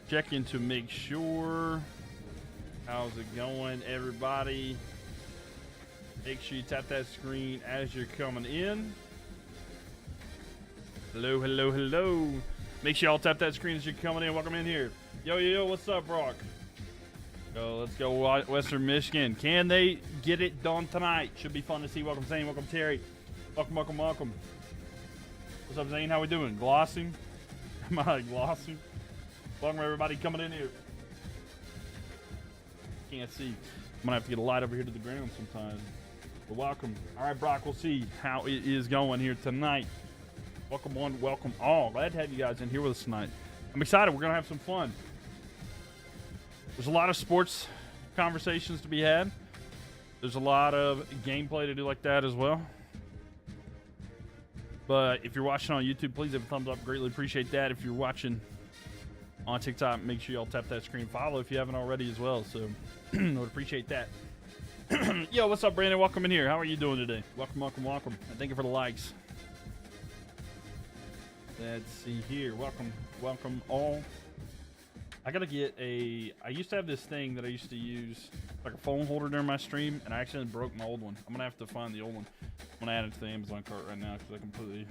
checking to make sure. How's it going, everybody? Make sure you tap that screen as you're coming in. Hello, hello, hello. Make sure y'all tap that screen as you're coming in. Welcome in here. Yo, yo, what's up, Brock? Go, let's go Western Michigan. Can they get it done tonight? Should be fun to see. Welcome, Zane. Welcome, Terry. Welcome, welcome, welcome. What's up, Zane? How we doing? Glossing? Am I glossing? Welcome, everybody coming in here. Can't see. I'm gonna have to get a light over here to the ground sometime. But welcome. All right, Brock, we'll see how it is going here tonight. Welcome one, welcome all. Glad to have you guys in here with us tonight. I'm excited. We're gonna have some fun. There's a lot of sports conversations to be had. There's a lot of gameplay to do like that as well. But if you're watching on YouTube, please have a thumbs up. Greatly appreciate that. If you're watching on TikTok, make sure y'all tap that screen. Follow if you haven't already as well. So would appreciate that. Yo, what's up, Brandon? Welcome in here. How are you doing today? Welcome, welcome, welcome. And thank you for the likes. Let's see here. Welcome, welcome all. I gotta get a. I used to have this thing that I used to use, like a phone holder during my stream, and I accidentally broke my old one. I'm gonna have to find the old one. I'm gonna add it to the Amazon cart right now because I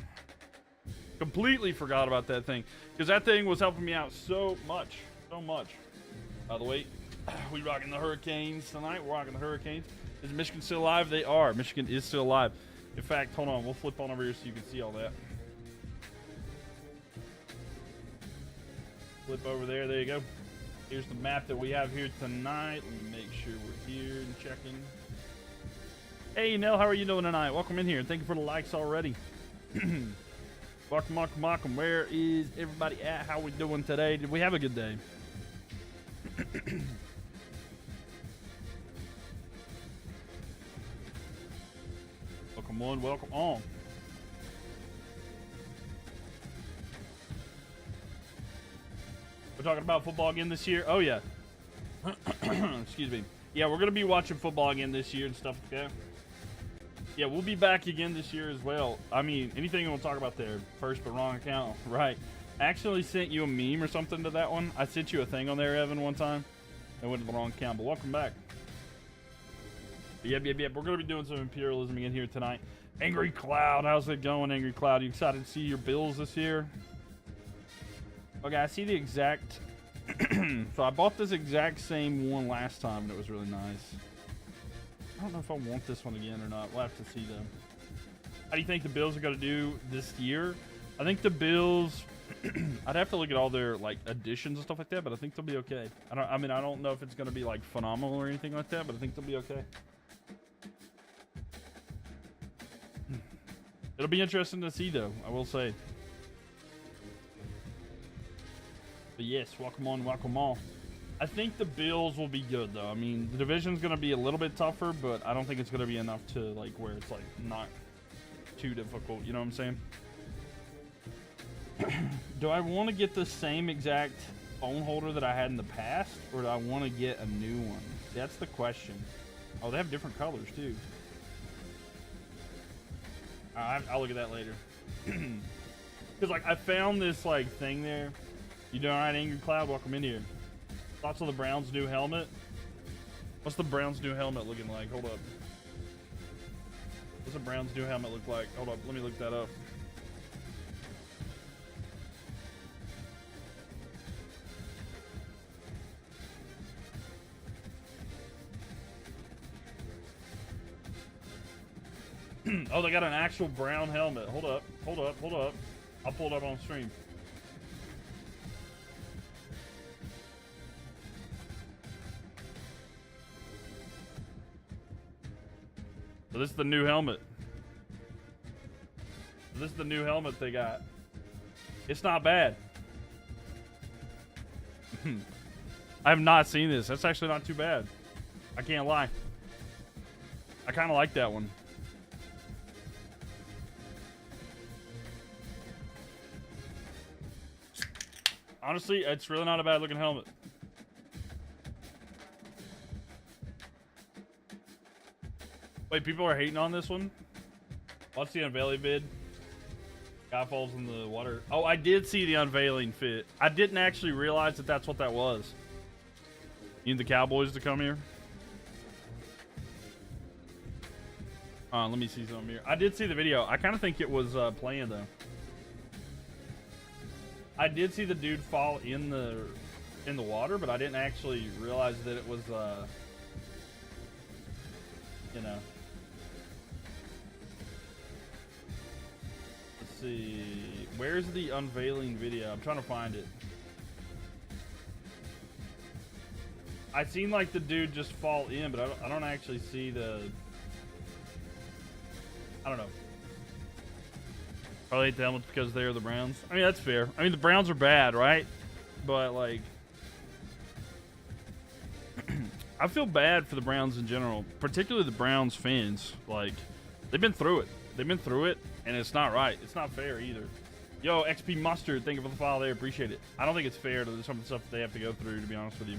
completely forgot about that thing, because that thing was helping me out so much. By the way, we rocking the Hurricanes tonight. We're rocking the Hurricanes. Is Michigan still alive? They are. Michigan is still alive. In fact, hold on. We'll flip on over here so you can see all that. Flip over there. There you go. Here's the map that we have here tonight. Let me make sure we're here and checking. Hey, Nell, how are you doing tonight? Welcome in here. Thank you for the likes already. Welcome, welcome, welcome. Where is everybody at? How we doing today? Did we have a good day? Welcome on, welcome on. We're talking about football again this year. Oh yeah. Excuse me. Yeah, we're gonna be watching football again this year and stuff like that. Yeah, we'll be back again this year as well. I mean, anything you want to talk about there. First but wrong account. Right. I actually sent you a meme or something to that one. I sent you a thing on there, Evan, one time. I went to the wrong account, but welcome back. But yep. We're gonna be doing some Imperialism again here tonight. Angry Cloud, how's it going, Angry Cloud? You excited to see your Bills this year? Okay, I see the exact. So I bought this exact same one last time, and it was really nice. I don't know if I want this one again or not. We'll have to see though. How do you think the Bills are going to do this year? I think the Bills. I'd have to look at all their like additions and stuff like that, but I think they'll be okay. I don't know if it's going to be like phenomenal or anything like that, but I think they'll be okay. It'll be interesting to see though, I will say. But yes, welcome on, welcome all. I think the Bills will be good though. I mean, the division's going to be a little bit tougher, but I don't think it's going to be enough to like where it's like not too difficult. You know what I'm saying? Do I want to get the same exact phone holder that I had in the past, or do I want to get a new one? That's the question. Oh, they have different colors too. I'll look at that later. Because like I found this like thing there. You doing all right, Angry Cloud? Welcome in here. Thoughts on the Browns' new helmet? What's the Browns' new helmet looking like? Hold up. What's the Browns' new helmet look like? Hold up, let me look that up. Oh, they got an actual brown helmet. Hold up. I'll pull it up on stream. So this is the new helmet. This is the new helmet they got. It's not bad. I have not seen this. That's actually not too bad. I can't lie. I kind of like that one. Honestly, it's really not a bad looking helmet. Wait, people are hating on this one? Watch the unveiling vid. Guy falls in the water. Oh, I did see the unveiling fit. I didn't actually realize that that's what that was. You need the Cowboys to come here? Let me see something here. I did see the video. I kind of think it was planned, though. I did see the dude fall in the water, but I didn't actually realize that it was, you know. Let's see. Where's the unveiling video? I'm trying to find it. I seen like the dude just fall in, but I don't actually see the. I don't know. Probably hate the helmets because they're the Browns. I mean, that's fair. I mean, the Browns are bad, right? But like, I feel bad for the Browns in general, particularly the Browns fans. Like, they've been through it. They've been through it, and it's not right. It's not fair either. Yo, XP Mustard, thank you for the follow there. Appreciate it. I don't think it's fair to some of the stuff that they have to go through, to be honest with you.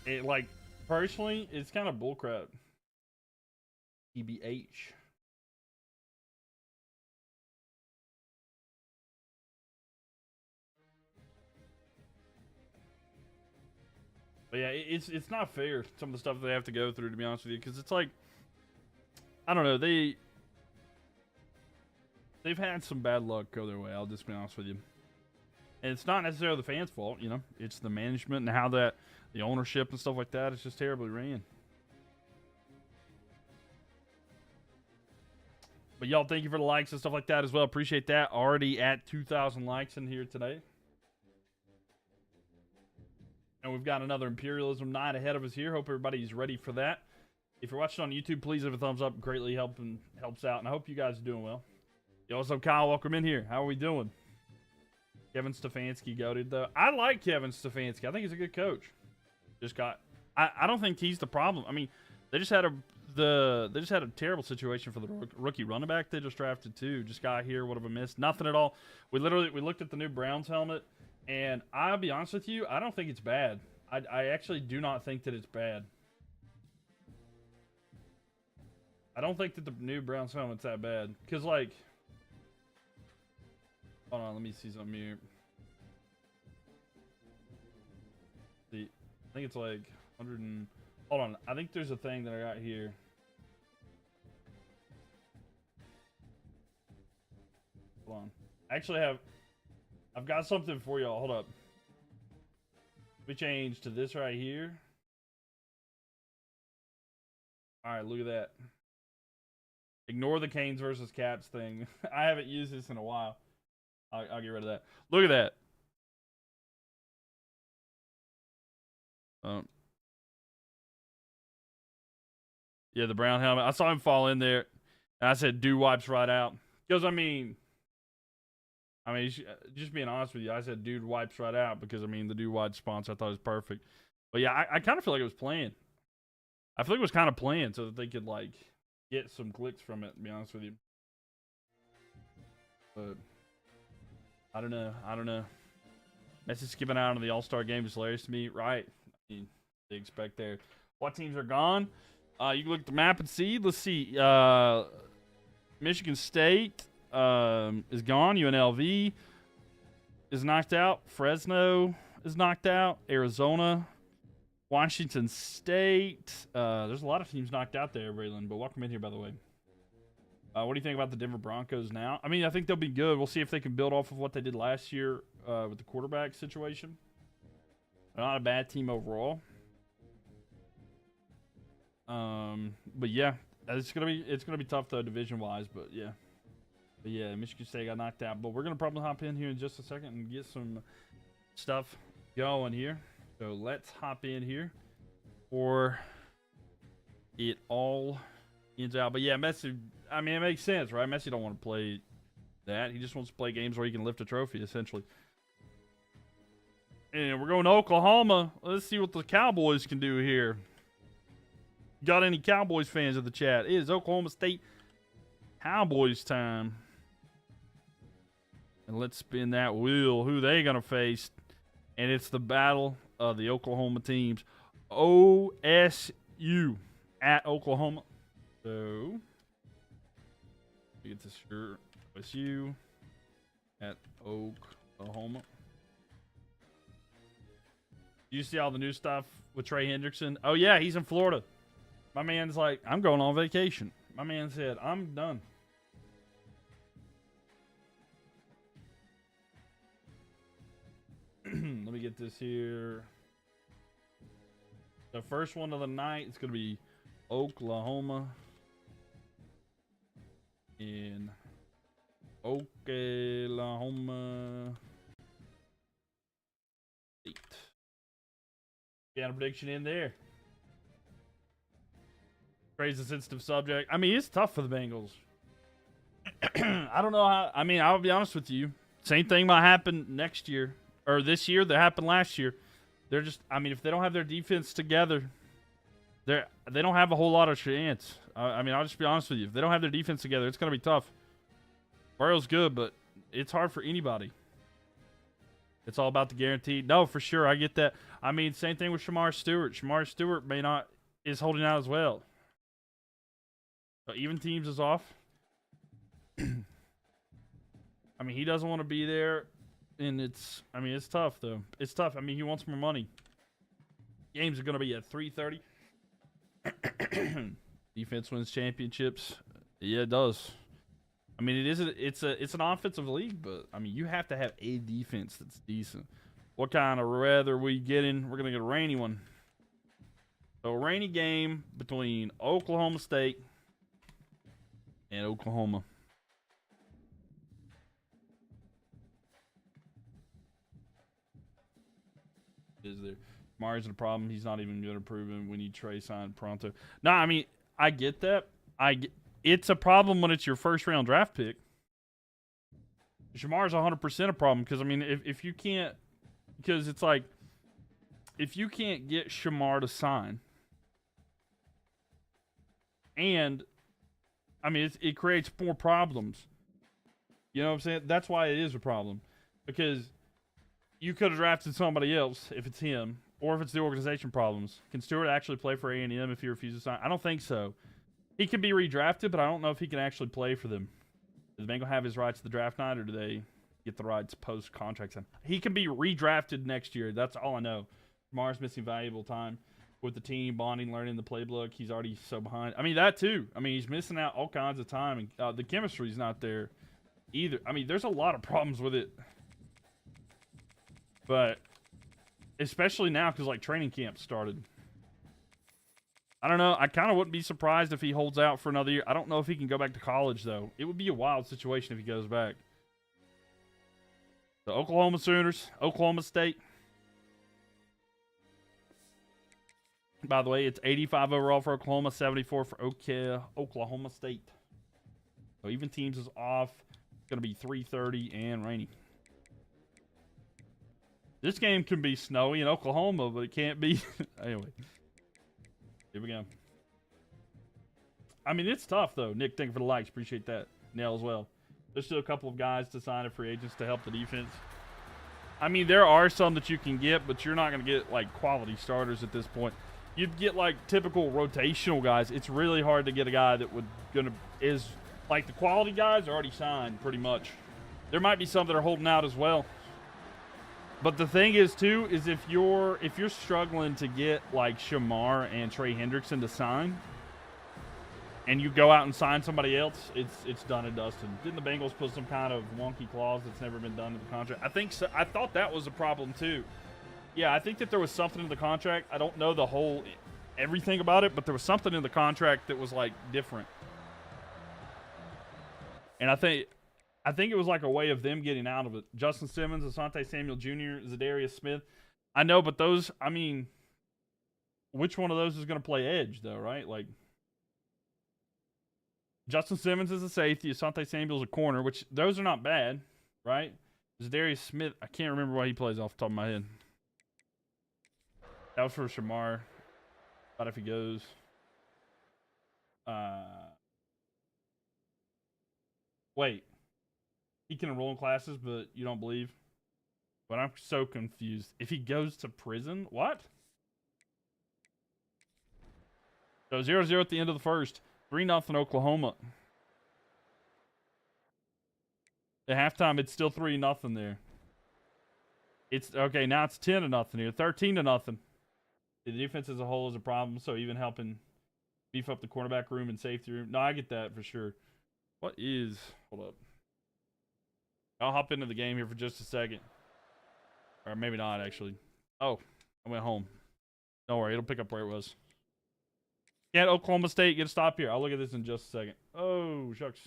It, like, personally, it's kind of bullcrap. EBH. But yeah, it's not fair, some of the stuff they have to go through, to be honest with you, because it's like, I don't know, they've had some bad luck go their way, I'll just be honest with you. And it's not necessarily the fans' fault, you know, it's the management and how that, the ownership and stuff like that, it's just terribly ran. But y'all, thank you for the likes and stuff like that as well. Appreciate that. Already at 2,000 likes in here today. And we've got another Imperialism night ahead of us here. Hope everybody's ready for that. If you're watching on YouTube, please leave a thumbs up. Greatly helps out. And I hope you guys are doing well. Yo, what's up, Kyle? Welcome in here. How are we doing? Kevin Stefanski goated, though. I like Kevin Stefanski. I think he's a good coach. I don't think he's the problem. I mean, they just had a terrible situation for the rookie running back they just drafted too. Just got here, would have missed nothing at all. We looked at the new Browns helmet, and I'll be honest with you, I don't think it's bad. I actually do not think that it's bad. I don't think that the new Browns helmet's that bad. Cause like, hold on, let me see something here. I think it's like 100 and, hold on, I think there's a thing that I got here. Hold on. Actually I've got something for y'all. Hold up. We change to this right here. Alright, look at that. Ignore the Canes versus Caps thing. I haven't used this in a while. I'll get rid of that. Look at that. Yeah, the brown helmet. I saw him fall in there, and I said, "Dude wipes right out." Because I mean, just being honest with you, I said, "Dude wipes right out," because I mean, the Dude Wide sponsor, I thought it was perfect. But yeah, I kind of feel like it was planned. I feel like it was kind of planned so that they could like get some clicks from it. To be honest with you, but I don't know. Messi skipping out on the All-Star game is hilarious to me, right? I mean, they expect there. What teams are gone? You can look at the map and see. Let's see. Michigan State is gone. UNLV is knocked out. Fresno is knocked out. Arizona. Washington State. There's a lot of teams knocked out there, Raylan, but welcome in here, by the way. What do you think about the Denver Broncos now? I mean, I think they'll be good. We'll see if they can build off of what they did last year with the quarterback situation. They're not a bad team overall. But yeah, it's gonna be tough though, division wise. But yeah, Michigan State got knocked out. But we're gonna probably hop in here in just a second and get some stuff going here. So let's hop in here, or it all ends out. But yeah, Messi. I mean, it makes sense, right? Messi don't want to play that. He just wants to play games where he can lift a trophy, essentially. And we're going to Oklahoma. Let's see what the Cowboys can do here. Got any Cowboys fans in the chat? It is Oklahoma State Cowboys time. And let's spin that wheel. Who they going to face? And it's the battle of the Oklahoma teams. OSU at Oklahoma. So We get this shirt. OSU at Oklahoma. You see all the new stuff with Trey Hendrickson? Oh yeah, he's in Florida. My man's like, I'm going on vacation. My man said, I'm done. Let me get this here. The first one of the night is going to be Oklahoma in Oklahoma State. Got a prediction in there. Crazy sensitive subject. I mean, it's tough for the Bengals. I don't know how. I mean, I'll be honest with you. Same thing might happen next year or this year that happened last year. They're just. I mean, if they don't have their defense together, they don't have a whole lot of chance. I mean, I'll just be honest with you. If they don't have their defense together, it's gonna be tough. Burrow's good, but it's hard for anybody. It's all about the guaranteed. No, for sure, I get that. I mean, same thing with Shamar Stewart. Shamar Stewart is holding out as well. So even teams is off. I mean, he doesn't want to be there, and it's tough though. It's tough. I mean, he wants more money. Games are going to be at 3:30. Defense wins championships. Yeah, it does. I mean, it's an offensive league, but I mean, you have to have a defense that's decent. What kind of weather we getting? We're going to get a rainy one. So a rainy game between Oklahoma State and Oklahoma. Is there? Mars is a problem. He's not even going to prove him. We need Trey signed pronto. No, I mean, I get that. It's a problem when it's your first round draft pick. Shamar's 100% a problem because, I mean, if you can't, because it's like, if you can't get Shamar to sign, and, I mean, it creates more problems. You know what I'm saying? That's why it is a problem. Because you could have drafted somebody else if it's him, or if it's the organization problems. Can Stewart actually play for A&M if he refuses to sign? I don't think so. He can be redrafted, but I don't know if he can actually play for them. Does the Bengal have his rights to the draft night, or do they get the rights post-contract time? He can be redrafted next year. That's all I know. Mars missing valuable time with the team, bonding, learning the playbook. He's already so behind. I mean, that too. I mean, he's missing out all kinds of time, and the chemistry's not there either. I mean, there's a lot of problems with it. But especially now because, like, training camp started. I don't know. I kind of wouldn't be surprised if he holds out for another year. I don't know if he can go back to college, though. It would be a wild situation if he goes back. The Oklahoma Sooners, Oklahoma State. By the way, it's 85 overall for Oklahoma, 74 for Oklahoma State. So even teams is off. It's going to be 3:30 and rainy. This game can be snowy in Oklahoma, but it can't be. Anyway. Here we go. I mean, it's tough, though. Nick, thank you for the likes. Appreciate that. Nell as well. There's still a couple of guys to sign as free agents to help the defense. I mean, there are some that you can get, but you're not going to get, like, quality starters at this point. You'd get, like, typical rotational guys. It's really hard to get a guy that is, like, the quality guys are already signed, pretty much. There might be some that are holding out as well. But the thing is, too, is if you're struggling to get, like, Shamar and Trey Hendrickson to sign, and you go out and sign somebody else, it's done and dusted. Didn't the Bengals put some kind of wonky clause that's never been done to the contract? I think so. I thought that was a problem, too. Yeah, I think that there was something in the contract. I don't know everything about it, but there was something in the contract that was, like, different. And I think it was like a way of them getting out of it. Justin Simmons, Asante Samuel Jr., Zadarius Smith. I know, but those, I mean, which one of those is going to play edge, though, right? Like, Justin Simmons is a safety. Asante Samuel's a corner, which those are not bad, right? Zadarius Smith, I can't remember what he plays off the top of my head. That was for Shamar. About if he goes. Wait. He can enroll in classes, but you don't believe? But I'm so confused. If he goes to prison, what? So 0-0 at the end of the first. 3-0 Oklahoma. At halftime, it's still 3-0 there. It's okay. Now it's 10-0 here. 13-0. The defense as a whole is a problem. So even helping beef up the cornerback room and safety room. No, I get that for sure. What is? Hold up. I'll hop into the game here for just a second. Or maybe not, actually. Oh, I went home. Don't worry, it'll pick up where it was. Can't Oklahoma State get a stop here? I'll look at this in just a second. Oh, shucks.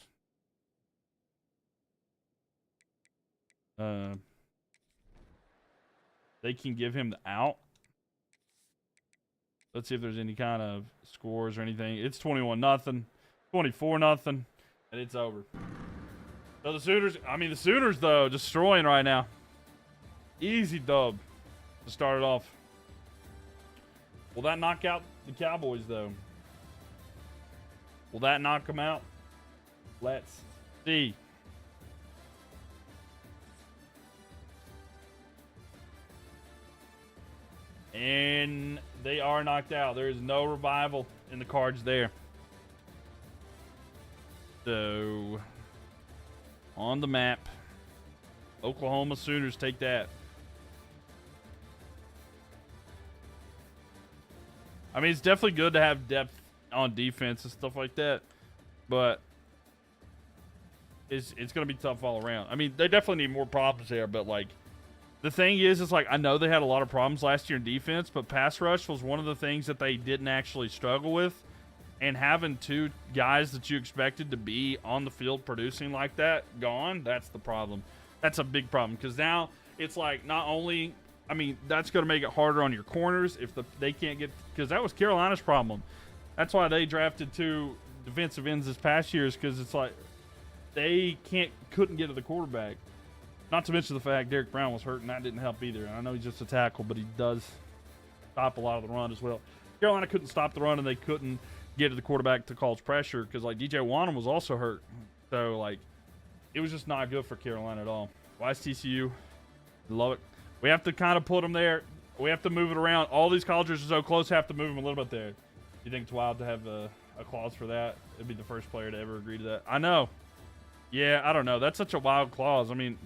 They can give him the out. Let's see if there's any kind of scores or anything. It's 21-0, 24-0, and it's over. So the Sooners, though, destroying right now. Easy dub to start it off. Will that knock out the Cowboys, though? Will that knock them out? Let's see. And they are knocked out. There is no revival in the cards there. So, on the map, Oklahoma Sooners take that. I mean, it's definitely good to have depth on defense and stuff like that, but it's going to be tough all around. I mean, they definitely need more problems there, but like, the thing is like, I know they had a lot of problems last year in defense, but pass rush was one of the things that they didn't actually struggle with. And having two guys that you expected to be on the field producing like that gone, that's the problem. That's a big problem, because now it's like, not only, I mean, that's going to make it harder on your corners if they can't get, because that was Carolina's problem. That's why they drafted 2 defensive ends this past year, is because it's like they couldn't get to the quarterback. Not to mention the fact Derek Brown was hurt, and that didn't help either. I know he's just a tackle, but he does stop a lot of the run as well. Carolina couldn't stop the run, and they couldn't get to the quarterback to cause pressure, because like DJ Wanham was also hurt. So like, it was just not good for Carolina at all. Why is TCU? Love it. We have to kind of put them there. We have to move it around. All these colleges are so close, have to move them a little bit there. You think it's wild to have a clause for that? It'd be the first player to ever agree to that. I know. Yeah, I don't know. That's such a wild clause. I mean,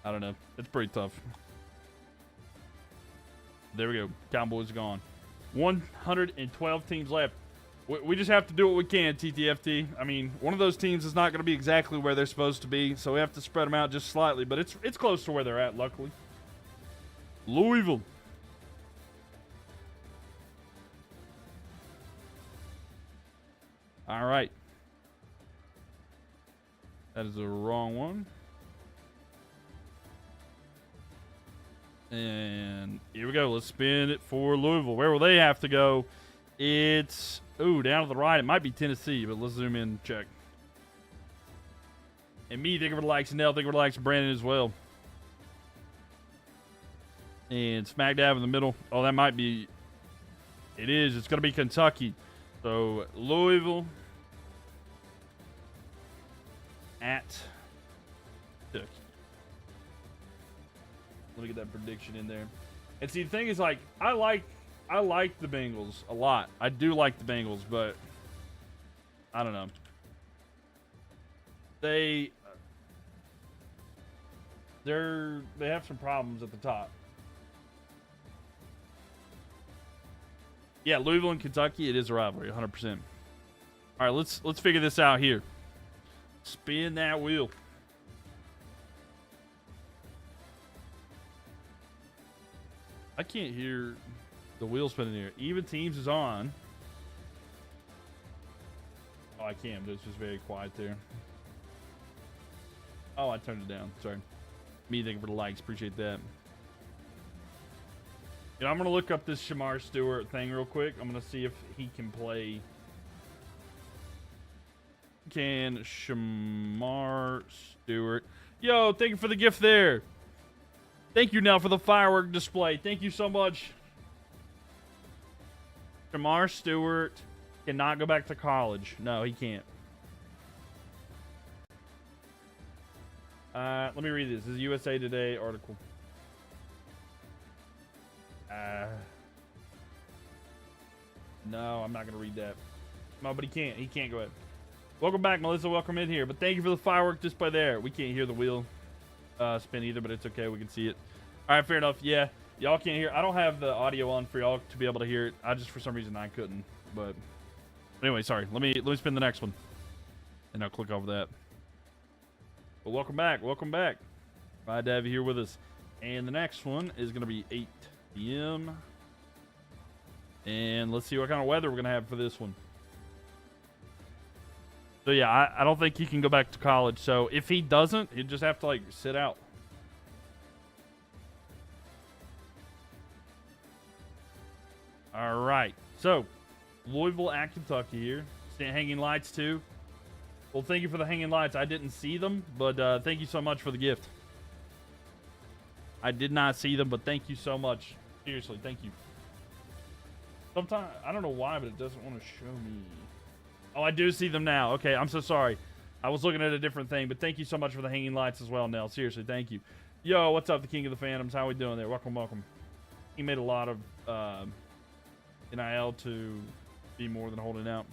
I don't know. It's pretty tough. There we go. Cowboys gone. 112 teams left. We just have to do what we can, TTFT. I mean, one of those teams is not going to be exactly where they're supposed to be, so we have to spread them out just slightly, but it's close to where they're at, luckily. Louisville. All right. That is the wrong one. And here we go. Let's spin it for Louisville. Where will they have to go? It's, ooh, down to the right. It might be Tennessee, but let's zoom in and check. And me thinking for the likes of Nell, thinking for the likes of Brandon as well. And smack dab in the middle. Oh, that might be, it is. It's going to be Kentucky. So, Louisville at Kentucky. Let me get that prediction in there. And see, the thing is, like, I like the Bengals a lot. I do like the Bengals, but I don't know. They have some problems at the top. Yeah, Louisville and Kentucky, it is a rivalry, 100%. All right, let's figure this out here. Spin that wheel. I can't hear the wheel spinning here. Even Teams is on. Oh, I can, but it's just very quiet there. Oh, I turned it down. Sorry. Me thinking for the likes. Appreciate that. You know, I'm going to look up this Shamar Stewart thing real quick. I'm going to see if he can play. Can Shamar Stewart. Yo, thank you for the gift there. Thank you, Nell, for the firework display. Thank you so much. Shamar Stewart cannot go back to college. No, he can't. Let me read this. This is a USA Today article. No, I'm not going to read that. No, but he can't. He can't go ahead. Welcome back, Melissa. Welcome in here. But thank you for the firework display there. We can't hear the wheel spin either, but it's okay. We can see it. All right, fair enough. Yeah, y'all can't hear. I don't have the audio on for y'all to be able to hear it. I just, for some reason, I couldn't. But anyway, sorry. Let me spin the next one, and I'll click over that. But welcome back. Welcome back. Glad to have you here with us. And the next one is going to be 8 p.m. And let's see what kind of weather we're going to have for this one. So, yeah, I don't think he can go back to college. So, if he doesn't, he'd just have to, like, sit out. All right. So, Louisville at Kentucky here. Hanging lights, too. Well, thank you for the hanging lights. I didn't see them, but thank you so much for the gift. I did not see them, but thank you so much. Seriously, thank you. Sometimes, I don't know why, but it doesn't want to show me. Oh, I do see them now. Okay, I'm so sorry. I was looking at a different thing, but thank you so much for the hanging lights as well, Nell. Seriously, thank you. Yo, what's up, the King of the Phantoms? How we doing there? Welcome, welcome. He made a lot of NIL to be more than holding out.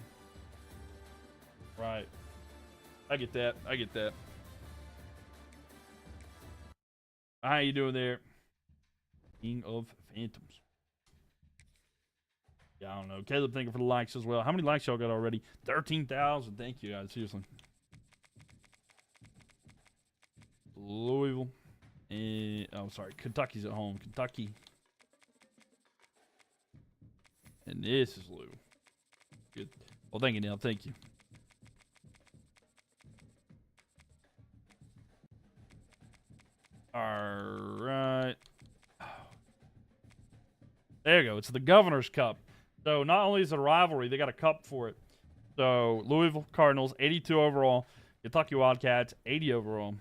Right. I get that. I get that. How you doing there? King of Phantoms. Yeah, I don't know. Caleb, thank you for the likes as well. How many likes y'all got already? 13,000. Thank you, guys. Seriously. Louisville. And, oh, sorry. Kentucky's at home. Kentucky. And this is Lou. Good. Well, thank you, Neil. Thank you. All right. There you go. It's the Governor's Cup. So not only is it a rivalry, they got a cup for it. So Louisville Cardinals, 82 overall. Kentucky Wildcats, 80 overall.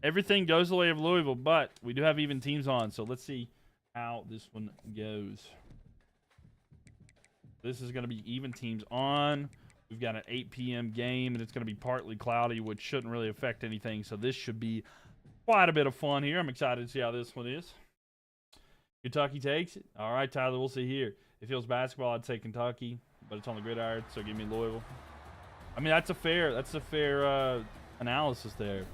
Everything goes the way of Louisville, but we do have even teams on. So let's see how this one goes. This is going to be even teams on. We've got an 8 p.m. game, and it's going to be partly cloudy, which shouldn't really affect anything. So this should be quite a bit of fun here. I'm excited to see how this one is. Kentucky takes it. All right, Tyler, we'll see here. If it was basketball, I'd say Kentucky, but it's on the gridiron, so give me Louisville. I mean, that's a fair analysis there.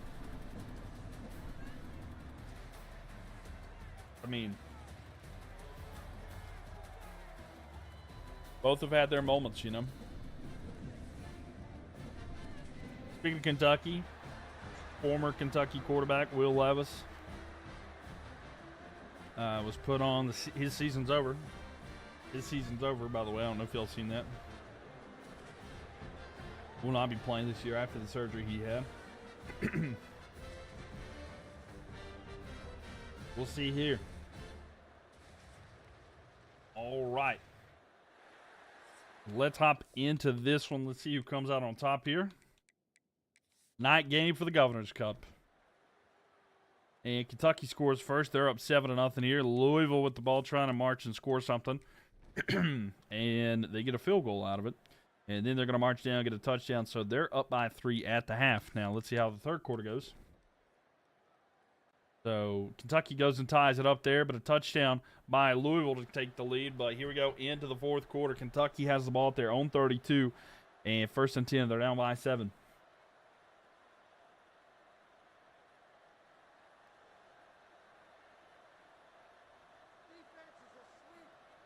I mean, both have had their moments, you know. Speaking of Kentucky, former Kentucky quarterback Will Levis was put on. His season's over. His season's over, by the way. I don't know if y'all seen that. Will not be playing this year after the surgery he had. We'll see here. All right. Let's hop into this one. Let's see who comes out on top here. Night game for the Governor's Cup. And Kentucky scores first. They're up 7-0 here. Louisville with the ball trying to march and score something. And they get a field goal out of it. And then they're going to march down, get a touchdown. So they're up by 3 at the half. Now, let's see how the third quarter goes. So Kentucky goes and ties it up there, but a touchdown by Louisville to take the lead. But here we go into the fourth quarter. Kentucky has the ball at their own 32. And 1st and 10, they're down by 7.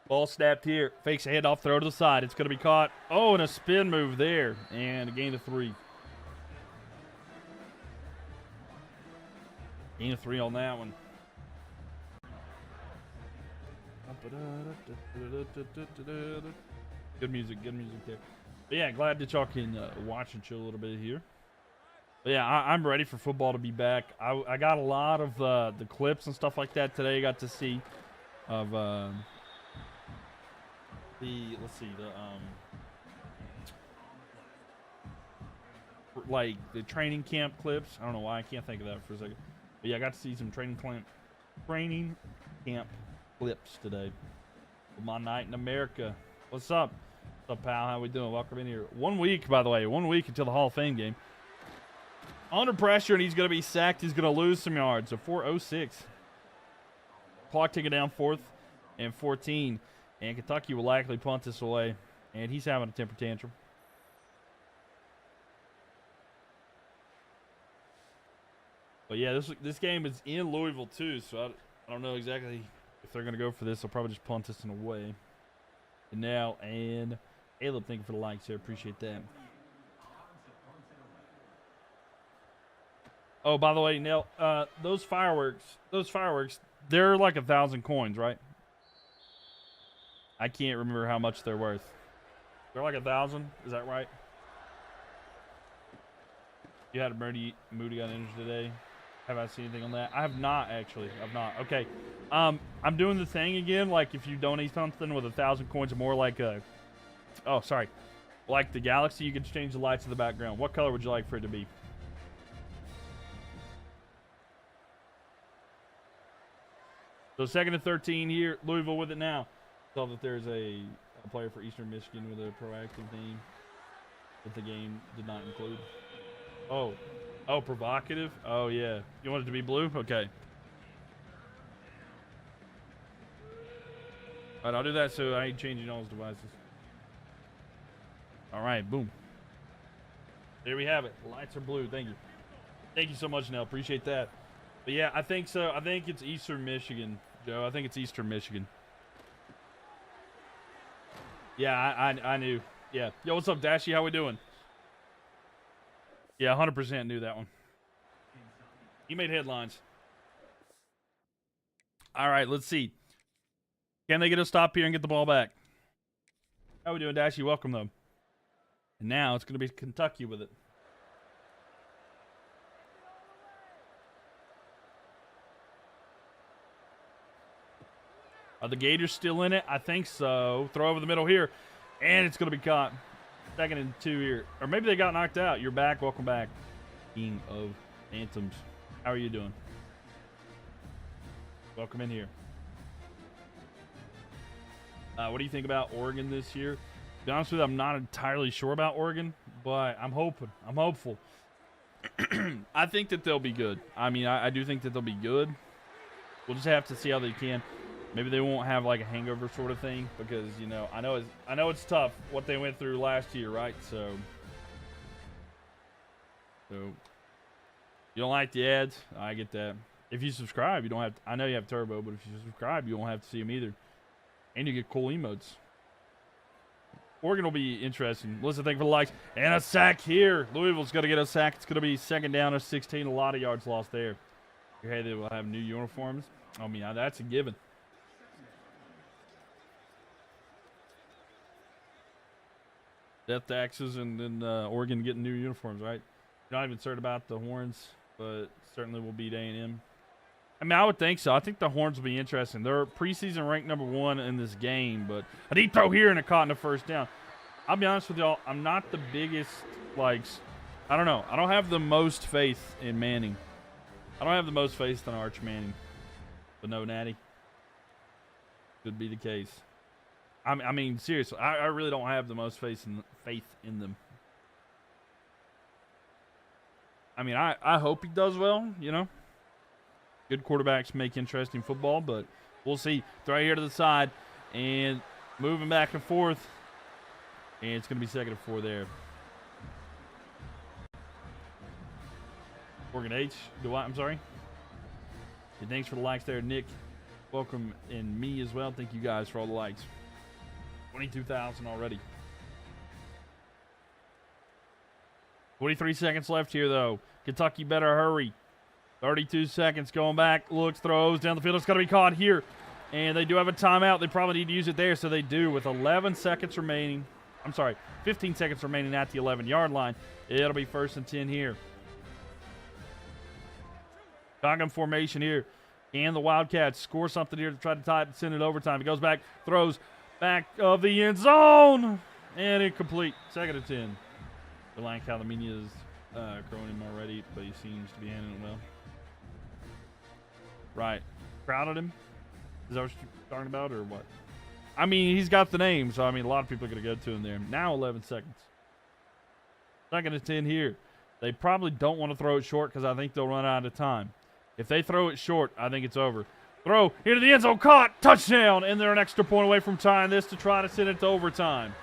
Ball snapped here. Fakes a handoff, throw to the side. It's going to be caught. Oh, and a spin move there. And a gain of 3. Gain of 3 on that one. Good music there. But yeah, glad that y'all can watch and chill a little bit here. But yeah, I'm ready for football to be back. I got a lot of the clips and stuff like that today. I got to see of like the training camp clips. I don't know why I can't think of that for a second. But yeah, I got to see some training camp clips today. My night in America. What's up? What's up, pal? How we doing? Welcome in here. 1 week, by the way. 1 week until the Hall of Fame game. Under pressure, and he's going to be sacked. He's going to lose some yards. So 4:06. Clock ticking down, 4th and 14. And Kentucky will likely punt this away. And he's having a temper tantrum. But yeah, this game is in Louisville too, so I don't know exactly if they're gonna go for this. They'll probably just punt this in a way. And now, and Caleb, thank you for the likes here. Appreciate that. Oh, by the way, Nell, those fireworks, they're like 1,000 coins, right? I can't remember how much they're worth. They're like 1,000, is that right? You had a Moody got injured today. Have I seen anything on that? I have not, actually. I've not. Okay. I'm doing the thing again, like if you donate something with 1,000 coins or more, like oh, sorry. Like the Galaxy, you can change the lights in the background. What color would you like for it to be? So 2nd and 13 here, Louisville with it now. Saw that there's a player for Eastern Michigan with a proactive name that the game did not include. Oh, provocative? Oh, yeah. You want it to be blue? Okay. All right, I'll do that so I ain't changing all those devices. All right, boom. There we have it. Lights are blue. Thank you. Thank you so much, Nell. Appreciate that. But yeah, I think so. I think it's Eastern Michigan, Joe. I think it's Eastern Michigan. Yeah, I knew. Yeah. Yo, what's up, Dashy? How we doing? Yeah, 100% knew that one. He made headlines. All right, let's see. Can they get a stop here and get the ball back? How we doing, Dashy? Welcome, though. And now it's going to be Kentucky with it. Are the Gators still in it? I think so. Throw over the middle here. And it's going to be caught. 2nd and 2 here. Or maybe they got knocked out. You're back. Welcome back. King of Anthems. How are you doing? Welcome in here. What do you think about Oregon this year? To be honest with you, I'm not entirely sure about Oregon, but I'm hoping. I'm hopeful. I think that they'll be good. I mean, I do think that they'll be good. We'll just have to see how they can. Maybe they won't have like a hangover sort of thing because, you know, I know it's tough what they went through last year, right? So you don't like the ads? I get that. If you subscribe, you don't have to, I know you have turbo, but if you subscribe, you won't have to see them either. And you get cool emotes. Oregon will be interesting. Listen, thank you for the likes. And a sack here. Louisville's going to get a sack. It's going to be 2nd down or 16. A lot of yards lost there. Okay, they will have new uniforms. I mean, that's a given. Death taxes and then Oregon getting new uniforms, right? You're not even certain about the Horns, but certainly will beat A&M. I mean, I would think so. I think the Horns will be interesting. They're preseason ranked #1 in this game, but a deep throw here and a caught in the 1st down. I'll be honest with y'all, I'm not the biggest, like, I don't know. I don't have the most faith in Manning. I don't have the most faith in Arch Manning. But no, Natty. Could be the case. I mean, seriously, I really don't have the most faith in them. I mean, I hope he does well, you know. Good quarterbacks make interesting football, but we'll see. Throw here to the side and moving back and forth. And it's going to be 2nd and 4 there. Oregon H. I'm sorry. And thanks for the likes there, Nick. Welcome, and me as well. Thank you guys for all the likes. 22,000 already. 43 seconds left here, though. Kentucky better hurry. 32 seconds going back. Looks, throws down the field. It's going to be caught here. And they do have a timeout. They probably need to use it there, so they do with 11 seconds remaining. I'm sorry, 15 seconds remaining at the 11-yard line. It'll be 1st and 10 here. Shotgun formation here. And the Wildcats score something here to try to tie it and send it overtime. He goes back, throws back of the end zone. And incomplete. 2nd and 10. Ryan Calaminia's crowing him already, but he seems to be handling it well. Right. Crowded him? Is that what you're talking about, or what? I mean, he's got the name, so, I mean, a lot of people are going to go to him there. Now 11 seconds. 2nd and 10 here. They probably don't want to throw it short because I think they'll run out of time. If they throw it short, I think it's over. Throw into the end zone, caught, touchdown, and they're an extra point away from tying this to try to send it to overtime.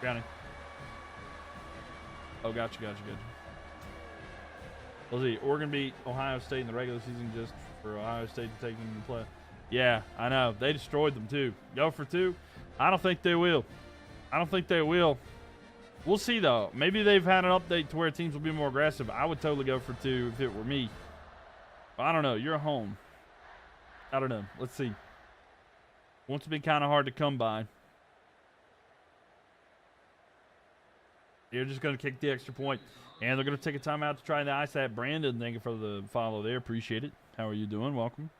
Browning. Oh, gotcha. Let's see. Oregon beat Ohio State in the regular season just for Ohio State to take them to play. Yeah, I know. They destroyed them, too. Go for 2? I don't think they will. I don't think they will. We'll see, though. Maybe they've had an update to where teams will be more aggressive. I would totally go for 2 if it were me. But I don't know. You're at home. I don't know. Let's see. Once been kind of hard to come by. They're just going to kick the extra point. And they're going to take a timeout to try and ice that. Brandon, thank you for the follow there. Appreciate it. How are you doing? Welcome.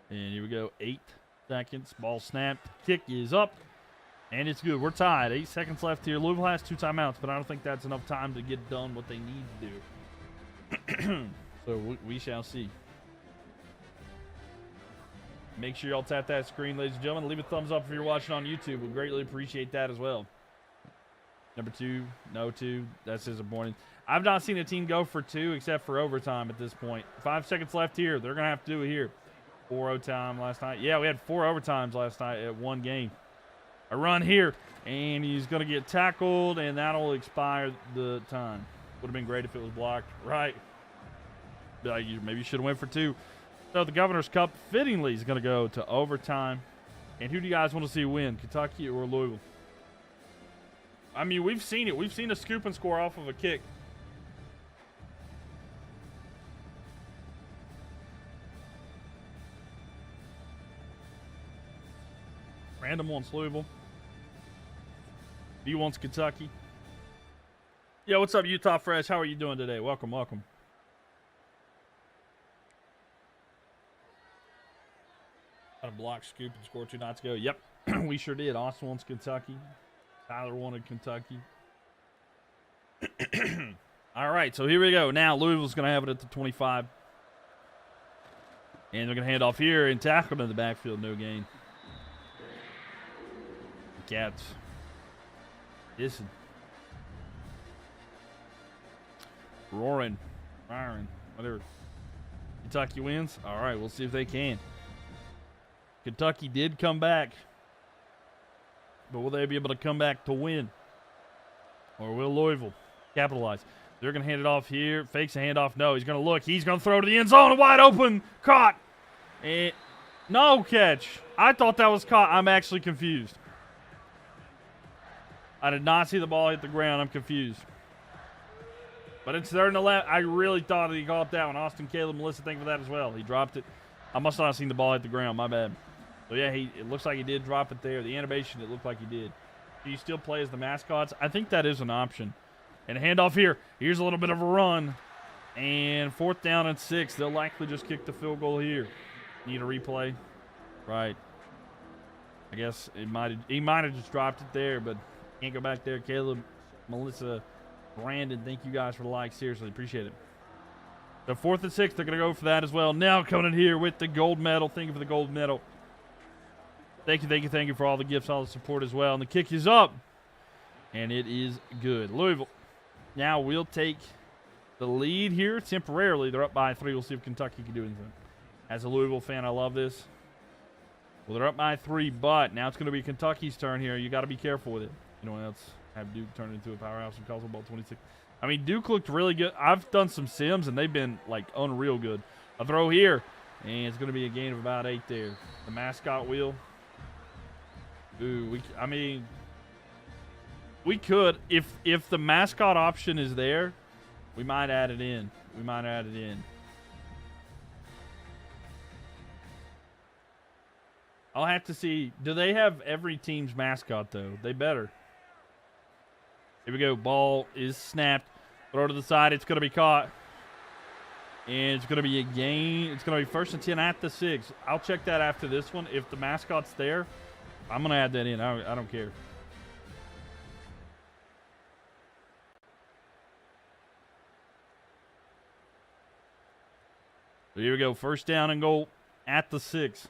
And here we go. 8 seconds. Ball snapped. Kick is up. And it's good. We're tied. 8 seconds left here. Louisville has 2 timeouts, but I don't think that's enough time to get done what they need to do. So we shall see. Make sure y'all tap that screen, ladies and gentlemen. Leave a thumbs up if you're watching on YouTube. We greatly appreciate that as well. Number 2, no 2. That's disappointing. I've not seen a team go for 2 except for overtime at this point. 5 seconds left here. They're going to have to do it here. 4 overtime last night. Yeah, we had 4 overtimes last night at one game. A run here, and he's going to get tackled, and that'll expire the time. Would have been great if it was blocked. Right. Maybe you should have went for 2. So the Governor's Cup fittingly is going to go to overtime. And who do you guys want to see win, Kentucky or Louisville? I mean, we've seen it. We've seen a scoop and score off of a kick. Random wants Louisville. B wants Kentucky. Yo, what's up, Utah Fresh? How are you doing today? Welcome, welcome. Got a block, scoop, and score 2 nights ago. Yep, we sure did. Austin wants Kentucky. Tyler wanted Kentucky. All right, so here we go. Now Louisville's going to have it at the 25. And they're going to hand off here and tackle in the backfield. No gain. The Cats. Listen. Roaring. Firing. Whatever. Kentucky wins. All right, we'll see if they can. Kentucky did come back. But will they be able to come back to win? Or will Louisville capitalize? They're going to hand it off here. Fakes a handoff. No, he's going to look. He's going to throw to the end zone. Wide open. Caught. And no catch. I thought that was caught. I'm actually confused. I did not see the ball hit the ground. I'm confused. But it's 3rd and 11. I really thought he caught that one. Austin, Caleb, Melissa, thank you for that as well. He dropped it. I must not have seen the ball hit the ground. My bad. So, yeah, it looks like he did drop it there. The animation, it looked like he did. Do you still play as the mascots? I think that is an option. And a handoff here. Here's a little bit of a run. And 4th down and 6. They'll likely just kick the field goal here. Need a replay. Right. I guess he might have just dropped it there, but can't go back there. Caleb, Melissa, Brandon, thank you guys for the like. Seriously, appreciate it. So 4th and 6, they're going to go for that as well. Now coming in here with the gold medal. Thank you for the gold medal. Thank you for all the gifts, all the support as well. And the kick is up. And it is good. Louisville now will take the lead here temporarily. They're up by 3. We'll see if Kentucky can do anything. As a Louisville fan, I love this. Well, they're up by 3, but now it's going to be Kentucky's turn here. You got to be careful with it. You know, else have Duke turn into a powerhouse and college football 26. I mean, Duke looked really good. I've done some sims, and they've been, like, unreal good. A throw here, and it's going to be a gain of about 8 there. The mascot wheel. Ooh, we could. If the mascot option is there, we might add it in. I'll have to see. Do they have every team's mascot, though? They better. Here we go. Ball is snapped. Throw to the side. It's going to be caught. And it's going to be a gain. It's going to be 1st and 10 at the 6. I'll check that after this one. If the mascot's there, I'm going to add that in. I don't care. So here we go. 1st down and goal at the 6.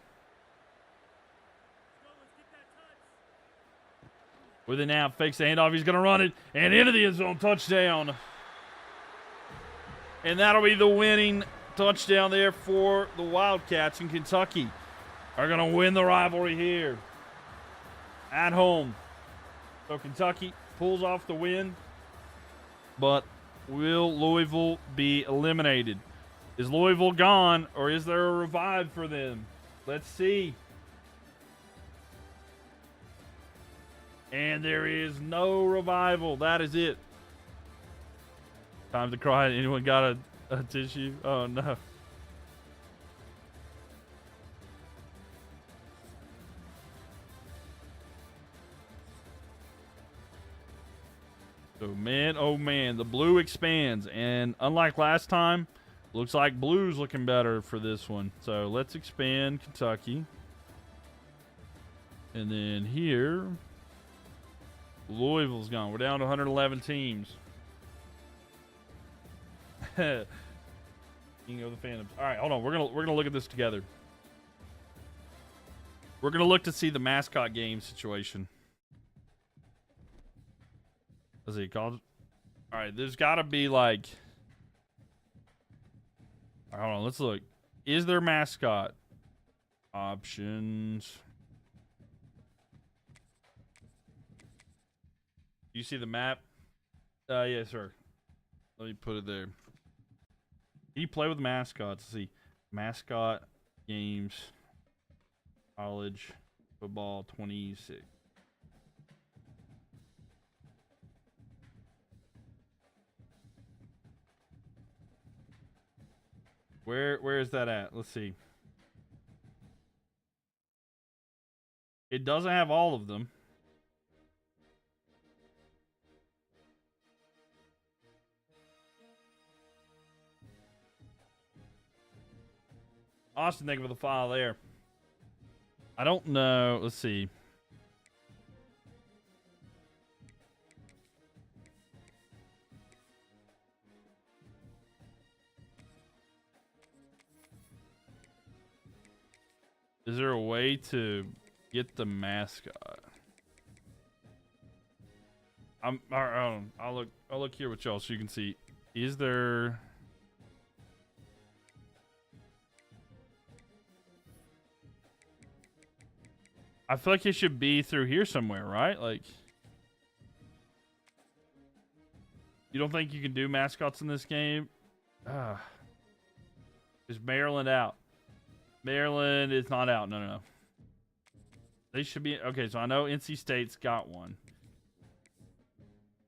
With it now, fakes the handoff. He's going to run it and into the end zone. Touchdown. And that'll be the winning touchdown there for the Wildcats. In Kentucky are going to win the rivalry here at home. So Kentucky pulls off the win, but Will Louisville be eliminated? Is Louisville gone, or is there a revive for them? Let's see. And there is no revival. That is it. Time to cry. Anyone got a tissue? Oh, no. So, man, oh, man. The blue expands. And unlike last time, looks like blue's looking better for this one. So, let's expand Kentucky. And then here, Louisville's gone. We're down to 111 teams. King of the Phantoms. All right, hold on. We're gonna look at this together. We're gonna look to see the mascot game situation. Let's see, called. All right, there's got to be like. All right, hold on. Let's look. Is there mascot options? Do you see the map? Yes, sir. Let me put it there. Can you play with mascots? Let's see. Mascot games. College football 26. Where is that at? Let's see. It doesn't have all of them. Austin, thank you for the file there. I don't know. Let's see. Is there a way to get the mascot? I'll look here with y'all so you can see. Is there? I feel like it should be through here somewhere, right? Like, you don't think you can do mascots in this game? Is Maryland out? Maryland is not out. No. They should be. Okay, so I know NC State's got one.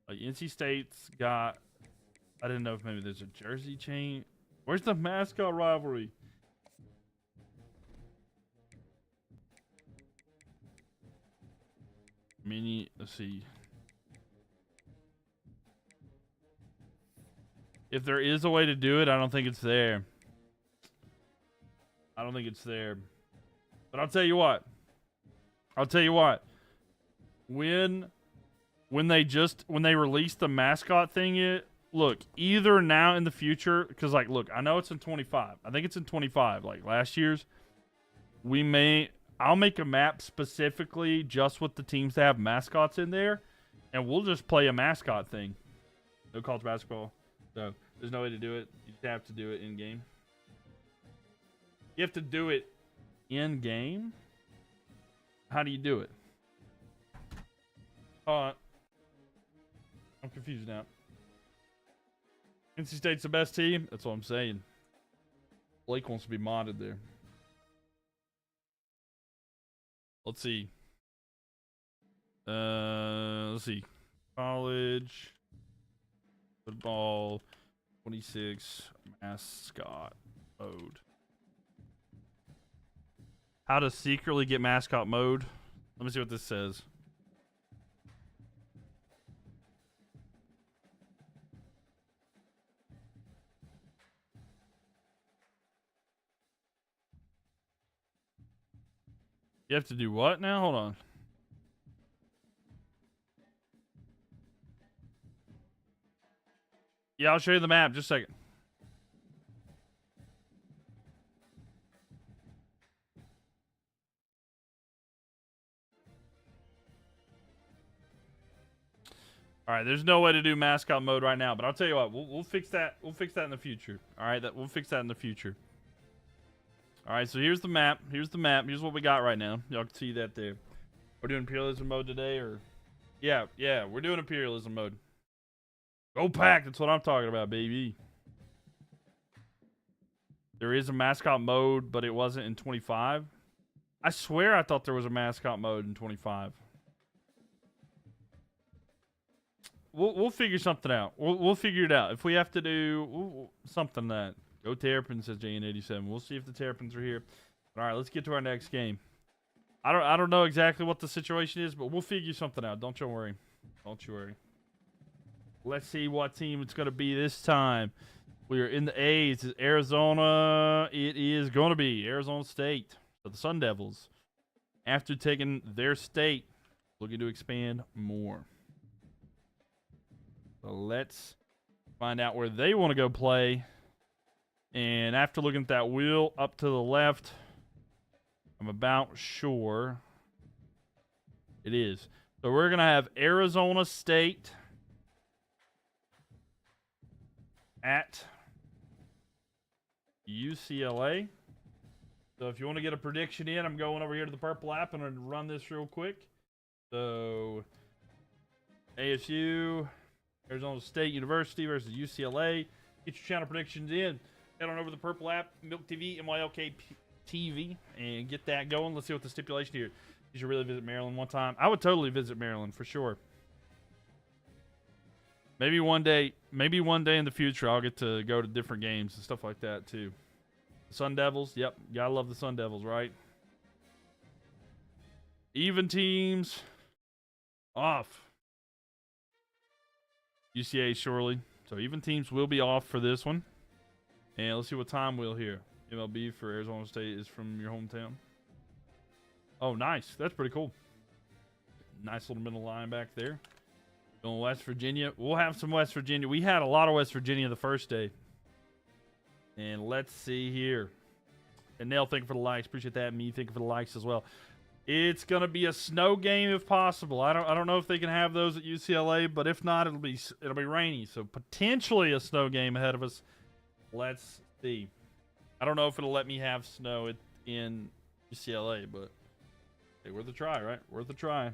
Like, NC State's got. I didn't know if maybe there's a jersey chain. Where's the mascot rivalry? Mini. Let's see. If there is a way to do it, I don't think it's there. I don't think it's there. But I'll tell you what. When they release the mascot thing, look, either now in the future, because like, look, I know it's in 25. I think it's in 25, like last year's. I'll make a map specifically just with the teams that have mascots in there, and we'll just play a mascot thing. No college basketball. So there's no way to do it. You just have to do it in game. You have to do it in game? How do you do it? I'm confused now. NC State's the best team? That's what I'm saying. Blake wants to be modded there. Let's see. Let's see. College football 26 mascot mode. How to secretly get mascot mode. Let me see what this says. You have to do what now? Hold on. Yeah, I'll show you the map. Just a second. All right, there's no way to do mascot mode right now, but I'll tell you what, we'll fix that. We'll fix that in the future. All right, we'll fix that in the future. All right, so here's the map. Here's what we got right now. Y'all can see that there. We're doing Imperialism mode today, or yeah, we're doing Imperialism mode. Go Pack. That's what I'm talking about, baby. There is a mascot mode, but it wasn't in 25. I swear I thought there was a mascot mode in 25. We'll figure something out. We'll figure it out. If we have to do something that go Terrapins, says JN87. We'll see if the Terrapins are here. All right, let's get to our next game. I don't know exactly what the situation is, but we'll figure something out. Don't you worry. Don't you worry. Let's see what team it's going to be this time. We are in the A's. It's Arizona. It is going to be Arizona State. So the Sun Devils, after taking their state, looking to expand more. So let's find out where they want to go play. And after looking at that wheel up to the left, I'm about sure it is. So we're going to have Arizona State at UCLA. So if you want to get a prediction in, I'm going over here to the purple app and I'm going to run this real quick. So ASU, Arizona State University versus UCLA. Get your channel predictions in. Head on over to the purple app, Mylk TV, MYLK TV, and get that going. Let's see what the stipulation here. You should really visit Maryland one time. I would totally visit Maryland for sure. Maybe one day in the future, I'll get to go to different games and stuff like that too. Sun Devils, yep, gotta love the Sun Devils, right? Even teams off. UCA surely. So even teams will be off for this one. And let's see what time we'll hear. MLB for Arizona State is from your hometown. Oh, nice. That's pretty cool. Nice little middle line back there. Going West Virginia. We'll have some West Virginia. We had a lot of West Virginia the first day. And let's see here. And Nell, thank you for the likes. Appreciate that. Me, thank you for the likes as well. It's gonna be a snow game if possible. I don't know if they can have those at UCLA, but if not, it'll be rainy. So potentially a snow game ahead of us. Let's see. I don't know if it'll let me have snow in UCLA, but hey, worth a try, right? Worth a try.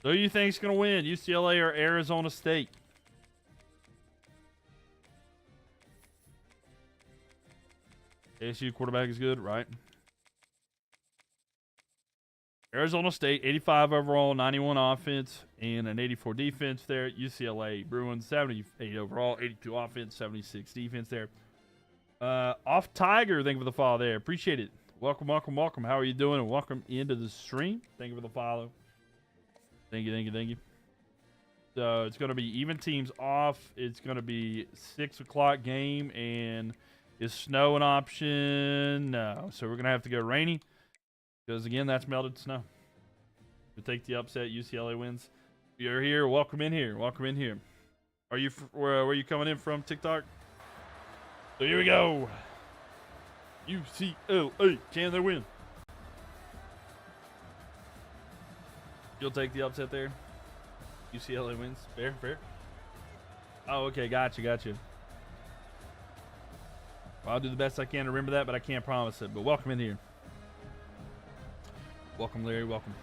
So who do you think's gonna win, UCLA or Arizona State? ASU quarterback is good, right? Arizona State, 85 overall, 91 offense, and an 84 defense there. UCLA Bruins, 78 overall, 82 offense, 76 defense there. Off Tiger, thank you for the follow there. Appreciate it. Welcome, welcome, welcome. How are you doing? And welcome into the stream. Thank you for the follow. Thank you, thank you, thank you. So it's going to be even teams off. It's going to be 6 o'clock game, and is snow an option? No. So we're going to have to go rainy. Because, again, that's melted snow. To take the upset, UCLA wins. If you're here, welcome in here. Welcome in here. Are you where are you coming in from, TikTok? So here we go. UCLA. Can they win? You'll take the upset there? UCLA wins. Fair, fair. Oh, okay. Gotcha, gotcha. Well, I'll do the best I can to remember that, but I can't promise it. But welcome in here. Welcome, Larry. Welcome.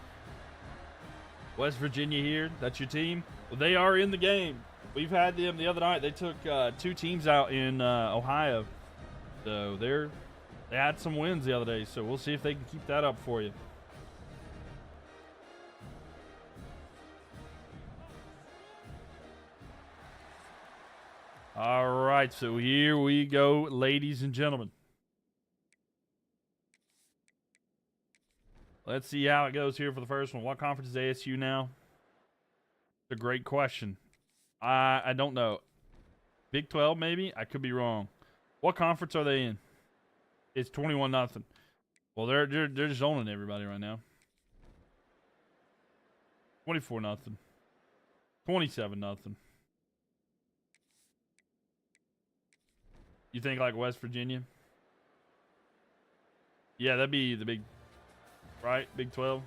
West Virginia here. That's your team. Well, they are in the game. We've had them the other night. They took 2 teams out in Ohio. So they had some wins the other day. So we'll see if they can keep that up for you. All right. So here we go, ladies and gentlemen. Let's see how it goes here for the first one. What conference is ASU now? It's a great question. I don't know. Big 12 maybe? I could be wrong. What conference are they in? It's 21-0. Well, they're just owning everybody right now. 24-0. 27-0. You think like West Virginia? Yeah, that'd be the big, right? Big 12.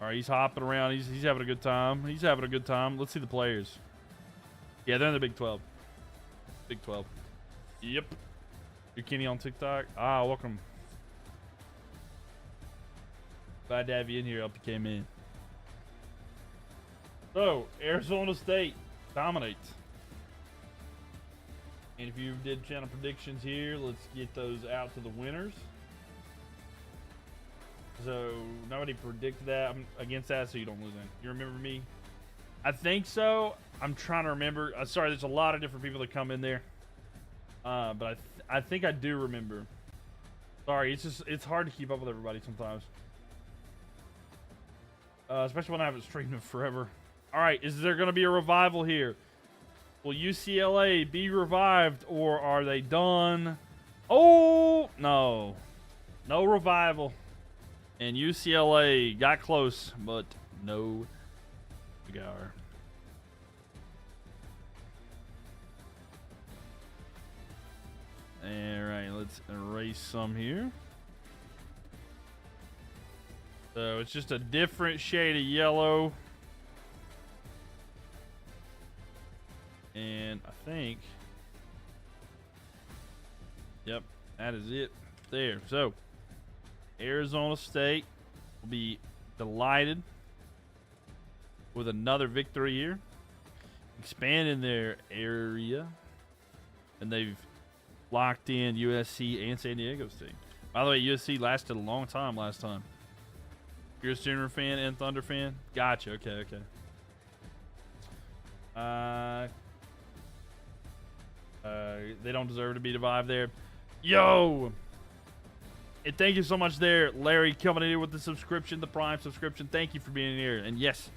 All right, he's hopping around. He's having a good time. He's having a good time. Let's see the players. Yeah, they're in the Big 12. Big 12. Yep. You're Kenny on TikTok. Ah, welcome. Glad to have you in here. Help you came in. So, Arizona State dominates. And if you did channel predictions here, let's get those out to the winners. So, nobody predicted that. I'm against that, so you don't lose any. You remember me? I think so. I'm trying to remember. Sorry, there's a lot of different people that come in there. But I think I do remember. Sorry, it's hard to keep up with everybody sometimes. Especially when I haven't streamed them forever. All right, is there going to be a revival here? Will UCLA be revived, or are they done? Oh, no. No revival. And UCLA got close, but no cigar. All right, let's erase some here. So it's just a different shade of yellow. And I think, yep, that is it there. So Arizona State will be delighted with another victory here, expanding their area, and they've locked in USC and San Diego State. By the way, USC lasted a long time last time. You're a Sooner fan and Thunder fan? Gotcha. Okay. They don't deserve to be revived there. Yo! And thank you so much there, Larry, coming in here with the subscription, the Prime subscription. Thank you for being here. And yes,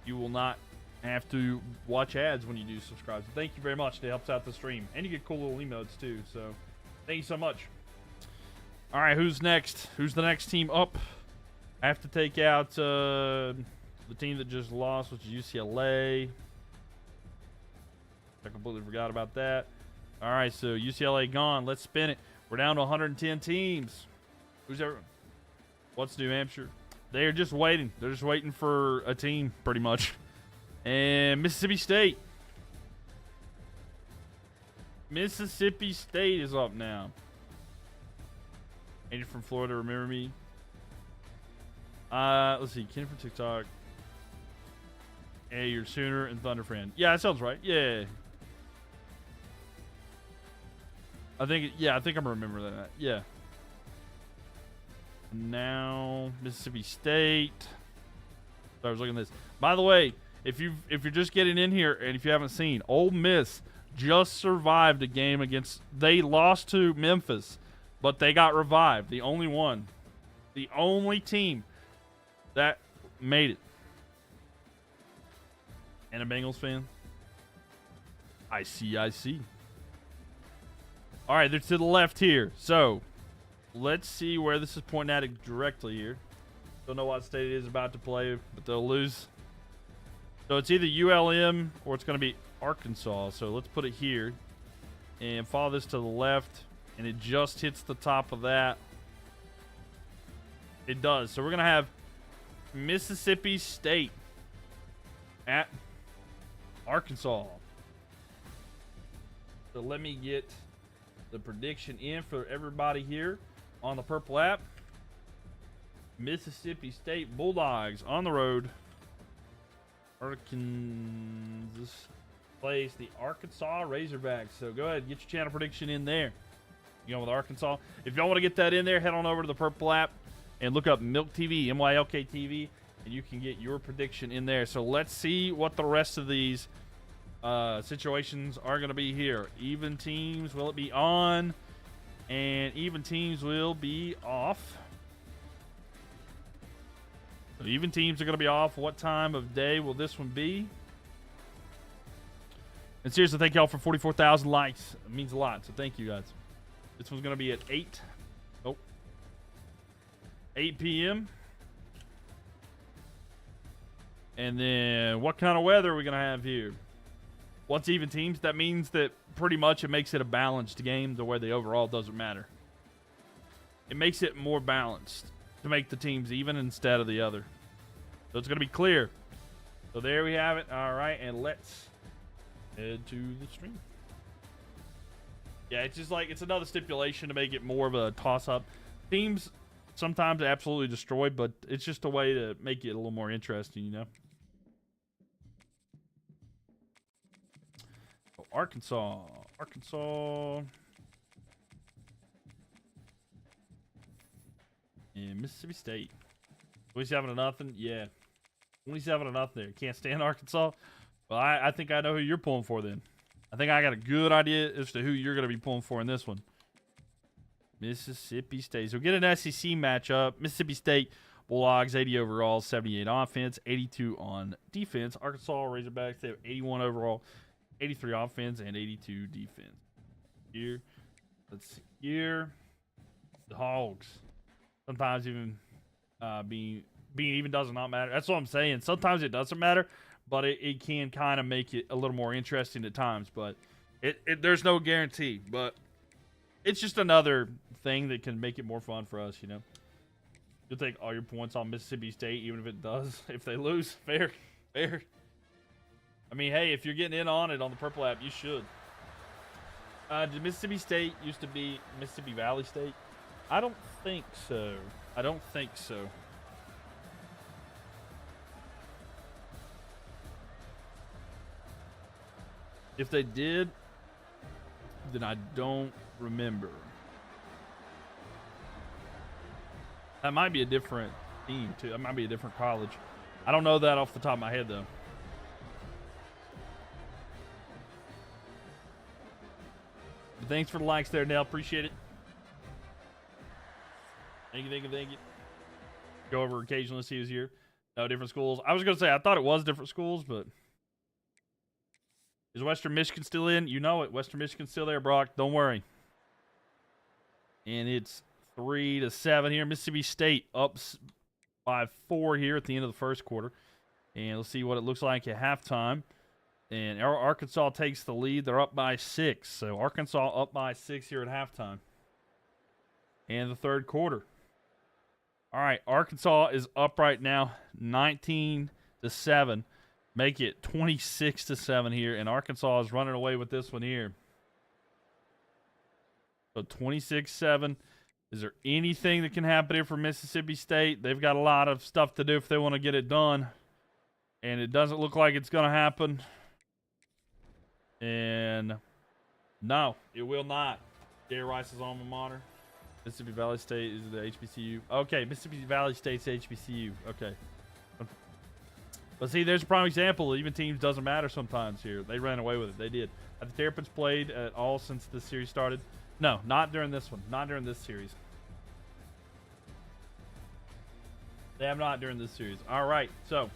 you will not have to watch ads when you do subscribe. So thank you very much. It helps out the stream. And you get cool little emotes too. So thank you so much. All right, who's next? Who's the next team up? I have to take out the team that just lost, which is UCLA. I completely forgot about that. All right, so UCLA gone. Let's spin it. We're down to 110 teams. Who's ever? What's New Hampshire? They're just waiting. They're just waiting for a team, pretty much. And Mississippi State. Mississippi State is up now. And you're from Florida, remember me? Let's see. Kenny from TikTok. Hey, you're Sooner and Thunder fan. Yeah, that sounds right. Yeah. I think I'm remembering that. Yeah. Now Mississippi State. So I was looking at this. By the way, if you're just getting in here and if you haven't seen, Ole Miss just survived a game against. They lost to Memphis, but they got revived. The only one, the only team that made it. And a Bengals fan. I see. All right, they're to the left here. So let's see where this is pointing at it directly here. Don't know what state it is about to play, but they'll lose. So it's either ULM or it's going to be Arkansas. So let's put it here and follow this to the left, and it just hits the top of that. It does. So we're going to have Mississippi State at Arkansas. So let me get the prediction in for everybody here on the Purple app. Mississippi State Bulldogs on the road. Arkansas plays the Arkansas Razorbacks. So go ahead, get your channel prediction in there. You go with Arkansas. If y'all want to get that in there, head on over to the Purple app and look up Mylk TV, MYLK TV, and you can get your prediction in there. So let's see what the rest of these situations are going to be here. Even teams, will it be on? And even teams will be off. So even teams are going to be off. What time of day will this one be? And seriously, thank y'all for 44,000 likes. It means a lot, so thank you guys. This one's going to be at 8 p.m. And then what kind of weather are we going to have here? What's even teams? That means that pretty much it makes it a balanced game to where the overall doesn't matter. It makes it more balanced to make the teams even instead of the other. So it's going to be clear. So there we have it. All right, and let's head to the stream. Yeah, it's just like it's another stipulation to make it more of a toss-up. Teams sometimes absolutely destroy, but it's just a way to make it a little more interesting, you know? Oh, Arkansas. And Mississippi State. 27-0. Yeah. 27-0 there. Can't stand Arkansas. Well, I think I know who you're pulling for then. I think I got a good idea as to who you're going to be pulling for in this one. Mississippi State. So get an SEC matchup. Mississippi State Bulldogs, 80 overall, 78 offense, 82 on defense. Arkansas Razorbacks, they have 81 overall, 83 offense, and 82 defense. Here, let's see here. The Hogs. Sometimes even being even does not matter. That's what I'm saying. Sometimes it doesn't matter, but it can kind of make it a little more interesting at times. But there's no guarantee. But it's just another thing that can make it more fun for us, you know. You'll take all your points on Mississippi State, even if it does. If they lose, fair. I mean, hey, if you're getting in on it on the Purple app, you should. Did Mississippi State used to be Mississippi Valley State? I don't think so. If they did, then I don't remember. That might be a different team, too. That might be a different college. I don't know that off the top of my head, though. But thanks for the likes there, Nell. Appreciate it. Thank you. Go over occasionally, see who's here. No, different schools. I was going to say, I thought it was different schools, but... Is Western Michigan still in? You know it. Western Michigan's still there, Brock. Don't worry. And it's 3-7 here. Mississippi State up by 4 here at the end of the first quarter. And let's see what it looks like at halftime. And Arkansas takes the lead. They're up by 6. So Arkansas up by 6 here at halftime. And the third quarter. All right, Arkansas is up right now 19-7. Make it 26-7 here, and Arkansas is running away with this one here. So 26-7. Is there anything that can happen here for Mississippi State? They've got a lot of stuff to do if they want to get it done, and it doesn't look like it's going to happen. And no, it will not. Jerry Rice's alma mater. Mississippi Valley State is the HBCU. Okay, Mississippi Valley State's HBCU. Okay. But see, there's a prime example. Even teams doesn't matter sometimes here. They ran away with it. They did. Have the Terrapins played at all since this series started? No, not during this one. Not during this series. They have not during this series. All right, so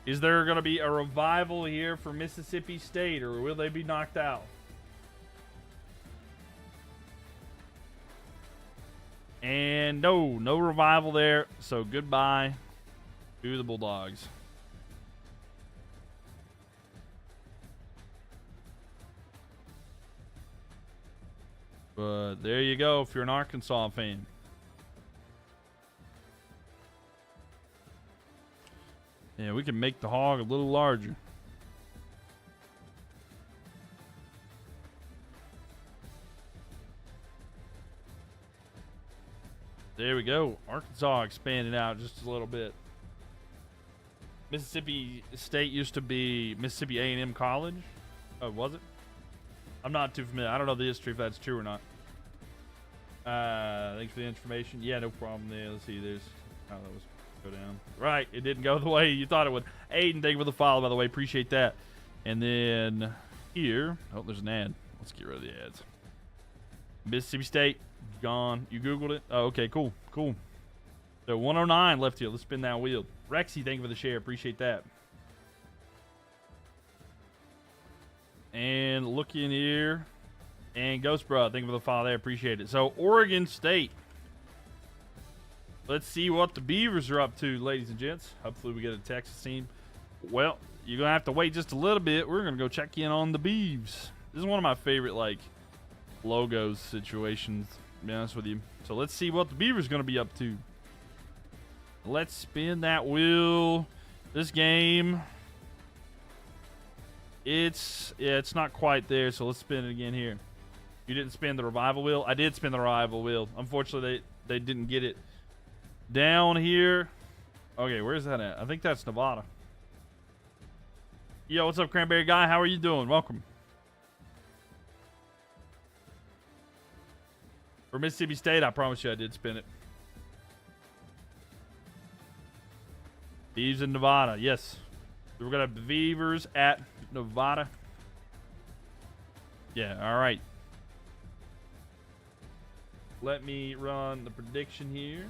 is there going to be a revival here for Mississippi State, or will they be knocked out? And no revival there. So goodbye to the Bulldogs. But there you go if you're an Arkansas fan. Yeah, we can make the hog a little larger. There we go. Arkansas expanding out just a little bit. Mississippi State used to be Mississippi A&M College. Oh, was it? I'm not too familiar. I don't know the history if that's true or not. Thanks for the information. Yeah, no problem there. Let's see. There's how that was go down. Right. It didn't go the way you thought it would. Aiden, thank you for the follow, by the way. Appreciate that. And then here. Oh, there's an ad. Let's get rid of the ads. Mississippi State. Gone. You Googled it? Oh, okay. Cool. So 109 left here. Let's spin that wheel. Rexy, thank you for the share. Appreciate that. And look in here. And Ghost Bro, thank you for the follow there. Appreciate it. So Oregon State. Let's see what the Beavers are up to, ladies and gents. Hopefully we get a Texas team. Well, you're going to have to wait just a little bit. We're going to go check in on the Beavs. This is one of my favorite, like, logos situations, to be honest with you. So let's see what the Beavers going to be up to. Let's spin that wheel. This game, it's not quite there, so let's spin it again here. You didn't spin the revival wheel? I did spin the revival wheel. Unfortunately, they didn't get it down here. Okay, where's that at? I think that's Nevada. Yo, what's up, Cranberry Guy? How are you doing? Welcome. For Mississippi State, I promise you I did spin it. Beavs in Nevada, yes. We're gonna have Beavers at Nevada. Yeah, all right. Let me run the prediction here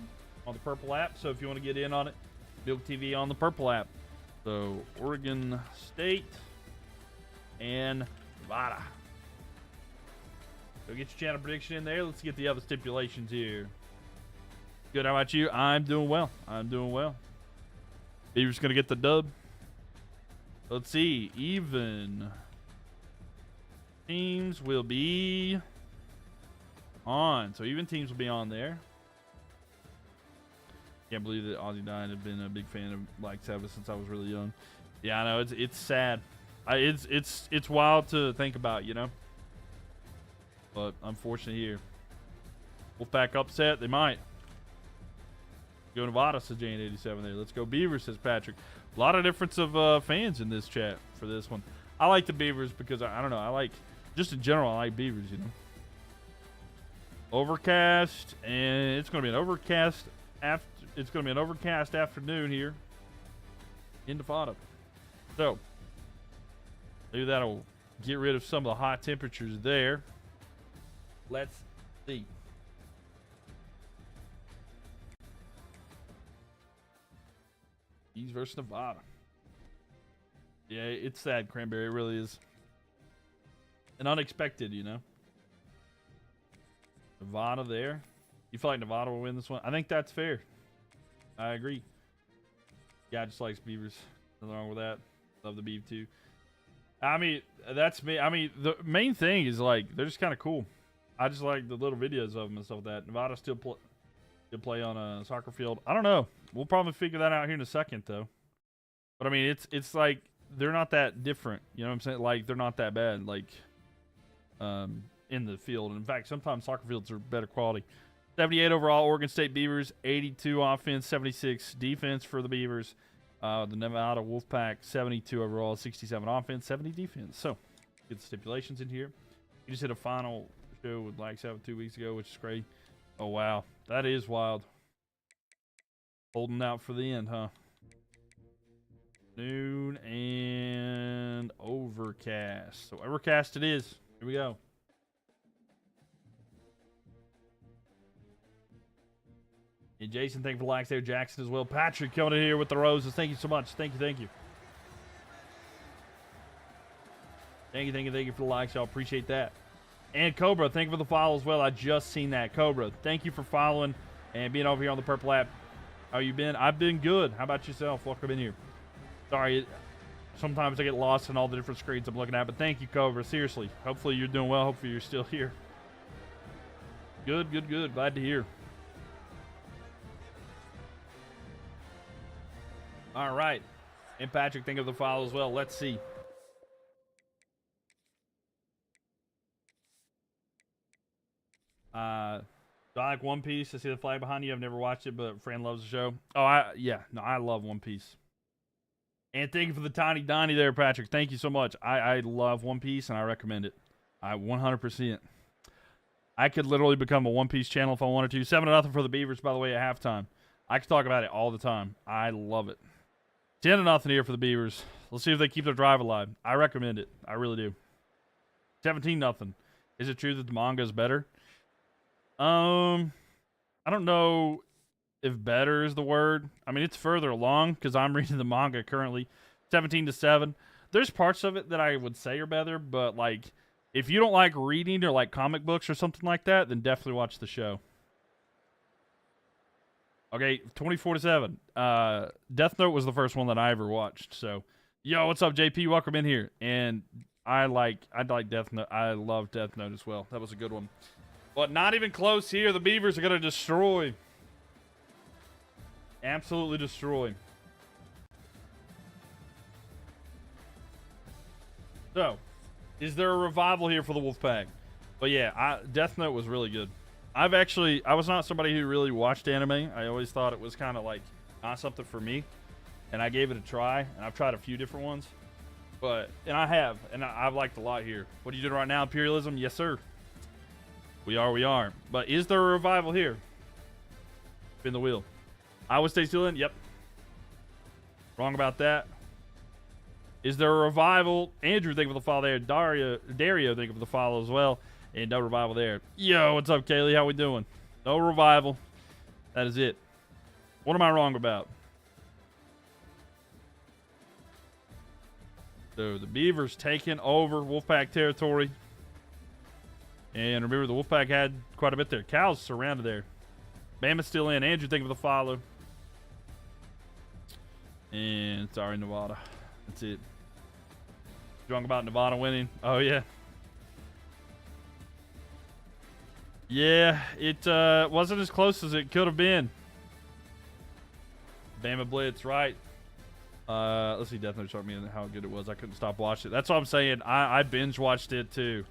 on the purple app. So if you want to get in on it, Mylk TV on the purple app. So Oregon State and Nevada. So get your channel prediction in there. Let's get the other stipulations here. Good. How about you? I'm doing well. I'm doing well. Beavers gonna get the dub. Let's see. Even teams will be on. So even teams will be on there. Can't believe that Ozzy Dine had been a big fan of Black Sabbath since I was really young. Yeah, I know it's sad. It's wild to think about, you know. But unfortunately here, Wolfpack upset. They might go Nevada, says Jane87 there. Let's go Beavers, says Patrick. A lot of difference of fans in this chat for this one. I like the Beavers because I don't know. I like just in general. I like Beavers, you know. Overcast, and it's going to be an overcast after. It's going to be an overcast afternoon here in Nevada. So maybe that'll get rid of some of the hot temperatures there. Let's see. East versus Nevada. Yeah, it's sad, Cranberry. It really is. And unexpected, you know. Nevada there. You feel like Nevada will win this one? I think that's fair. I agree. Yeah, just likes Beavers. Nothing wrong with that. Love the Beav too. I mean, that's me. I mean, the main thing is like they're just kind of cool. I just like the little videos of them and stuff like that. Nevada still play on a soccer field. I don't know. We'll probably figure that out here in a second, though. But I mean, it's like they're not that different. You know what I'm saying? Like they're not that bad. Like in the field. In fact, sometimes soccer fields are better quality. 78 overall, Oregon State Beavers. 82 offense, 76 defense for the Beavers. The Nevada Wolfpack, 72 overall, 67 offense, 70 defense. So, get the stipulations in here. You just hit a final show with Black Sabbath 2 weeks ago, which is great. Oh, wow. That is wild. Holding out for the end, huh? Noon and overcast. So, overcast it is. Here we go. And Jason, thank you for the likes there. Jackson as well. Patrick coming in here with the roses. Thank you so much. Thank you, thank you. Thank you, thank you, thank you for the likes. Y'all appreciate that. And Cobra, thank you for the follow as well. I just seen that. Cobra, thank you for following and being over here on the Purple app. How you been? I've been good. How about yourself? Welcome in here. Sorry, sometimes I get lost in all the different screens I'm looking at, but thank you, Cobra. Seriously. Hopefully you're doing well. Hopefully you're still here. Good, good, good. Glad to hear. All right. And Patrick, think of the follow as well. Let's see. Do I like One Piece? I see the flag behind you. I've never watched it, but friend loves the show. Oh, I love One Piece. And thank you for the tiny Donnie there, Patrick. Thank you so much. I love One Piece, and I recommend it. 100%. I could literally become a One Piece channel if I wanted to. 7-0 for the Beavers, by the way, at halftime. I could talk about it all the time. I love it. 10-0 here for the Beavers. Let's see if they keep their drive alive. I recommend it. I really do. 17-0. Is it true that the manga is better? I don't know if better is the word. I mean, it's further along because I'm reading the manga currently. 17-7. There's parts of it that I would say are better, but like, if you don't like reading or like comic books or something like that, then definitely watch the show. Okay, 24-7. Death Note was the first one that I ever watched. So, yo, what's up, JP? Welcome in here. And I like Death Note. I love Death Note as well. That was a good one. But not even close here. The Beavers are going to destroy. Absolutely destroy. So, is there a revival here for the Wolfpack? But yeah, Death Note was really good. I was not somebody who really watched anime. I always thought it was kind of like not something for me, and I gave it a try, and I've tried a few different ones, and I've liked a lot here. What are you doing right now, Imperialism? Yes, sir. We are. But is there a revival here? Spin the wheel. Iowa State still in? Yep. Wrong about that. Is there a revival? Andrew, thank you for the follow there. Dario, thank you for the follow as well. And no revival there. Yo, what's up, Kaylee? How we doing? No revival. That is it. What am I wrong about? So the Beavers taking over Wolfpack territory. And remember, the Wolfpack had quite a bit there. Cows surrounded there. Bama's still in. Andrew, thank you for the follow. And sorry, Nevada. That's it. Drunk about Nevada winning. Oh, yeah. Yeah, it wasn't as close as it could have been. Bama Blitz, right. Let's see, Death Note showed me how good it was. I couldn't stop watching it. That's what I'm saying. I binge watched it too.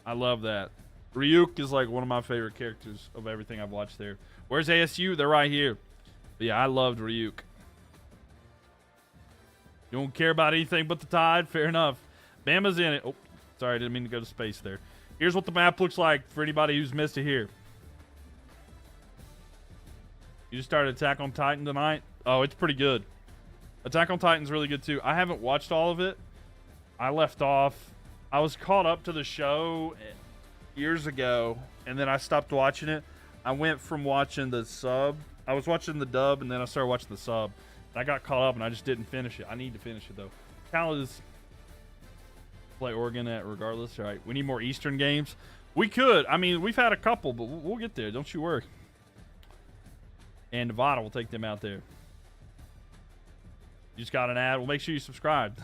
I love that. Ryuk is like one of my favorite characters of everything I've watched there. Where's ASU? They're right here. But yeah, I loved Ryuk. You don't care about anything but the Tide? Fair enough. Bama's in it. Oh, sorry, I didn't mean to go to space there. Here's what the map looks like for anybody who's missed it here. You just started Attack on Titan tonight? Oh, it's pretty good. Attack on Titan's really good too. I haven't watched all of it. I left off. I was caught up to the show years ago, and then I stopped watching it. I went from watching the sub. I was watching the dub, and then I started watching the sub. I got caught up, and I just didn't finish it. I need to finish it, though. Cal is play Oregon at regardless. All right, we need more Eastern games. We could. I mean, we've had a couple, but we'll get there. Don't you worry. And Nevada will take them out there. You just got an ad. Well, make sure you subscribe.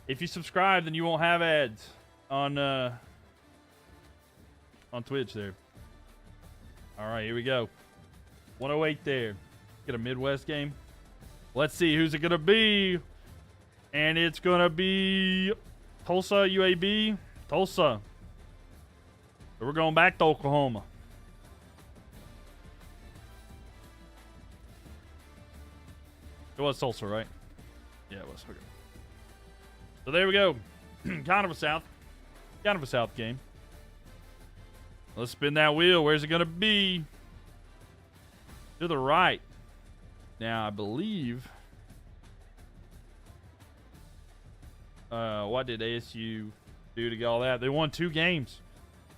If you subscribe, then you won't have ads on Twitch there. All right, here we go. 108 there. Get a Midwest game. Let's see who's it gonna be. And it's gonna be Tulsa, UAB. Tulsa. So we're going back to Oklahoma. It was Tulsa, right? Yeah, it was. Okay. So there we go. Kind of a South game. Let's spin that wheel. Where's it gonna be? To the right. Now I believe. What did ASU do to get all that? They won 2 games.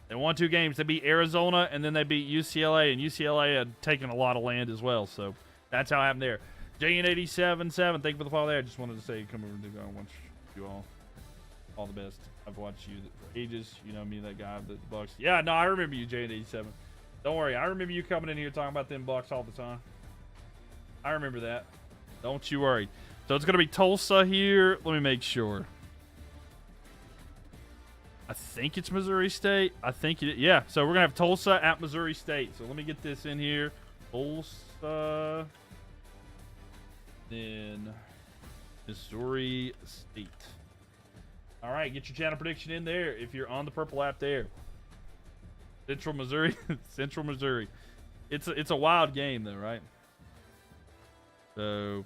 They beat Arizona, and then they beat UCLA, and UCLA had taken a lot of land as well. So that's how it happened there. JN877, thank you for the follow there. I just wanted to say, come over to I want you all the best. I've watched you for ages. You know me, that guy, the Bucks. Yeah, no, I remember you, JN87. Don't worry, I remember you coming in here talking about them Bucks all the time. I remember that. Don't you worry. So it's gonna be Tulsa here. Let me make sure. I think it's Missouri State. I think it. Yeah. So we're gonna have Tulsa at Missouri State. So let me get this in here. Tulsa. Then Missouri State. All right, get your channel prediction in there if you're on the purple app there. Central Missouri, Central Missouri. It's a wild game though, right? So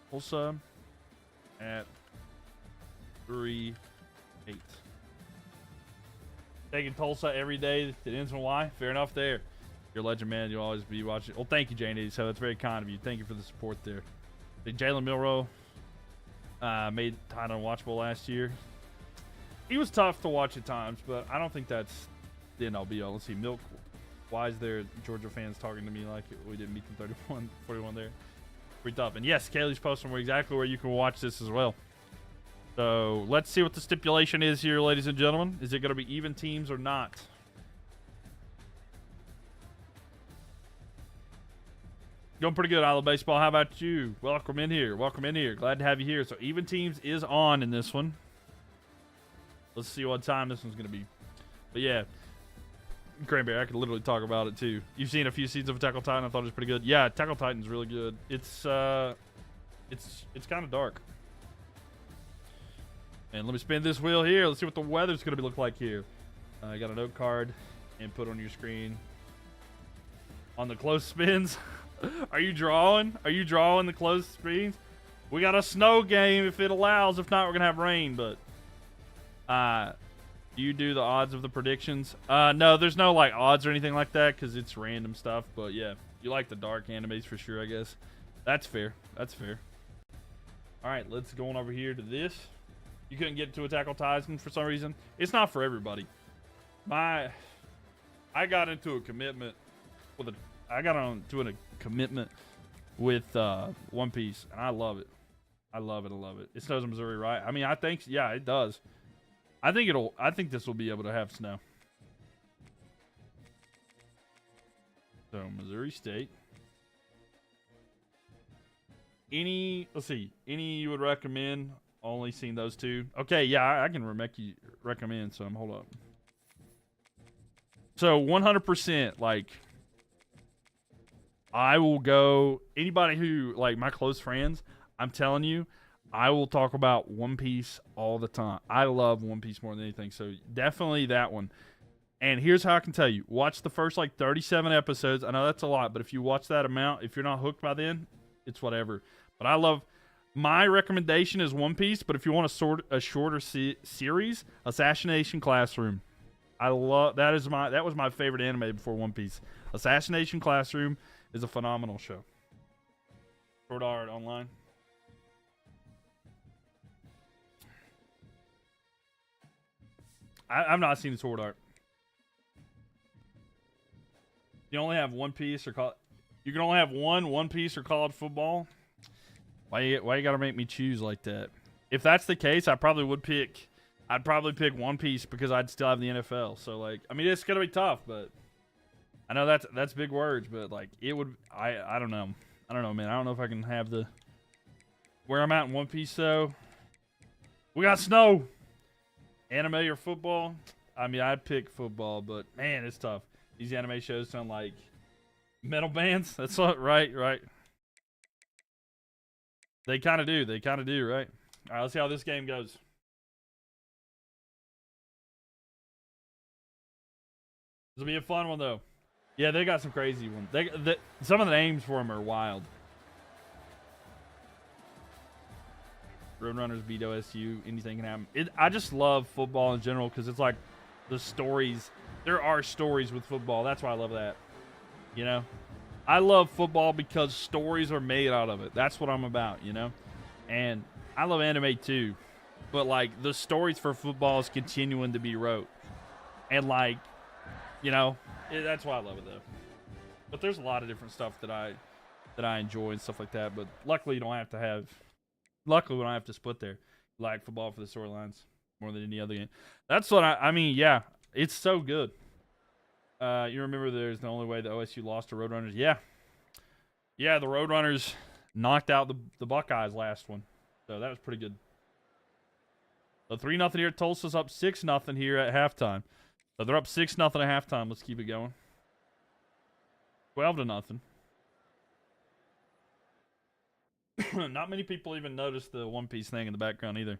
Tulsa at 3-8. Taking Tulsa every day that ends in Y. Fair enough there. You're a legend, man. You'll always be watching. Well, thank you, Jane. So that's very kind of you. Thank you for the support there. Jalen Milroe made title unwatchable last year. He was tough to watch at times, but I don't think that's the end all be all. Let's see. Mylk. Why is there Georgia fans talking to me like we didn't beat them 41 there? Pretty tough. And yes, Kaylee's posting exactly where you can watch this as well. So let's see what the stipulation is here, ladies and gentlemen. Is it going to be even teams or not? Going pretty good, Isle Baseball. How about you? Welcome in here. Welcome in here. Glad to have you here. So even teams is on in this one. Let's see what time this one's going to be. But yeah, Cranberry, I could literally talk about it too. You've seen a few seasons of Attack on Titan. I thought it was pretty good. Yeah, Attack on Titan's really good. It's kind of dark. And let me spin this wheel here. Let's see what the weather's going to look like here. I got a note card. and put on your screen. On the close spins. Are you drawing? Are you drawing the close spins? We got a snow game if it allows. If not, we're going to have rain. But do you do the odds of the predictions? No, there's no like odds or anything like that because it's random stuff. But yeah, you like the dark animes for sure, I guess. That's fair. That's fair. All right, let's go on over here to this. You couldn't get to Attack on Titan for some reason. It's not for everybody. I got into a commitment with a commitment with One Piece, and I love it. I love it. I love it. It snows in Missouri, right? I mean, I think, yeah, it does. I think this will be able to have snow. So, Missouri State. Let's see, any you would recommend? Only seen those two. Okay, yeah, I can recommend some. Hold up. So, 100%, like, I will go, anybody who, like, my close friends, I'm telling you, I will talk about One Piece all the time. I love One Piece more than anything, so definitely that one. And here's how I can tell you. Watch the first, like, 37 episodes. I know that's a lot, but if you watch that amount, if you're not hooked by then, it's whatever. But I love, my recommendation is One Piece, but if you want a shorter series, Assassination Classroom. I love, that was my favorite anime before One Piece. Assassination Classroom is a phenomenal show. Sword Art Online. I've not seen the Sword Art. You only have One Piece or you can only have One Piece or college football. Why you gotta make me choose like that? If that's the case, I'd probably pick One Piece because I'd still have the NFL. So like, I mean, it's gonna be tough, but I know that's big words, but like it would. I don't know. I don't know, man. I don't know if I can have the where I'm at in One Piece though. We got snow. Anime or football? I mean, I'd pick football, but man, it's tough. These anime shows sound like metal bands. That's what, right. They kind of do. They kind of do, right? All right, let's see how this game goes. This will be a fun one, though. Yeah, they got some crazy ones. Some of the names for them are wild. Roadrunners beat OSU. Anything can happen. I just love football in general because it's like the stories. There are stories with football. That's why I love that. You know? I love football because stories are made out of it. That's what I'm about, you know? And I love anime too. But, like, the stories for football is continuing to be wrote. And, like, you know, that's why I love it, though. But there's a lot of different stuff that I enjoy and stuff like that. But luckily, we don't have to split there. Like football for the storylines more than any other game. That's what I mean, yeah. It's so good. You remember there's the only way the OSU lost to Roadrunners? Yeah. Yeah, the Roadrunners knocked out the Buckeyes last one. So that was pretty good. So 3-0 here. Tulsa's up 6-0 here at halftime. So they're up 6-0 at halftime. Let's keep it going. 12-0. Not many people even noticed the One Piece thing in the background either.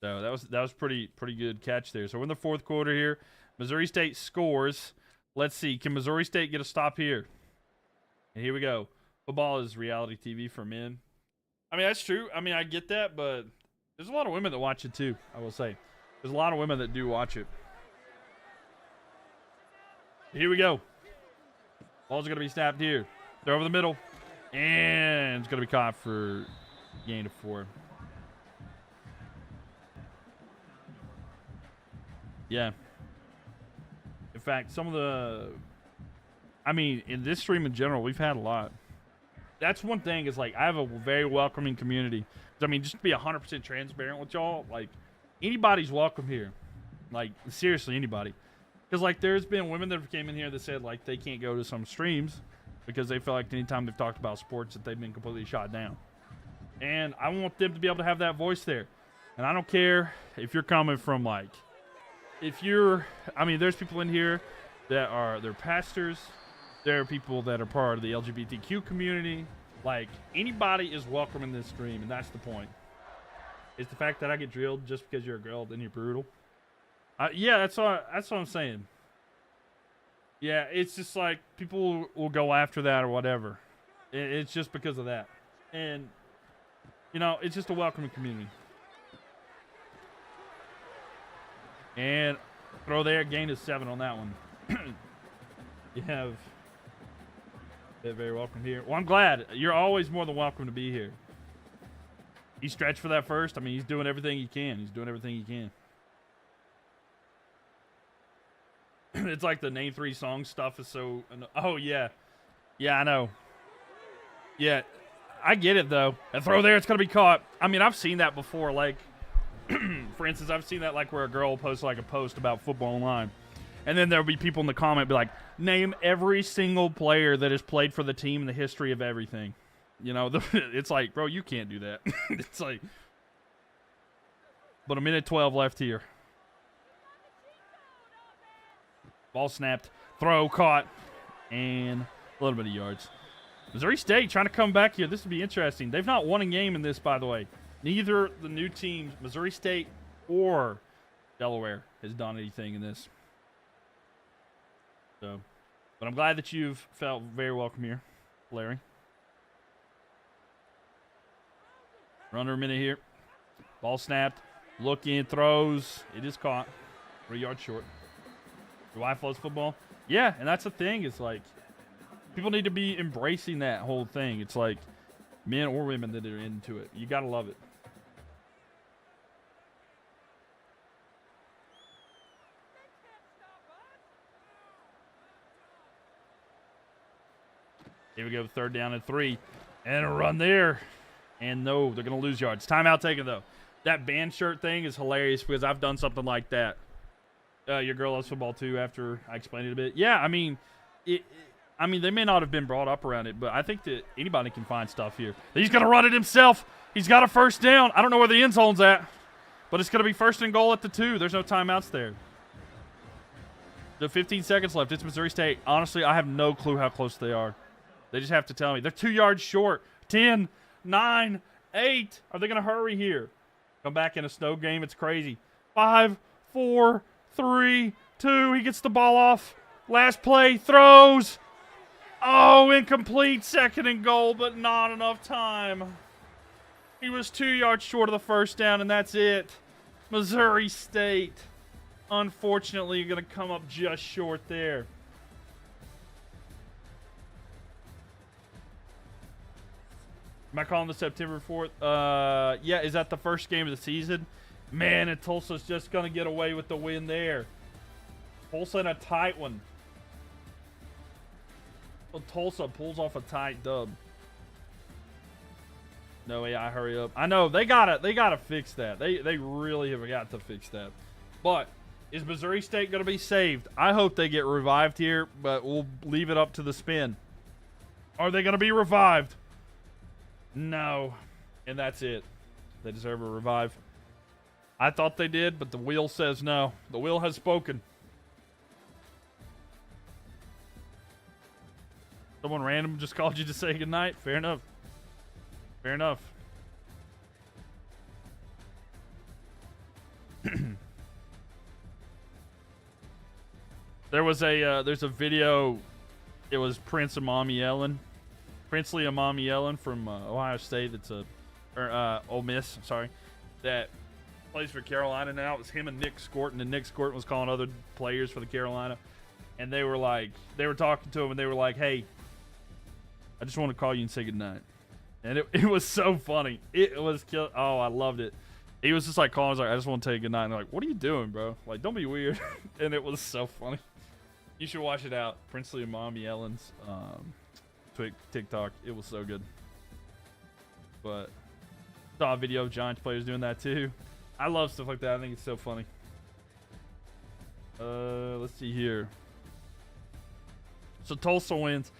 So that was pretty good catch there. So we're in the fourth quarter here. Missouri State scores. Let's see. Can Missouri State get a stop here? And here we go. Football is reality TV for men. I mean, that's true. I mean, I get that, but there's a lot of women that watch it too, I will say. There's a lot of women that do watch it. Here we go. Ball's going to be snapped here. They're over the middle. And it's going to be caught for gain of 4. Yeah. In fact, some of the... I mean, in this stream in general, we've had a lot. That's one thing is, like, I have a very welcoming community. I mean, just to be 100% transparent with y'all, like, anybody's welcome here. Like, seriously, anybody. Because, like, there's been women that came in here that said, like, they can't go to some streams because they feel like anytime they've talked about sports that they've been completely shot down. And I want them to be able to have that voice there. And I don't care if you're coming from, like, I mean, there's people in here that they're pastors. There are people that are part of the LGBTQ community. Like, anybody is welcome in this stream, and that's the point. It's the fact that I get drilled just because you're a girl, then you're brutal. Yeah, that's what I'm saying. Yeah, it's just like people will go after that or whatever. It's just because of that. And, you know, it's just a welcoming community. And throw there, gain is 7 on that one. You have very welcome here. Well, I'm glad. You're always more than welcome to be here. He stretched for that first. I mean, he's doing everything he can. He's doing everything he can. It's like the name 3 song stuff is so... Oh, yeah. Yeah, I know. Yeah, I get it, though. And throw there, it's going to be caught. I mean, I've seen that before. Like, for instance, I've seen that like where a girl posts like a post about football online. And then there'll be people in the comment be like, name every single player that has played for the team in the history of everything. You know, it's like, bro, you can't do that. It's like... But a minute 12 left here. Ball snapped. Throw caught. And a little bit of yards. Missouri State trying to come back here. This would be interesting. They've not won a game in this, by the way. Neither the new teams, Missouri State or Delaware, has done anything in this. So, but I'm glad that you've felt very welcome here, Larry. Under a minute here. Ball snapped. Looking, throws. It is caught. 3 yards short. Do I flows football? Yeah, and that's the thing. It's like people need to be embracing that whole thing. It's like men or women that are into it. You got to love it. Here we go, 3rd down and 3. And a run there. And no, they're going to lose yards. Timeout taken, though. That band shirt thing is hilarious because I've done something like that. Your girl loves football, too, after I explained it a bit. Yeah, I mean, they may not have been brought up around it, but I think that anybody can find stuff here. He's going to run it himself. He's got a 1st down. I don't know where the end zone's at, but it's going to be 1st and goal at the 2. There's no timeouts there. The 15 seconds left. It's Missouri State. Honestly, I have no clue how close they are. They just have to tell me. They're 2 yards short. 10, 9, 8. Are they going to hurry here? Come back in a snow game. It's crazy. 5, 4, 3, 2. He gets the ball off. Last play. Throws. Oh, incomplete. 2nd and goal, but not enough time. He was 2 yards short of the 1st down, and that's it. Missouri State, unfortunately, going to come up just short there. Am I calling the September 4th? Yeah, is that the first game of the season? Man, and Tulsa's just going to get away with the win there. Tulsa in a tight one. Well, Tulsa pulls off a tight dub. No way, I hurry up. I know, they gotta fix that. They really have got to fix that. But is Missouri State going to be saved? I hope they get revived here, but we'll leave it up to the spin. Are they going to be revived? No. And that's it. They deserve a revive. I thought they did, but the wheel says no. The wheel has spoken. Someone random just called you to say goodnight? Fair enough. Fair enough. There's a video. It was Princely Amami Ellen from Ohio State. That's Ole Miss. Sorry, that plays for Carolina now. It was him and Nick Scorton, and Nick Scorton was calling other players for the Carolina, and they were talking to him, and they were like, "Hey, I just want to call you and say goodnight." And it was so funny. It was oh, I loved it. He was just like calling. I was like, "I just want to tell you goodnight." And they're like, "What are you doing, bro? Like, don't be weird." And it was so funny. You should watch it out. Princely Amami Ellen's TikTok. It was so good. But saw a video of Giants players doing that too. I love stuff like that. I think it's so funny. Let's see here. So Tulsa wins.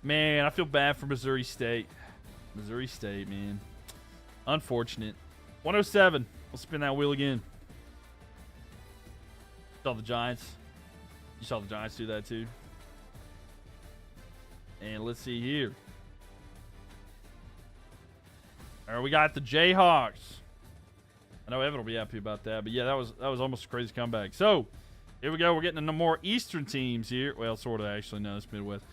Man, I feel bad for Missouri State. Missouri State, man. Unfortunate. 107. We'll spin that wheel again. Saw the Giants. You saw the Giants do that too. And let's see here. All right, we got the Jayhawks. I know Evan will be happy about that, but yeah, that was almost a crazy comeback. So, Here we go. We're getting into more Eastern teams here. Well, sort of, actually. No, it's Midwest.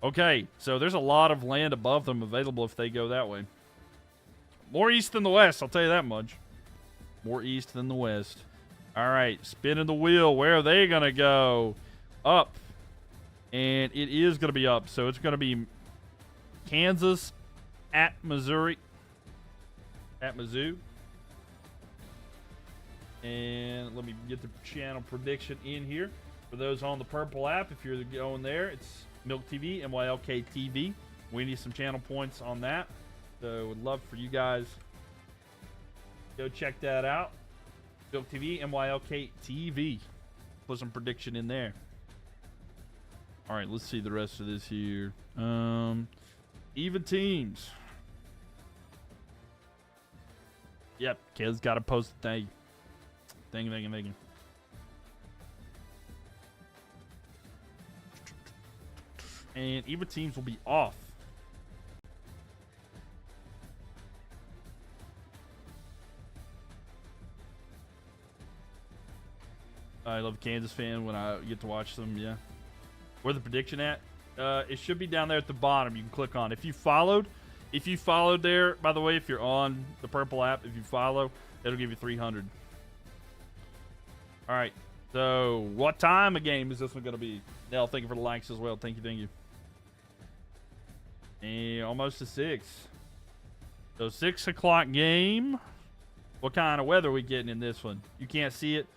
Okay, so there's a lot of land above them available if they go that way. More East than the West, I'll tell you that much. More East than the West. All right, spinning the wheel. Where are they going to go? Up. And it is going to be up. So it's going to be Kansas at Missouri. At Mizzou. And let me get the channel prediction in here. For those on the Purple app, if you're going there, it's Mylk TV, Mylk TV. We need some channel points on that. So would love for you guys to go check that out. Mylk TV, Mylk TV. Put some prediction in there. All right, let's see the rest of this here. Even teams. Yep, Kayla's got to post a thing. Thank. And even teams will be off. I love a Kansas fan when I get to watch them, yeah. Where's the prediction at? It should be down there at the bottom. You can click on. If you followed there, by the way, if you're on the Purple app, if you follow, it'll give you 300. All right. So, what time of game is this one going to be? Nell, thank you for the likes as well. Thank you. And almost to 6. So, 6 o'clock game. What kind of weather are we getting in this one? You can't see it.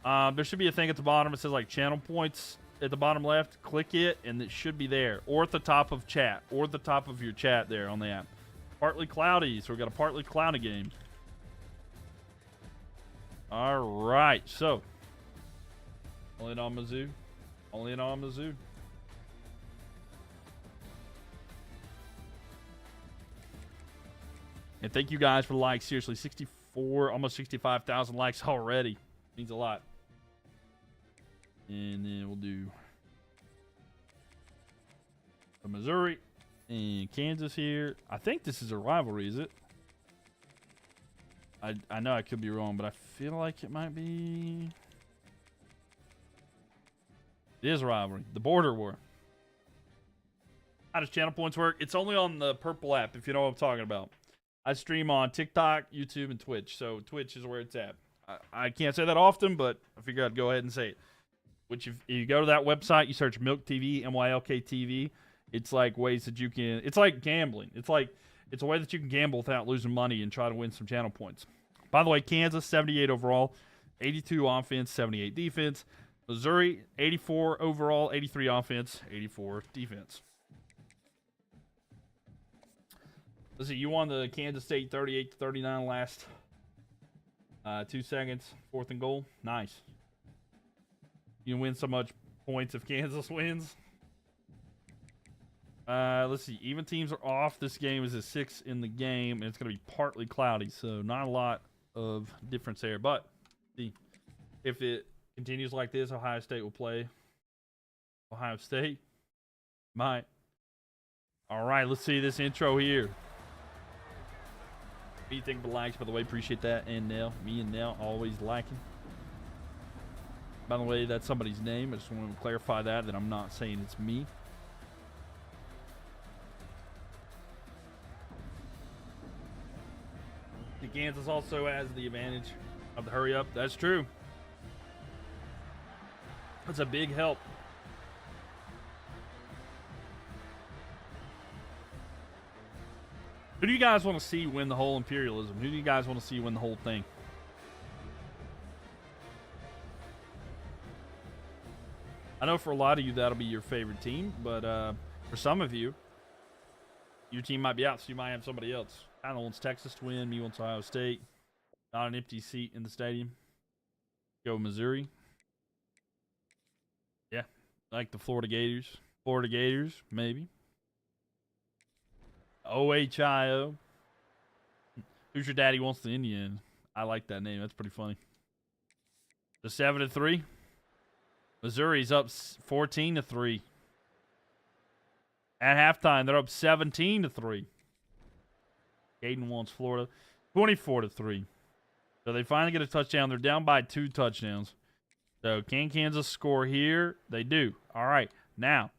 There should be a thing at the bottom. It says like channel points at the bottom left. Click it, and it should be there. Or at the top of chat. Or at the top of your chat there on the app. Partly cloudy. So, we've got a partly cloudy game. All right. So, only in on Mizzou. Only in on Mizzou. And thank you guys for the likes. Seriously, 64, almost 65,000 likes already. Means a lot. And then we'll do Missouri and Kansas here. I think this is a rivalry, is it? I know I could be wrong, but I feel like it might be. It is a rivalry. The border war. How does channel points work? It's only on the Purple app, if you know what I'm talking about. I stream on TikTok, YouTube, and Twitch. So Twitch is where it's at. I can't say that often, but I figured I'd go ahead and say it. Which, if you go to that website, you search Mylk TV, Mylk TV. It's like ways that you can. It's like gambling. It's a way that you can gamble without losing money and try to win some channel points. By the way, Kansas 78 overall, 82 offense, 78 defense. Missouri 84 overall, 83 offense, 84 defense. Let's see, you won the Kansas State 38-39 last 2 seconds, 4th and goal. Nice. You can win so much points if Kansas wins. Let's see, even teams are off. This game is a 6 in the game, and it's going to be partly cloudy, so not a lot of difference there. But see, if it continues like this, Ohio State will play Ohio State. Might. All right, let's see this intro here. What do you think of the likes, by the way? Appreciate that. And Nell, me and Nell always liking. By the way, that's somebody's name. I just want to clarify that I'm not saying it's me. The Kansas also has the advantage of the hurry up. That's true. That's a big help. Who do you guys want to see win the whole Imperialism? Who do you guys want to see win the whole thing? I know for a lot of you that'll be your favorite team, but for some of you, your team might be out, so you might have somebody else. Kind of wants Texas to win. Me wants Ohio State. Not an empty seat in the stadium. Go Missouri. Yeah, like the Florida Gators. Florida Gators, maybe. OHIO. Who's your daddy wants the Indian? I like that name. That's pretty funny. The 7-3. Missouri's up 14-3. At halftime, they're up 17-3. Caden wants Florida 24-3. So they finally get a touchdown. They're down by 2 touchdowns. So can Kansas score here? They do. All right. Now,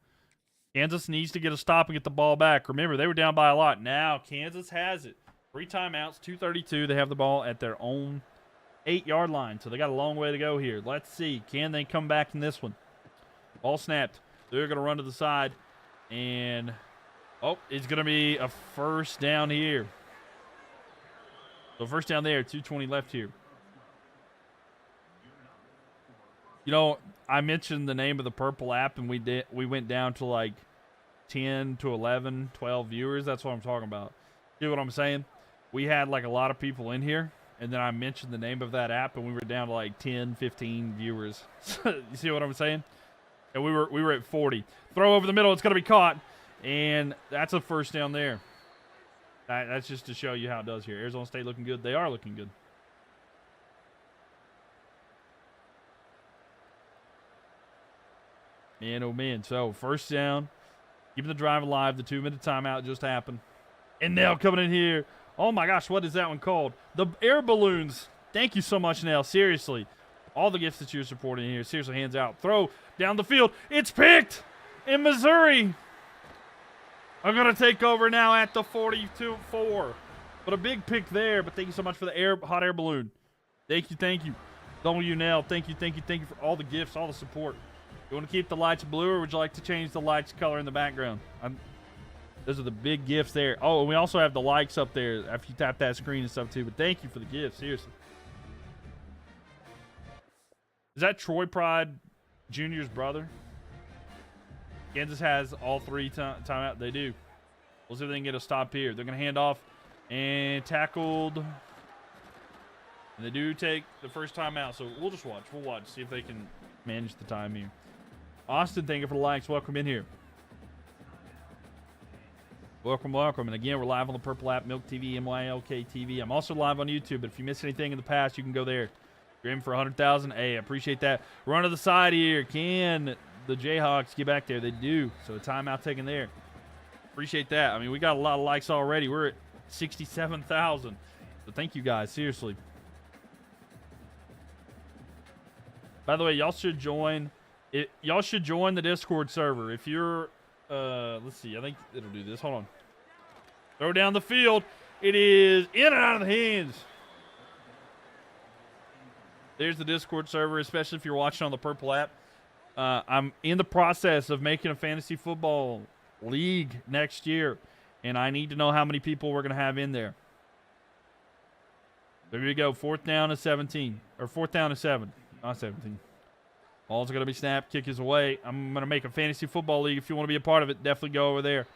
Kansas needs to get a stop and get the ball back. Remember, they were down by a lot. Now, Kansas has it. 3 timeouts, 2:32. They have the ball at their own 8-yard line. So they got a long way to go here. Let's see. Can they come back in this one? Ball snapped. They're going to run to the side. And, it's going to be a first down here. So first down there, 2:20 left here. You know, I mentioned the name of the Purple app, and we went down to like 10 to 11, 12 viewers. That's what I'm talking about. See what I'm saying? We had like a lot of people in here, and then I mentioned the name of that app, and we were down to like 10, 15 viewers. You see what I'm saying? And we were at 40. Throw over the middle. It's going to be caught, and that's a first down there. That's just to show you how it does here. Arizona State looking good. They are looking good. Man, oh man. So, first down. Keeping the drive alive. The 2-minute timeout just happened. And Nell coming in here. Oh my gosh, what is that one called? The air balloons. Thank you so much, Nell. Seriously. All the gifts that you're supporting here. Seriously, hands out. Throw down the field. It's picked in Missouri. I'm going to take over now at the 42-4. But a big pick there. But thank you so much for the hot air balloon. Thank you, thank you. W Nell, thank you for all the gifts, all the support. You want to keep the lights blue, or would you like to change the lights color in the background? Those are the big gifts there. Oh, and we also have the likes up there after you tap that screen and stuff too. But thank you for the gifts, seriously. Is that Troy Pride Jr.'s brother? Kansas has all 3 timeout. They do. We'll see if they can get a stop here. They're going to hand off and tackled. And they do take the first timeout, so we'll just watch. We'll watch, see if they can manage the time here. Austin, thank you for the likes. Welcome in here. Welcome. And again, we're live on the Purple app, Mylk TV, MYLK TV. I'm also live on YouTube, but if you missed anything in the past, you can go there. You're in for 100,000. Hey, I appreciate that. Run to the side here. Can the Jayhawks get back there? They do. So a timeout taken there. Appreciate that. I mean, we got a lot of likes already. We're at 67,000. So thank you guys. Seriously. By the way, y'all should join the Discord server. If you're let's see, I think it'll do this. Hold on. Throw down the field. It is in and out of the hands. There's the Discord server, especially if you're watching on the Purple app. I'm in the process of making a fantasy football league next year, and I need to know how many people we're going to have in there. There we go. 4th down and 17. Or 4th down and 7. Not 17. Ball's going to be snapped. Kick is away. I'm going to make a fantasy football league. If you want to be a part of it, definitely go over there.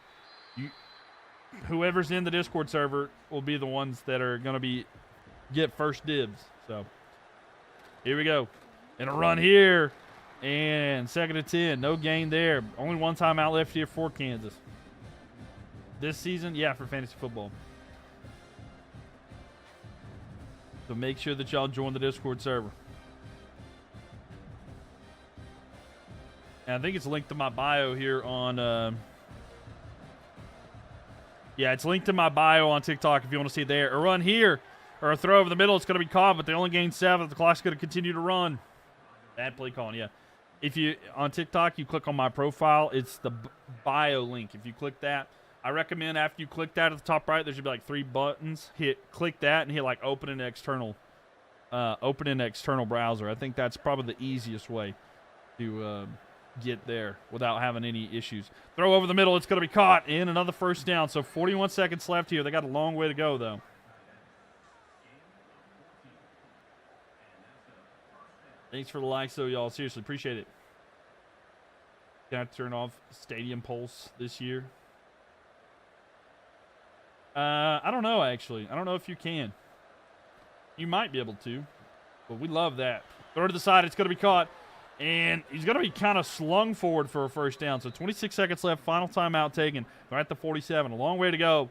Whoever's in the Discord server will be the ones that are going to get first dibs. So, here we go. And a run here. And 2nd and 10. No gain there. Only 1 timeout left here for Kansas. This season, yeah, for fantasy football. So make sure that y'all join the Discord server. And I think it's linked to my bio here on... yeah, it's linked to my bio on TikTok if you want to see it there. A run here, or a throw over the middle. It's going to be caught, but they only gained 7. The clock's going to continue to run. Bad play calling, yeah. If you, on TikTok, you click on my profile, it's the bio link. If you click that, I recommend after you click that at the top right, there should be like 3 buttons. Click that and hit like open an external browser. I think that's probably the easiest way to get there without having any issues. Throw over the middle. It's going to be caught in another first down. So 41 seconds left here. They got a long way to go, though. Thanks for the likes, though, y'all. Seriously, appreciate it. Can I turn off Stadium Pulse this year? I don't know, actually. I don't know if you can. You might be able to, but we love that. Throw to the side. It's going to be caught. And he's going to be kind of slung forward for a first down. So 26 seconds left. Final timeout taken. They're at the 47. A long way to go.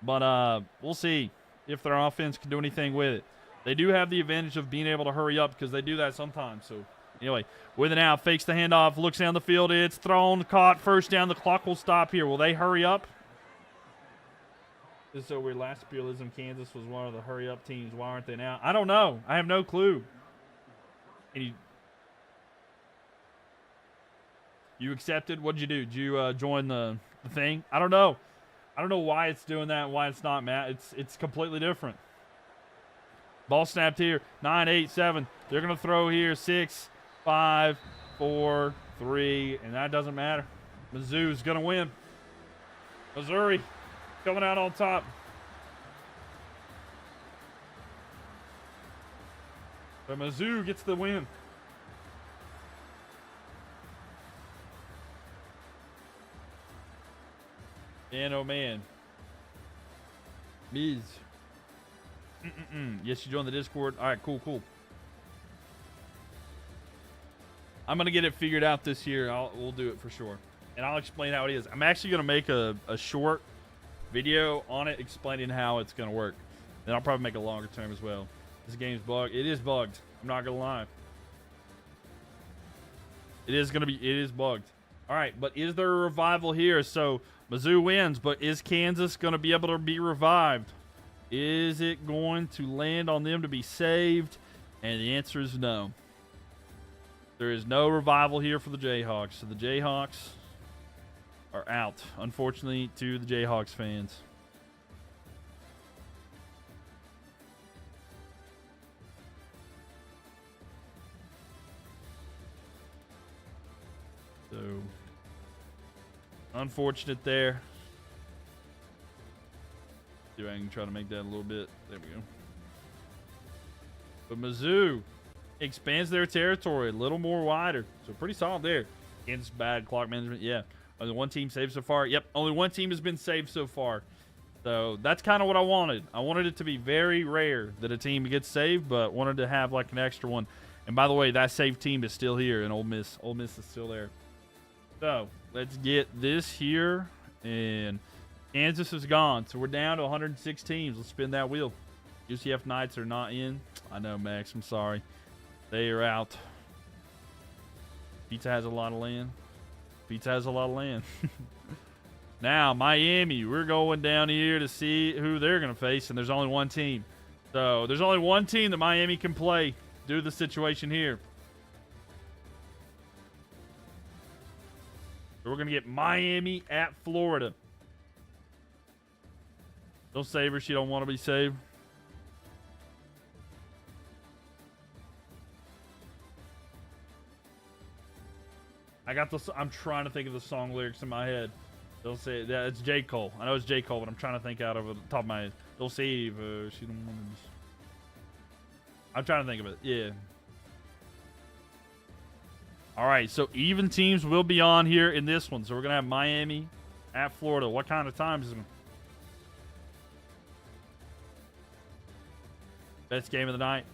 But we'll see if their offense can do anything with it. They do have the advantage of being able to hurry up because they do that sometimes. So, anyway, with it now, fakes the handoff, looks down the field. It's thrown, caught, first down. The clock will stop here. Will they hurry up? This is so weird. Last Imperialism, Kansas was one of the hurry-up teams. Why aren't they now? I don't know. I have no clue. You accepted? What'd you do? Did you join the thing? I don't know. I don't know why it's doing that and why it's not, Matt. It's completely different. Ball snapped here. 9, 8, 7. They're going to throw here. 6, 5, 4, 3. And that doesn't matter. Mizzou's going to win. Missouri coming out on top. But Mizzou gets the win. Man, oh man. Miz. Yes, you joined the Discord. All right, cool. I'm gonna get it figured out this year. We'll do it for sure, and I'll explain how it is. I'm actually gonna make a short video on it explaining how it's gonna work. Then I'll probably make a longer term as well. This game's bugged. It is bugged. I'm not gonna lie. It is bugged. All right, but is there a revival here? So Mizzou wins, but is Kansas gonna be able to be revived? Is it going to land on them to be saved? And the answer is no. There is no revival here for the Jayhawks. So the Jayhawks are out, unfortunately, to the Jayhawks fans. So, unfortunate there. See if I can try to make that a little bit. There we go. But Mizzou expands their territory a little more wider. So pretty solid there. Kansas bad clock management. Yeah. Only one team saved so far. Yep. Only one team has been saved so far. So that's kind of what I wanted. I wanted it to be very rare that a team gets saved, but wanted to have like an extra one. And by the way, that saved team is still here in Ole Miss. Ole Miss is still there. So let's get this here. And Kansas is gone. So we're down to 106 teams. Let's spin that wheel. UCF Knights are not in. I know, Max. I'm sorry. They are out. Pizza has a lot of land. Pizza has a lot of land. Now, Miami. We're going down here to see who they're going to face, and there's only one team. So there's only one team that Miami can play due to the situation here. So we're going to get Miami at Florida. Don't save her. She don't want to be saved. I got this. I'm trying to think of the song lyrics in my head. They'll say that it's J. Cole. I know it's J. Cole, but I'm trying to think out of the top of my head. They'll save. She don't want to. I'm trying to think of it. Yeah. All right. So even teams will be on here in this one. So we're gonna have Miami at Florida. What kind of times is it? Best game of the night.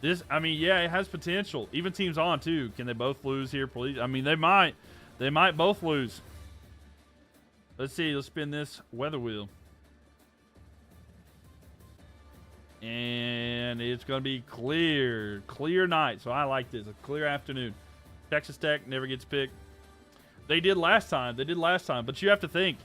This, I mean, yeah, it has potential. Even teams on too. Can they both lose here, please? I mean, they might. They might both lose. Let's see. Let's spin this weather wheel. And it's going to be clear. Clear night. So I like this. A clear afternoon. Texas Tech never gets picked. They did last time. But you have to think.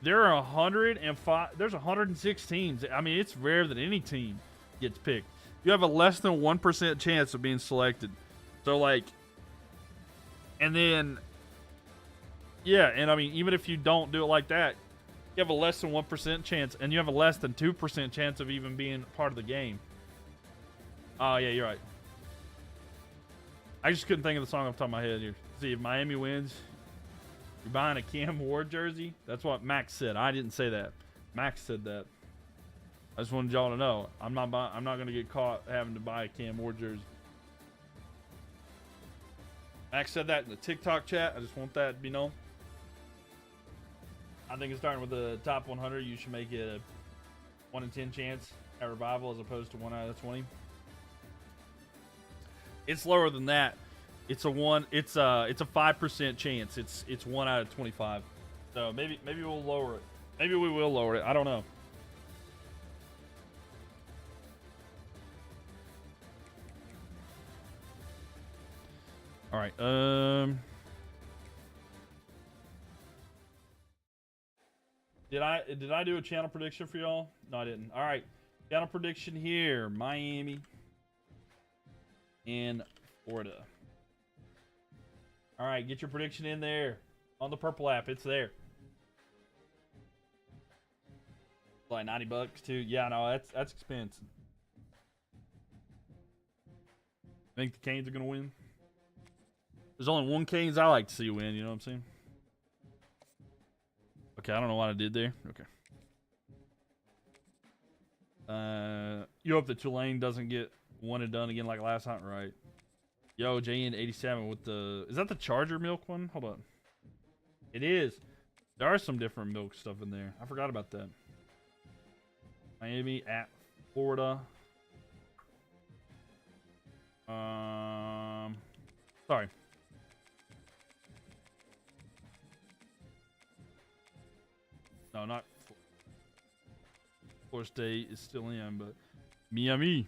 There are 105. There's 106 teams. I mean, it's rare that any team gets picked. You have a less than 1% chance of being selected. So, like, and then, yeah, and I mean, even if you don't do it like that, you have a less than 1% chance, and you have a less than 2% chance of even being part of the game. Oh, yeah, you're right. I just couldn't think of the song off the top of my head here. See, if Miami wins, you're buying a Cam Ward jersey? That's what Max said. I didn't say that. Max said that. I just wanted y'all to know. I'm not going to get caught having to buy a Cam Ward jersey. Max said that in the TikTok chat. I just want that to be known. I think it's starting with the top 100. You should make it a 1 in 10 chance at revival as opposed to 1 out of 20. It's lower than that. It's a 5% chance. It's 1 out of 25. So maybe we'll lower it. Maybe we will lower it. I don't know. All right. Did I do a channel prediction for y'all? No, I didn't. All right. Channel prediction here. Miami and Florida. All right, get your prediction in there on the purple app. It's there. Like $90 too. Yeah, no, that's expensive. Think the Canes are gonna win? There's only one Canes I like to see win. You know what I'm saying? Okay, I don't know what I did there. Okay. You hope that Tulane doesn't get one and done again like last time, right? Yo, JN87 with the... Is that the Charger Mylk one? Hold on. It is. There are some different Mylk stuff in there. I forgot about that. Miami at Florida. Sorry. No, not Florida State is still in, but Miami.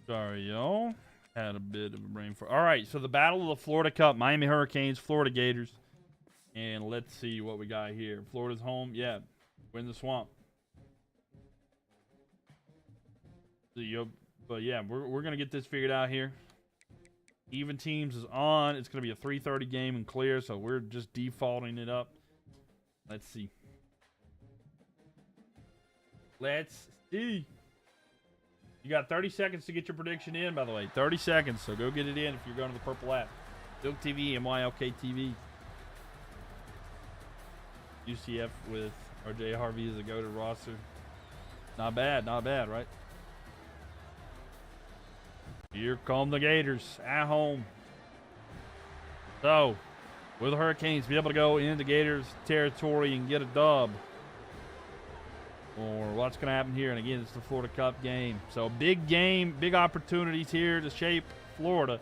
Sorry, y'all. Had a bit of a brain fart. All right, so the Battle of the Florida Cup, Miami Hurricanes, Florida Gators. And let's see what we got here. Florida's home. Yeah, we're in the swamp. But yeah, we're going to get this figured out here. Even teams is on. It's going to be a 3:30 game and clear, so we're just defaulting it up. Let's see. Let's see. You got 30 seconds to get your prediction in, by the way. 30 seconds, so go get it in if you're going to the purple app. Mylk TV, Mylk TV. UCF with RJ Harvey as a go-to roster. Not bad, right? Here come the Gators at home. So, will the Hurricanes be able to go into Gators territory and get a dub? Or what's going to happen here? And again, it's the Florida Cup game. So, big game, big opportunities here to shape Florida.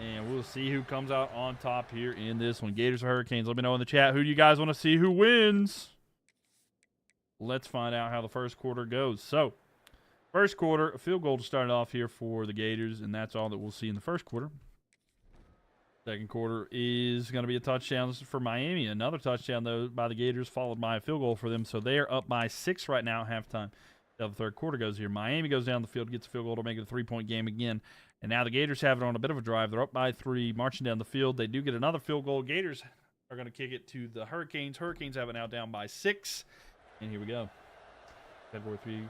And we'll see who comes out on top here in this one. Gators or Hurricanes? Let me know in the chat who you guys want to see who wins. Let's find out how the first quarter goes. So, first quarter, a field goal to start off here for the Gators, and that's all that we'll see in the first quarter. Second quarter is going to be a touchdown for Miami. Another touchdown, though, by the Gators, followed by a field goal for them. So they are up by 6 right now at halftime. How the third quarter goes here. Miami goes down the field, gets a field goal to make it a 3-point game again. And now the Gators have it on a bit of a drive. They're up by 3, marching down the field. They do get another field goal. Gators are going to kick it to the Hurricanes. Hurricanes have it now down by 6. And here we go. February 3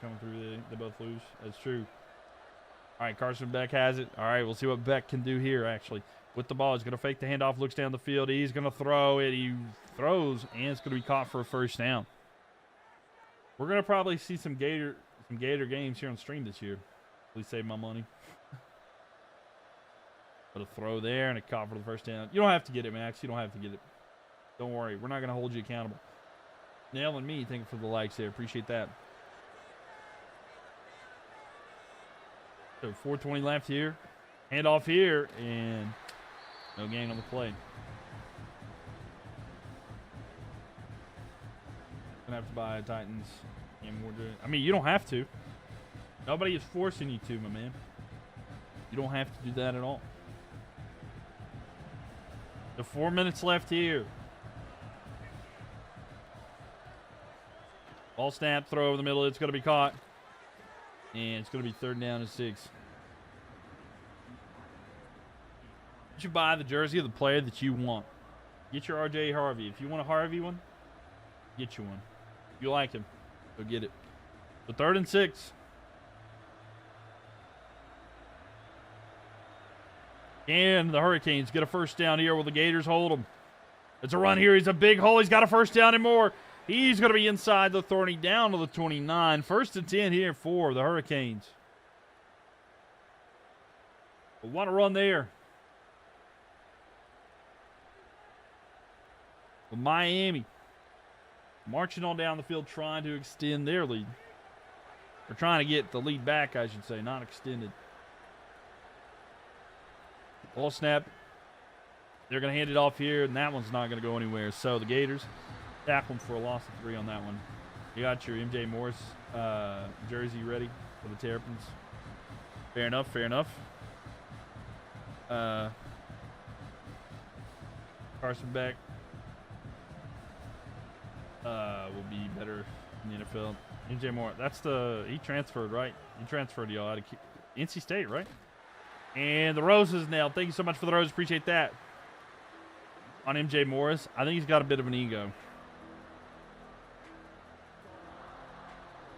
coming through. They both lose. That's true. All right, Carson Beck has it. All right, we'll see what Beck can do here, actually. With the ball, he's going to fake the handoff, looks down the field. He's going to throw it. He throws, and it's going to be caught for a first down. We're going to probably see some Gator games here on stream this year. Please save my money. But a throw there and a caught for the first down. You don't have to get it, Max. You don't have to get it. Don't worry. We're not going to hold you accountable. Nailing me. Thank you for the likes there. Appreciate that. So 4:20 left here. Handoff here, and no gain on the play. Gonna have to buy Titans. I mean, you don't have to. Nobody is forcing you to, my man. You don't have to do that at all. So 4 minutes left here. Ball snap, throw over the middle. It's going to be caught. And it's going to be 3rd down and 6. You should buy the jersey of the player that you want. Get your RJ Harvey. If you want a Harvey one, get you one. If you like him, go get it. So 3rd and 6. And the Hurricanes get a first down here. Will the Gators hold them? It's a run here. He's a big hole. He's got a first down and more. He's going to be inside the 30, down to the 29. 1st and 10 here for the Hurricanes. But what a run there. But Miami marching on down the field, trying to extend their lead. Or trying to get the lead back, I should say, not extended. Ball snap. They're going to hand it off here, and that one's not going to go anywhere. So the Gators tackle them for a loss of 3 on that one. You got your MJ Morris jersey ready for the Terrapins. Fair enough, fair enough. Carson Beck will be better in the NFL. MJ Morris, he transferred, right? He transferred y'all out of NC State, right? And the roses nailed. Thank you so much for the rose. Appreciate that. On MJ Morris, I think he's got a bit of an ego.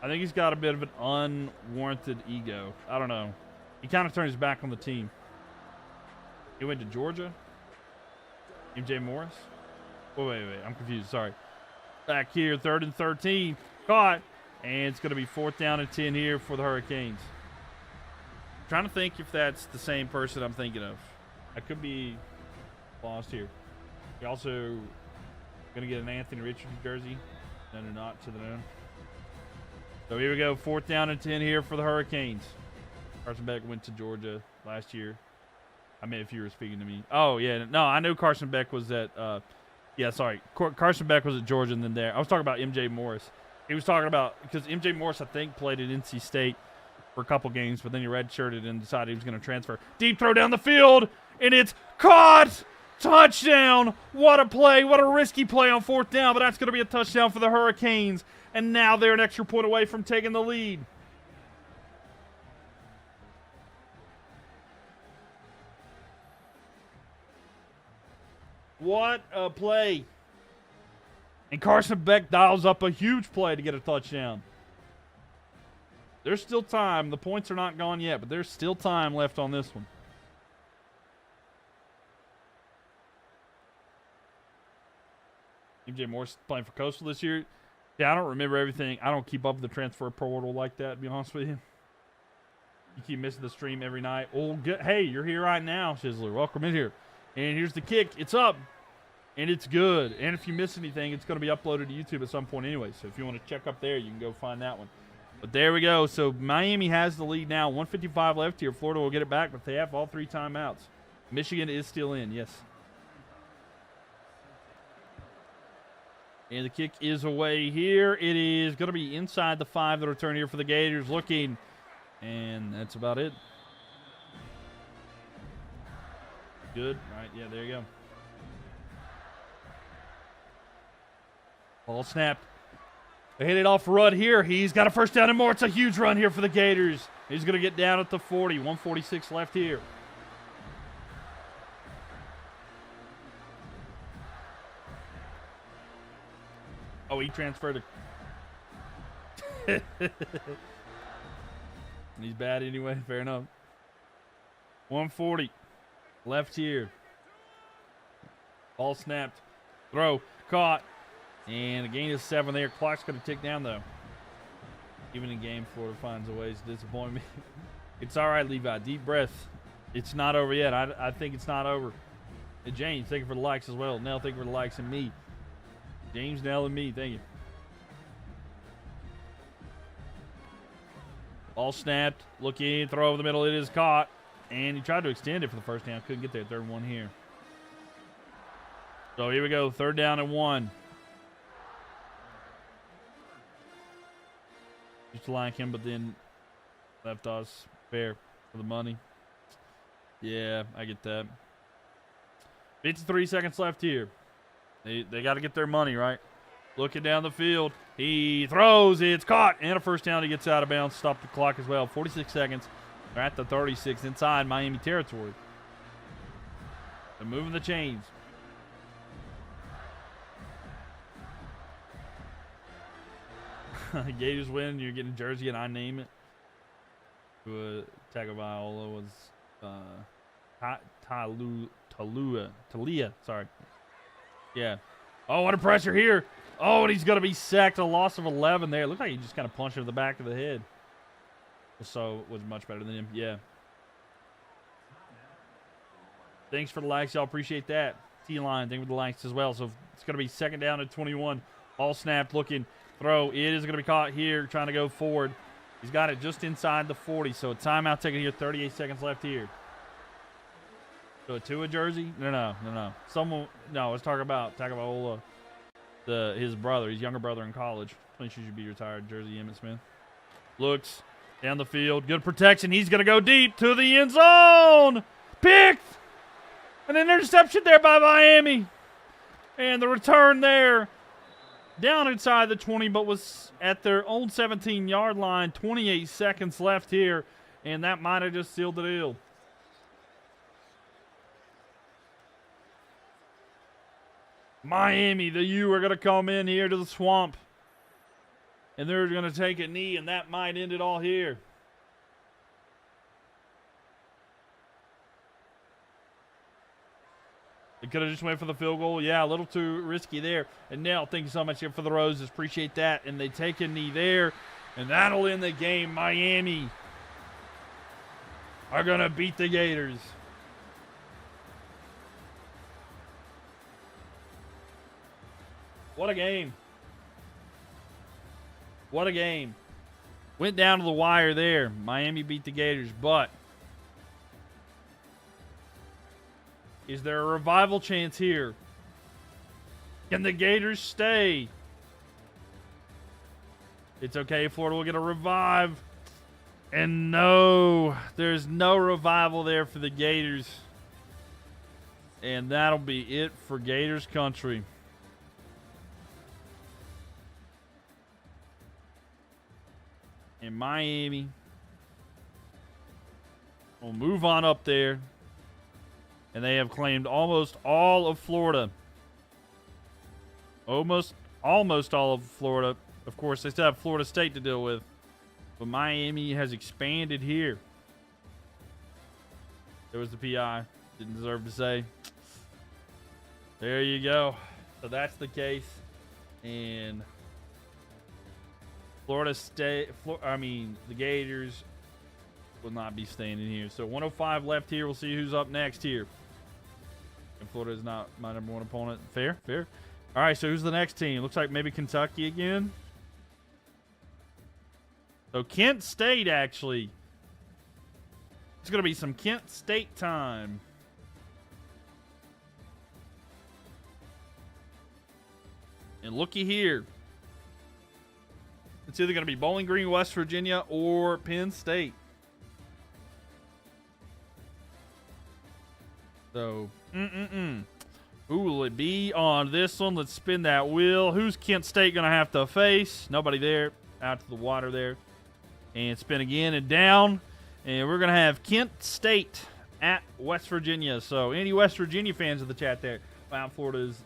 I think he's got a bit of an unwarranted ego. I don't know. He kind of turned his back on the team. He went to Georgia. MJ Morris. Oh, wait. I'm confused. Sorry. Back here, 3rd and 13. Caught. And it's going to be 4th down and 10 here for the Hurricanes. Trying to think if that's the same person I'm thinking of. I could be lost here. We also going to get an Anthony Richardson jersey. No, not to the known. So here we go. 4th down and 10 here for the Hurricanes. Carson Beck went to Georgia last year. I mean, if you were speaking to me. Oh, yeah. No, I know Carson Beck was at Carson Beck was at Georgia and then there. I was talking about MJ Morris. He was talking about, because MJ Morris, I think, played at NC State for a couple games, but then he redshirted and decided he was going to transfer. Deep throw down the field, and it's caught! Touchdown! What a play. What a risky play on 4th down, but that's going to be a touchdown for the Hurricanes. And now they're an extra point away from taking the lead. What a play. And Carson Beck dials up a huge play to get a touchdown. There's still time. The points are not gone yet, but there's still time left on this one. MJ Morris playing for Coastal this year. Yeah, I don't remember everything. I don't keep up with the transfer portal like that, to be honest with you. You keep missing the stream every night. Oh, good. Hey, you're here right now, Shizzler. Welcome in here. And here's the kick. It's up. And it's good. And if you miss anything, it's going to be uploaded to YouTube at some point anyway. So if you want to check up there, you can go find that one. But there we go. So Miami has the lead now. 1:55 left here. Florida will get it back, but they have all 3 timeouts. Michigan is still in, yes. And the kick is away here. It is going to be inside the 5. The return here for the Gators. Looking. And that's about it. Good. All right, yeah, there you go. Ball snapped. They hit it off Rudd here. He's got a first down and more. It's a huge run here for the Gators. He's going to get down at the 40. 1:46 left here. Oh, he transferred to... He's bad anyway. Fair enough. 1:40 left here. Ball snapped. Throw. Caught. And a gain of 7 there. Clock's going to tick down, though. Even in game, Florida finds a ways to disappoint me. It's all right, Levi. Deep breath. It's not over yet. I think it's not over. And James, thank you for the likes as well. Nell, thank you for the likes. And me. James, Nell, and me. Thank you. Ball snapped. Looking. Throw over the middle. It is caught. And he tried to extend it for the first down. Couldn't get there. 3rd and 1 here. So here we go. 3rd down and 1. Used to like him, but then left us fair for the money. Yeah, I get that. 53 seconds left here. They got to get their money, right? Looking down the field. He throws. It's caught. And a first down. He gets out of bounds. Stop the clock as well. 46 seconds. They're at the 36 inside Miami territory. They're moving the chains. Gators win. You're getting a jersey, and I name it. Tagovailoa was Talia. Sorry. Yeah. Oh, what a pressure here. Oh, and he's going to be sacked. A loss of 11 there. It looked like he just kind of punched him in the back of the head. So was much better than him. Yeah. Thanks for the likes. Y'all appreciate that. T-Line, thank you for the likes as well. So it's going to be 2nd down at 21. Ball snapped, looking. Throw. It is going to be caught here, trying to go forward. He's got it just inside the 40. So a timeout taken here. 38 seconds left here. So a Tua jersey? No. Someone. No, let's talk about Tagovailoa, his brother, his younger brother in college. I think he should be retired. Jersey Emmitt Smith. Looks down the field. Good protection. He's going to go deep to the end zone. Picked. An interception there by Miami. And the return there. Down inside the 20, but was at their own 17-yard line. 28 seconds left here. And that might have just sealed the deal. Miami, the U are going to come in here to the swamp. And they're going to take a knee, and that might end it all here. They could have just went for the field goal. Yeah, a little too risky there. And Nell, thank you so much here for the roses. Appreciate that. And they take a knee there, and that'll end the game. Miami are going to beat the Gators. What a game. What a game. Went down to the wire there. Miami beat the Gators, but is there a revival chance here? Can the Gators stay? It's okay. Florida will get a revive. And no, there's no revival there for the Gators. And that'll be it for Gators country. And Miami will move on up there. And they have claimed almost all of Florida. Almost all of Florida. Of course, they still have Florida State to deal with. But Miami has expanded here. There was the PI. Didn't deserve to say. There you go. So that's the case. And Florida State, the Gators will not be staying in here. So 105 left here. We'll see who's up next here. And Florida is not my number one opponent. Fair. All right, so who's the next team? Looks like maybe Kentucky again. So Kent State, actually. It's going to be some Kent State time. And looky here. It's either going to be Bowling Green, West Virginia, or Penn State. So, who will it be on this one? Let's spin that wheel. Who's Kent State going to have to face? Nobody there. Out to the water there. And spin again and down. And we're going to have Kent State at West Virginia. So, any West Virginia fans of the chat there? Wow, Florida's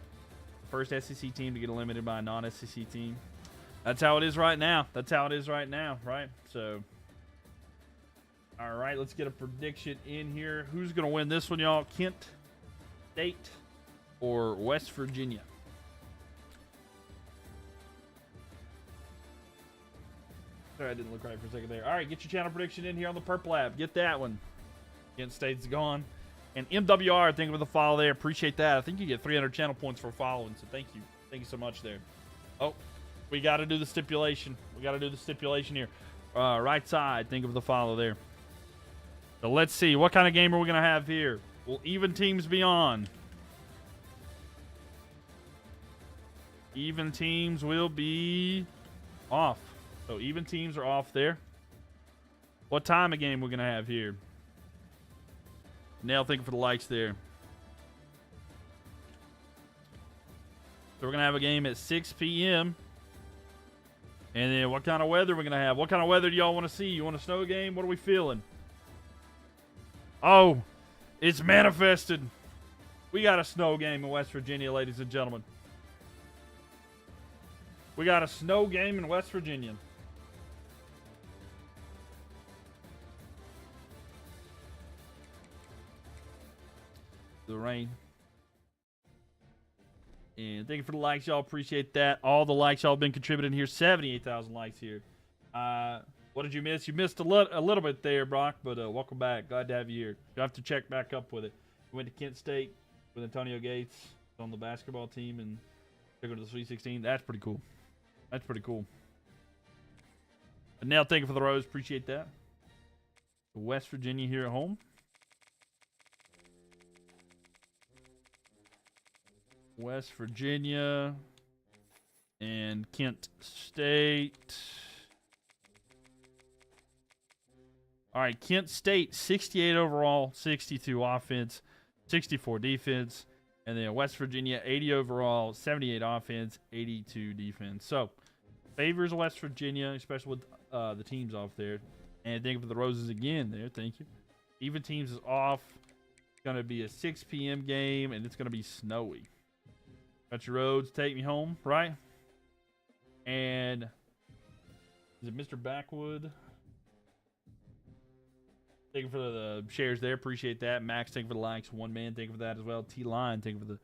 first SEC team to get eliminated by a non-SEC team. That's how it is right now. Right? So, all right, let's get a prediction in here. Who's going to win this one, y'all? Kent State or West Virginia? Sorry, I didn't look right for a second there. All right, get your channel prediction in here on the Purple app. Get that one. Kent State's gone. And MWR, thank you for the follow there. Appreciate that. I think you get 300 channel points for following, so thank you. Thank you so much there. Oh. We got to do the stipulation. Here. Right side. Think of the follow there. So let's see. What kind of game are we going to have here? Will even teams be on? Even teams will be off. So even teams are off there. What time of game we're going to have here? Nail thinking for the likes there. So we're going to have a game at 6 p.m. And then what kind of weather we're going to have? What kind of weather do y'all want to see? You want a snow game? What are we feeling? Oh, it's manifested. We got a snow game in West Virginia, ladies and gentlemen. We got a snow game in West Virginia. The rain. And thank you for the likes, y'all. Appreciate that. All the likes y'all have been contributing here. 78,000 likes here. What did you miss? You missed a little bit there, Brock, but welcome back. Glad to have you here. You have to check back up with it. You went to Kent State with Antonio Gates on the basketball team and took her to the Sweet 16. That's pretty cool. And now, thank you for the rose. Appreciate that. West Virginia here at home. West Virginia and Kent State. All right, Kent State, 68 overall, 62 offense, 64 defense. And then West Virginia, 80 overall, 78 offense, 82 defense. So, favors West Virginia, especially with the teams off there. And thank you for the roses again there. Thank you. Even teams is off. It's going to be a 6 p.m. game, and it's going to be snowy. Got your roads, take me home, right? And is it Mr. Backwood? Thank you for the shares there. Appreciate that. Max, thank you for the likes. One Man, thank you for that as well. T-Line, thank you for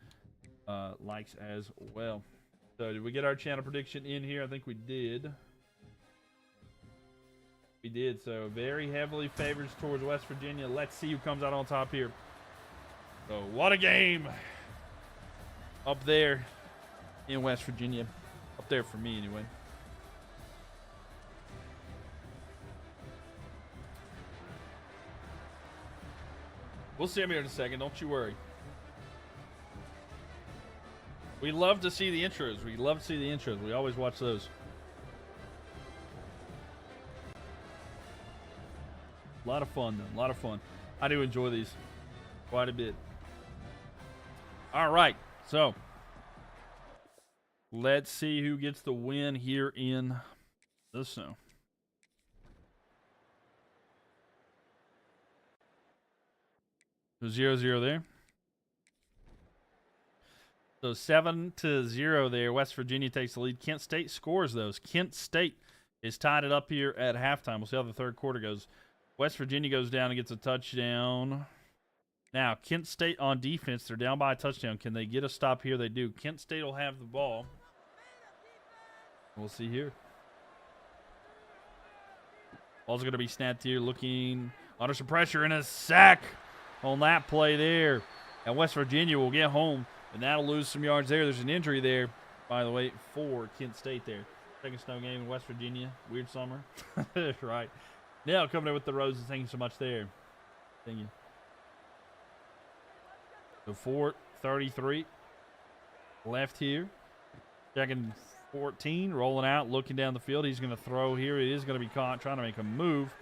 the likes as well. So did we get our channel prediction in here? I think we did. We did. So very heavily favors towards West Virginia. Let's see who comes out on top here. So what a game up there in West Virginia. Up there for me anyway. We'll see him here in a second. Don't you worry. We love to see the intros. We love to see the intros. We always watch those. A lot of fun, though. A lot of fun. I do enjoy these quite a bit. All right. So, let's see who gets the win here in the snow. So 0-0 there. So 7-0 there. West Virginia takes the lead. Kent State scores those. Kent State is tied it up here at halftime. We'll see how the third quarter goes. West Virginia goes down and gets a touchdown. Now, Kent State on defense. They're down by a touchdown. Can they get a stop here? They do. Kent State will have the ball. We'll see here. Ball's going to be snapped here. Looking under some pressure and a sack on that play there. And West Virginia will get home, and that'll lose some yards there. There's an injury there, by the way, for Kent State there. Second snow game in West Virginia. Weird summer. Right. Now coming in with the roses. Thank you so much there. Thank you. So 4:33 left here. Second 14, rolling out, looking down the field. He's going to throw here. It is going to be caught, trying to make a move.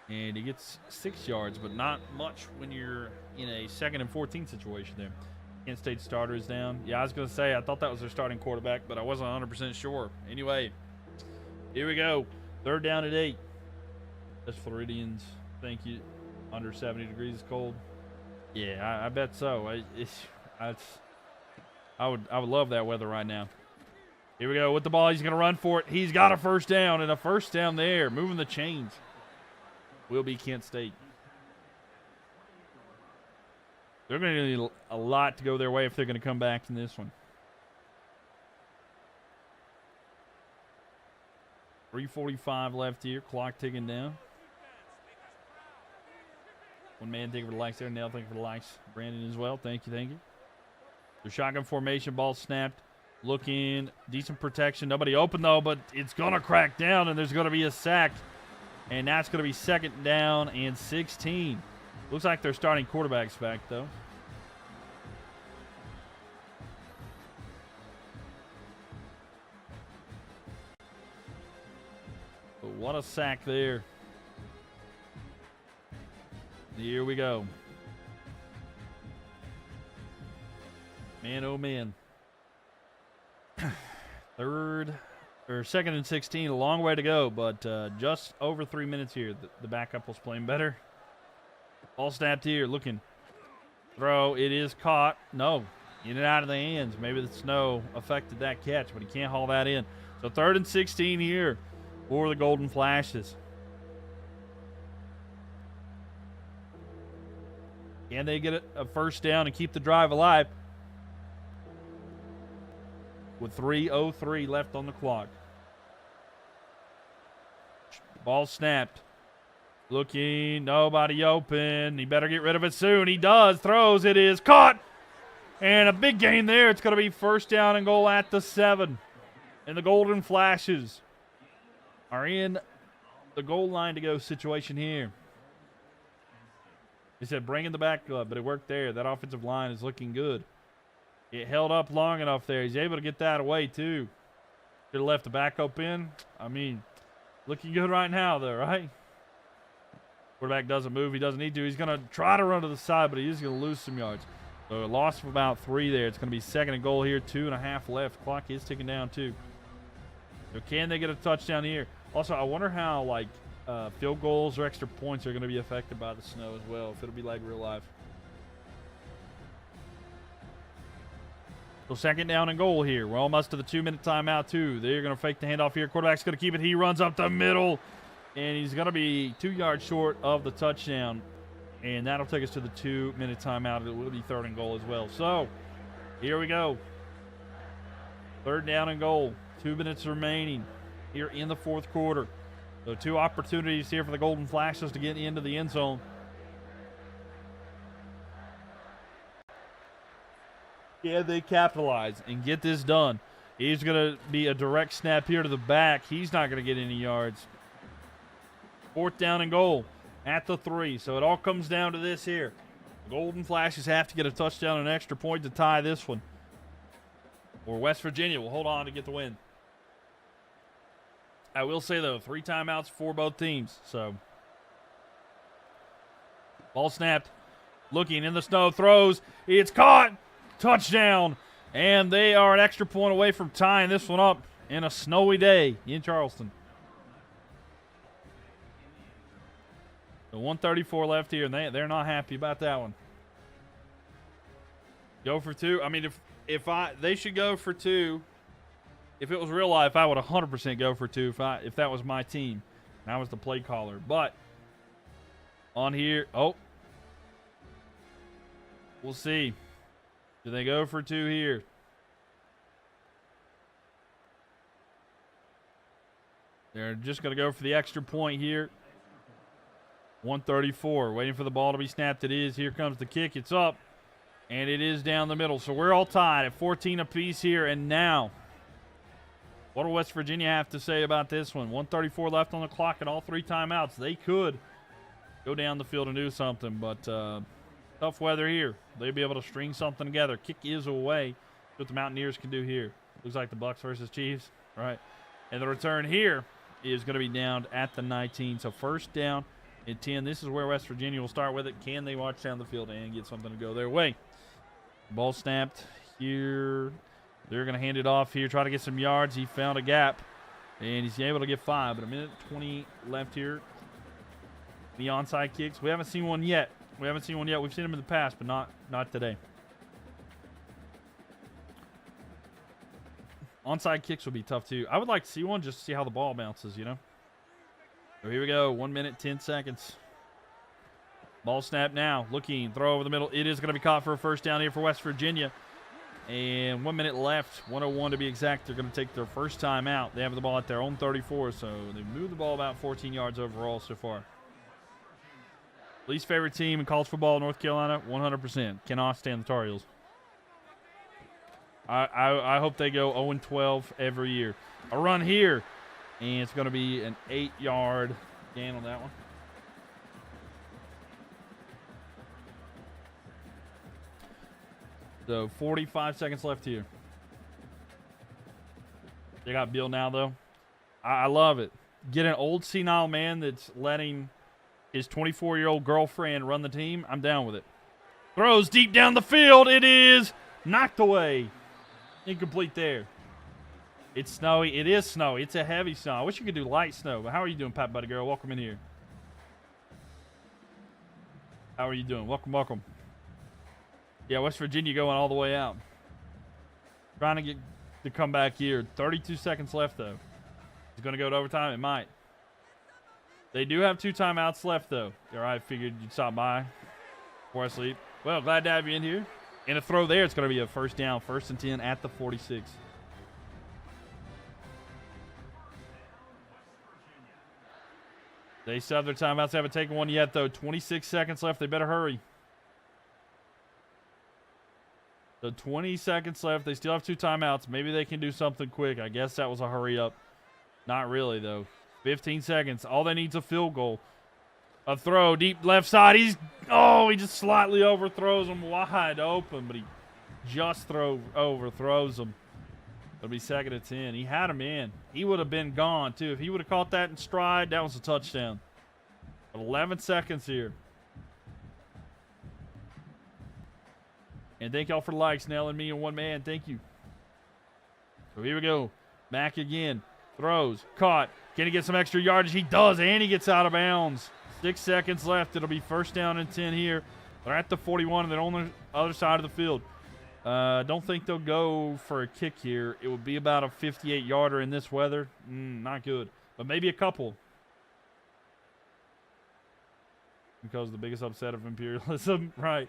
And he gets 6 yards, but not much when you're in a 2nd and 14 situation there. Kent State starter is down. Yeah, I was going to say, I thought that was their starting quarterback, but I wasn't 100% sure. Anyway, here we go. 3rd down at 8. That's Floridians. Thank you. Under 70 degrees is cold. Yeah, I bet so. I would love that weather right now. Here we go with the ball. He's going to run for it. He's got a first down, and a first down there. Moving the chains. Will be Kent State. They're going to need a lot to go their way if they're going to come back in this one. 3:45 left here. Clock ticking down. One Man, thank you for the likes there. Nell, thank you for the likes. Brandon as well. Thank you, thank you. The shotgun formation, ball snapped. Looking, decent protection. Nobody open, though, but it's going to crack down, and there's going to be a sack. And that's going to be 2nd down and 16. Looks like they're starting quarterbacks back, though. But what a sack there. Here we go. Man, oh man. 2nd and 16, a long way to go, but just over 3 minutes here. The backup was playing better. Ball snapped here, looking. Throw, it is caught. No, in and out of the hands. Maybe the snow affected that catch, but he can't haul that in. So 3rd and 16 here for the Golden Flashes. Can they get a first down and keep the drive alive? With 3:03 left on the clock. Ball snapped. Looking, nobody open. He better get rid of it soon. He does. Throws. It is caught. And a big gain there. It's going to be 1st down and goal at the 7. And the Golden Flashes are in the goal line to go situation here. He said bring in the back club, but it worked there. That offensive line is looking good. It held up long enough there. He's able to get that away, too. Should have left the backup in. I mean, looking good right now, though, right? Quarterback doesn't move. He doesn't need to. He's going to try to run to the side, but he is going to lose some yards. So a loss of about 3 there. It's going to be 2nd and goal here. 2.5 left. Clock is ticking down, too. So can they get a touchdown here? Also, I wonder how, like, field goals or extra points are going to be affected by the snow as well, if it'll be like real life. So second down and goal here. We're almost to the 2-minute timeout, too. They're going to fake the handoff here. Quarterback's going to keep it. He runs up the middle, and he's going to be 2 yards short of the touchdown. And that'll take us to the 2-minute timeout. It will be third and goal as well. So here we go. Third down and goal. 2 minutes remaining here in the fourth quarter. So 2 opportunities here for the Golden Flashes to get into the end zone. Yeah, they capitalize and get this done. He's going to be a direct snap here to the back. He's not going to get any yards. Fourth down and goal at the 3. So it all comes down to this here. The Golden Flashes have to get a touchdown and an extra point to tie this one. Or West Virginia will hold on to get the win. I will say, though, 3 timeouts for both teams. So ball snapped. Looking in the snow. Throws. It's caught. Touchdown. And they are an extra point away from tying this one up in a snowy day in Charleston. The 1:34 left here, and they're not happy about that one. Go for 2. I mean, if they should go for 2. If it was real life, I would 100% go for 2 if that was my team and I was the play caller. But on here, we'll see. Do they go for 2 here? They're just going to go for the extra point here. 1:34, waiting for the ball to be snapped. It is. Here comes the kick. It's up, and it is down the middle. So we're all tied at 14 apiece here. And now, what do West Virginia have to say about this one? 1:34 left on the clock and all 3 timeouts. They could go down the field and do something, but tough weather here. They'll be able to string something together. Kick is away. What the Mountaineers can do here. Looks like the Bucks versus Chiefs, right? And the return here is going to be down at the 19. So first down and 10. This is where West Virginia will start with it. Can they march down the field and get something to go their way? Ball snapped here. They're going to hand it off here, try to get some yards. He found a gap, and he's able to get 5. But 1:20 left here. The onside kicks. We haven't seen one yet. We've seen them in the past, but not today. Onside kicks would be tough, too. I would like to see one just to see how the ball bounces, you know? So here we go. 1 minute, 10 seconds. Ball snap now. Looking. Throw over the middle. It is going to be caught for a first down here for West Virginia. And 1 minute left. 1:01 to be exact. They're going to take their first time out. They have the ball at their own 34, so they moved the ball about 14 yards overall so far. Least favorite team in college football, North Carolina, 100%. Cannot stand the Tar Heels. I hope they go 0-12 every year. A run here, and it's going to be an 8-yard gain on that one. So 45 seconds left here. They got Bill now, though. I love it. Get an old senile man that's letting his 24-year-old girlfriend run the team. I'm down with it. Throws deep down the field. It is knocked away. Incomplete there. It's snowy. It is snowy. It's a heavy snow. I wish you could do light snow. But how are you doing, Pat Buddy Girl? Welcome in here. How are you doing? Welcome. Yeah, West Virginia going all the way out. Trying to get the comeback here. 32 seconds left, though. It's going to go to overtime. It might. They do have 2 timeouts left, though. All right, figured you'd stop by before I sleep. Well, glad to have you in here. And a throw there. It's going to be a first down. 1st and 10 at the 46. They still have their timeouts. They haven't taken one yet, though. 26 seconds left. They better hurry. So 20 seconds left. They still have 2 timeouts. Maybe they can do something quick. I guess that was a hurry up. Not really, though. 15 seconds. All they need is a field goal. A throw deep left side. He just slightly overthrows him wide open, but he just overthrows him. It'll be 2nd and 10. He had him in. He would have been gone, too. If he would have caught that in stride, that was a touchdown. 11 seconds here. And thank y'all for the likes, Nell and me and one man. Thank you. So here we go. Back again. Throws. Caught. Can he get some extra yardage? He does, and he gets out of bounds. 6 seconds left. It'll be 1st down and 10 here. They're at the 41, and they're on the other side of the field. Don't think they'll go for a kick here. It would be about a 58-yarder in this weather. Not good. But maybe a couple. Because the biggest upset of imperialism, right?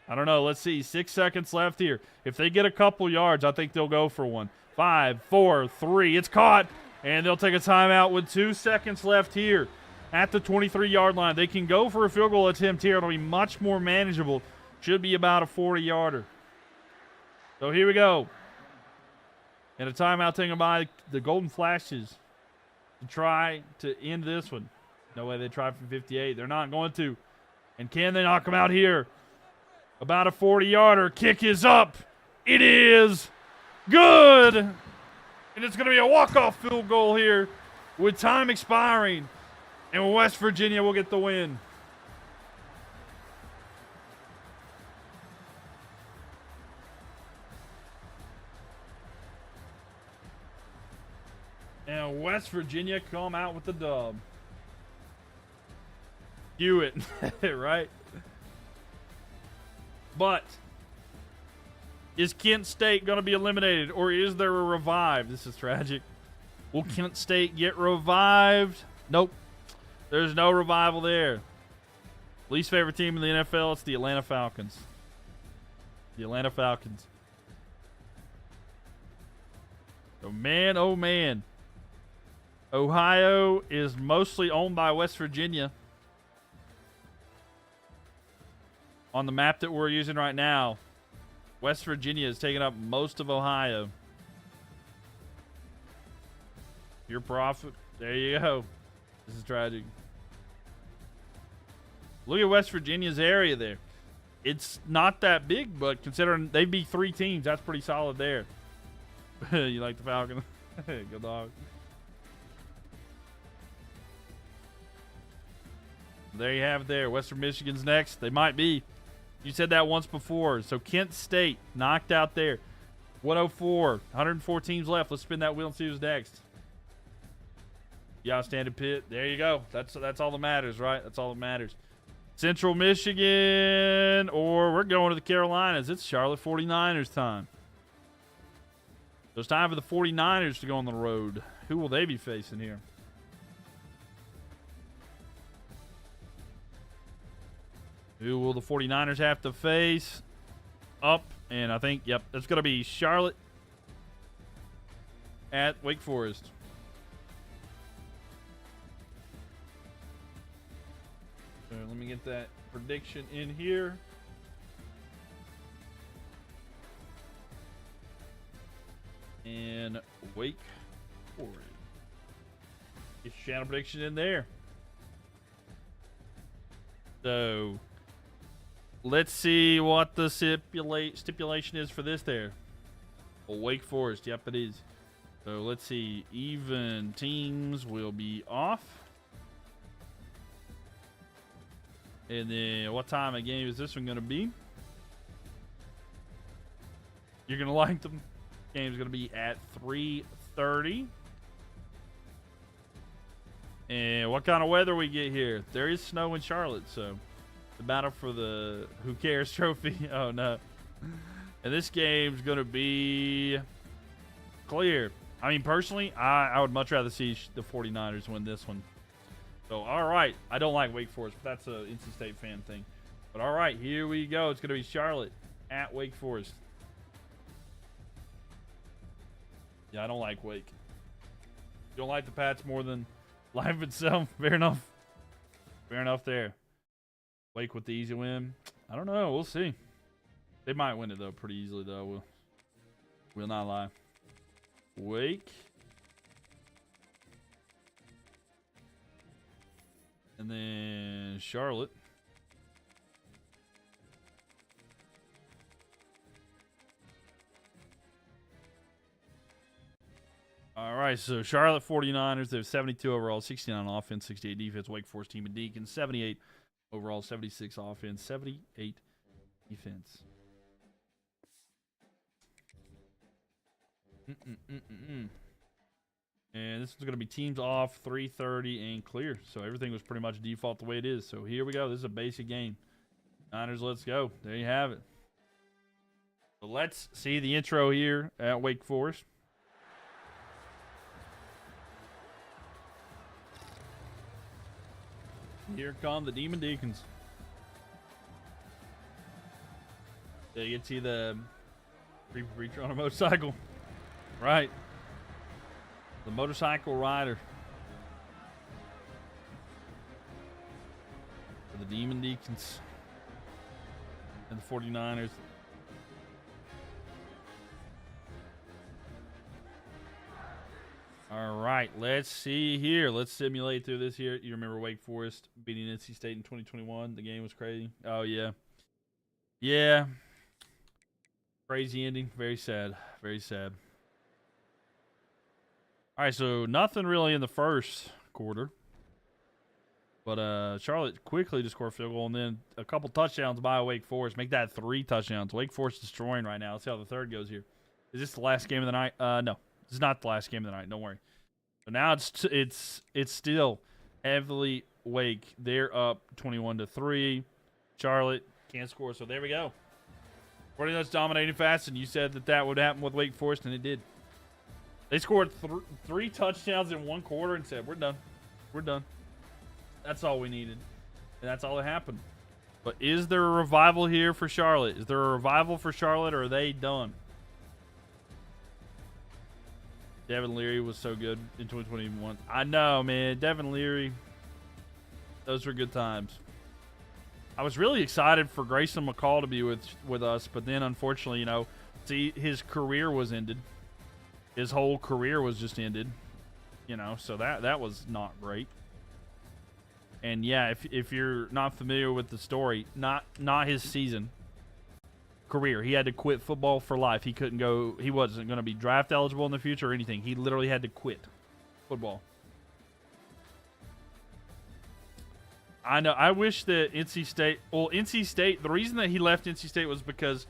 I don't know. Let's see. 6 seconds left here. If they get a couple yards, I think they'll go for one. 5, 4, 3. It's caught. And they'll take a timeout with 2 seconds left here at the 23-yard line. They can go for a field goal attempt here. It'll be much more manageable. Should be about a 40-yarder. So here we go. And a timeout taken by the Golden Flashes to try to end this one. No way they try from 58. They're not going to. And can they knock them out here? About a 40-yarder. Kick is up. It is good. And it's going to be a walk-off field goal here with time expiring. And West Virginia will get the win. And West Virginia come out with the dub. Hewitt, right? But is Kent State going to be eliminated, or is there a revive? This is tragic. Will Kent State get revived? Nope. There's no revival there. Least favorite team in the NFL, it's the Atlanta Falcons. The Atlanta Falcons. Oh, man, oh, man. Ohio is mostly owned by West Virginia. On the map that we're using right now, West Virginia is taking up most of Ohio. Your profit. There you go. This is tragic. Look at West Virginia's area there. It's not that big, but considering they beat 3 teams, that's pretty solid there. You like the Falcons? Good dog. There you have it there. Western Michigan's next. They might be. You said that once before. So Kent State knocked out there. 104. 104 teams left. Let's spin that wheel and see who's next. Yeah, Standard Pitt. There you go. That's all that matters, right? That's all that matters. Central Michigan, or we're going to the Carolinas. It's Charlotte 49ers time. So it's time for the 49ers to go on the road. Who will they be facing here? Who will the 49ers have to face? Up, and I think, yep, it's going to be Charlotte at Wake Forest. So let me get that prediction in here. And Wake Forest. Get your channel prediction in there. So let's see what the stipulation is for this there. Well, Wake Forest, yep, it is. So let's see. Even teams will be off. And then what time of game is this one going to be? You're going to like them. Game's going to be at 3:30. And what kind of weather we get here? There is snow in Charlotte, so the battle for the Who Cares trophy. Oh, no. And this game's going to be clear. I mean, personally, I would much rather see the 49ers win this one. So, all right. I don't like Wake Forest, but that's an NC State fan thing. But, all right, here we go. It's going to be Charlotte at Wake Forest. Yeah, I don't like Wake. You don't like the Pats more than life itself. Fair enough. Fair enough there. Wake with the easy win. I don't know. We'll see. They might win it, though, pretty easily, though. We'll not lie. Wake. And then Charlotte. All right, so Charlotte 49ers, they have 72 overall, 69 offense, 68 defense. Wake Forest team of Deacon, 78 overall, 76 offense, 78 defense. And this is going to be teams off, 3:30 and clear. So everything was pretty much default the way it is. So here we go. This is a basic game. Niners, let's go. There you have it. So let's see the intro here at Wake Forest. Here come the Demon Deacons. Yeah, you can see the preacher on a motorcycle. Right. The motorcycle rider. For the Demon Deacons. And the 49ers. All right, let's see here. Let's simulate through this here. You remember Wake Forest beating NC State in 2021? The game was crazy. Oh, yeah. Yeah. Crazy ending. Very sad. Very sad. All right, so nothing really in the first quarter. But Charlotte quickly to score a field goal, and then a couple touchdowns by Wake Forest. Make that 3 touchdowns. Wake Forest destroying right now. Let's see how the third goes here. Is this the last game of the night? No. This is not the last game of the night. Don't worry. So now it's still heavily Wake. They're up 21-3. Charlotte can't score. So there we go. 49ers dominating fast, and you said that would happen with Wake Forest, and it did. They scored 3 touchdowns in 1 quarter and said, "We're done. We're done." That's all we needed, and that's all that happened. But is there a revival here for Charlotte? Is there a revival for Charlotte, or are they done? Devin Leary was so good in 2021. I know, man. Devin Leary. Those were good times. I was really excited for Grayson McCall to be with us, but then unfortunately, see, his career was ended. His whole career was just ended. So that was not great. And yeah, if you're not familiar with the story, not his season. Career. He had to quit football for life. He couldn't go. He wasn't going to be draft eligible in the future or anything. He literally had to quit football. I know. I wish that NC State. Well, NC State. The reason that he left NC State was because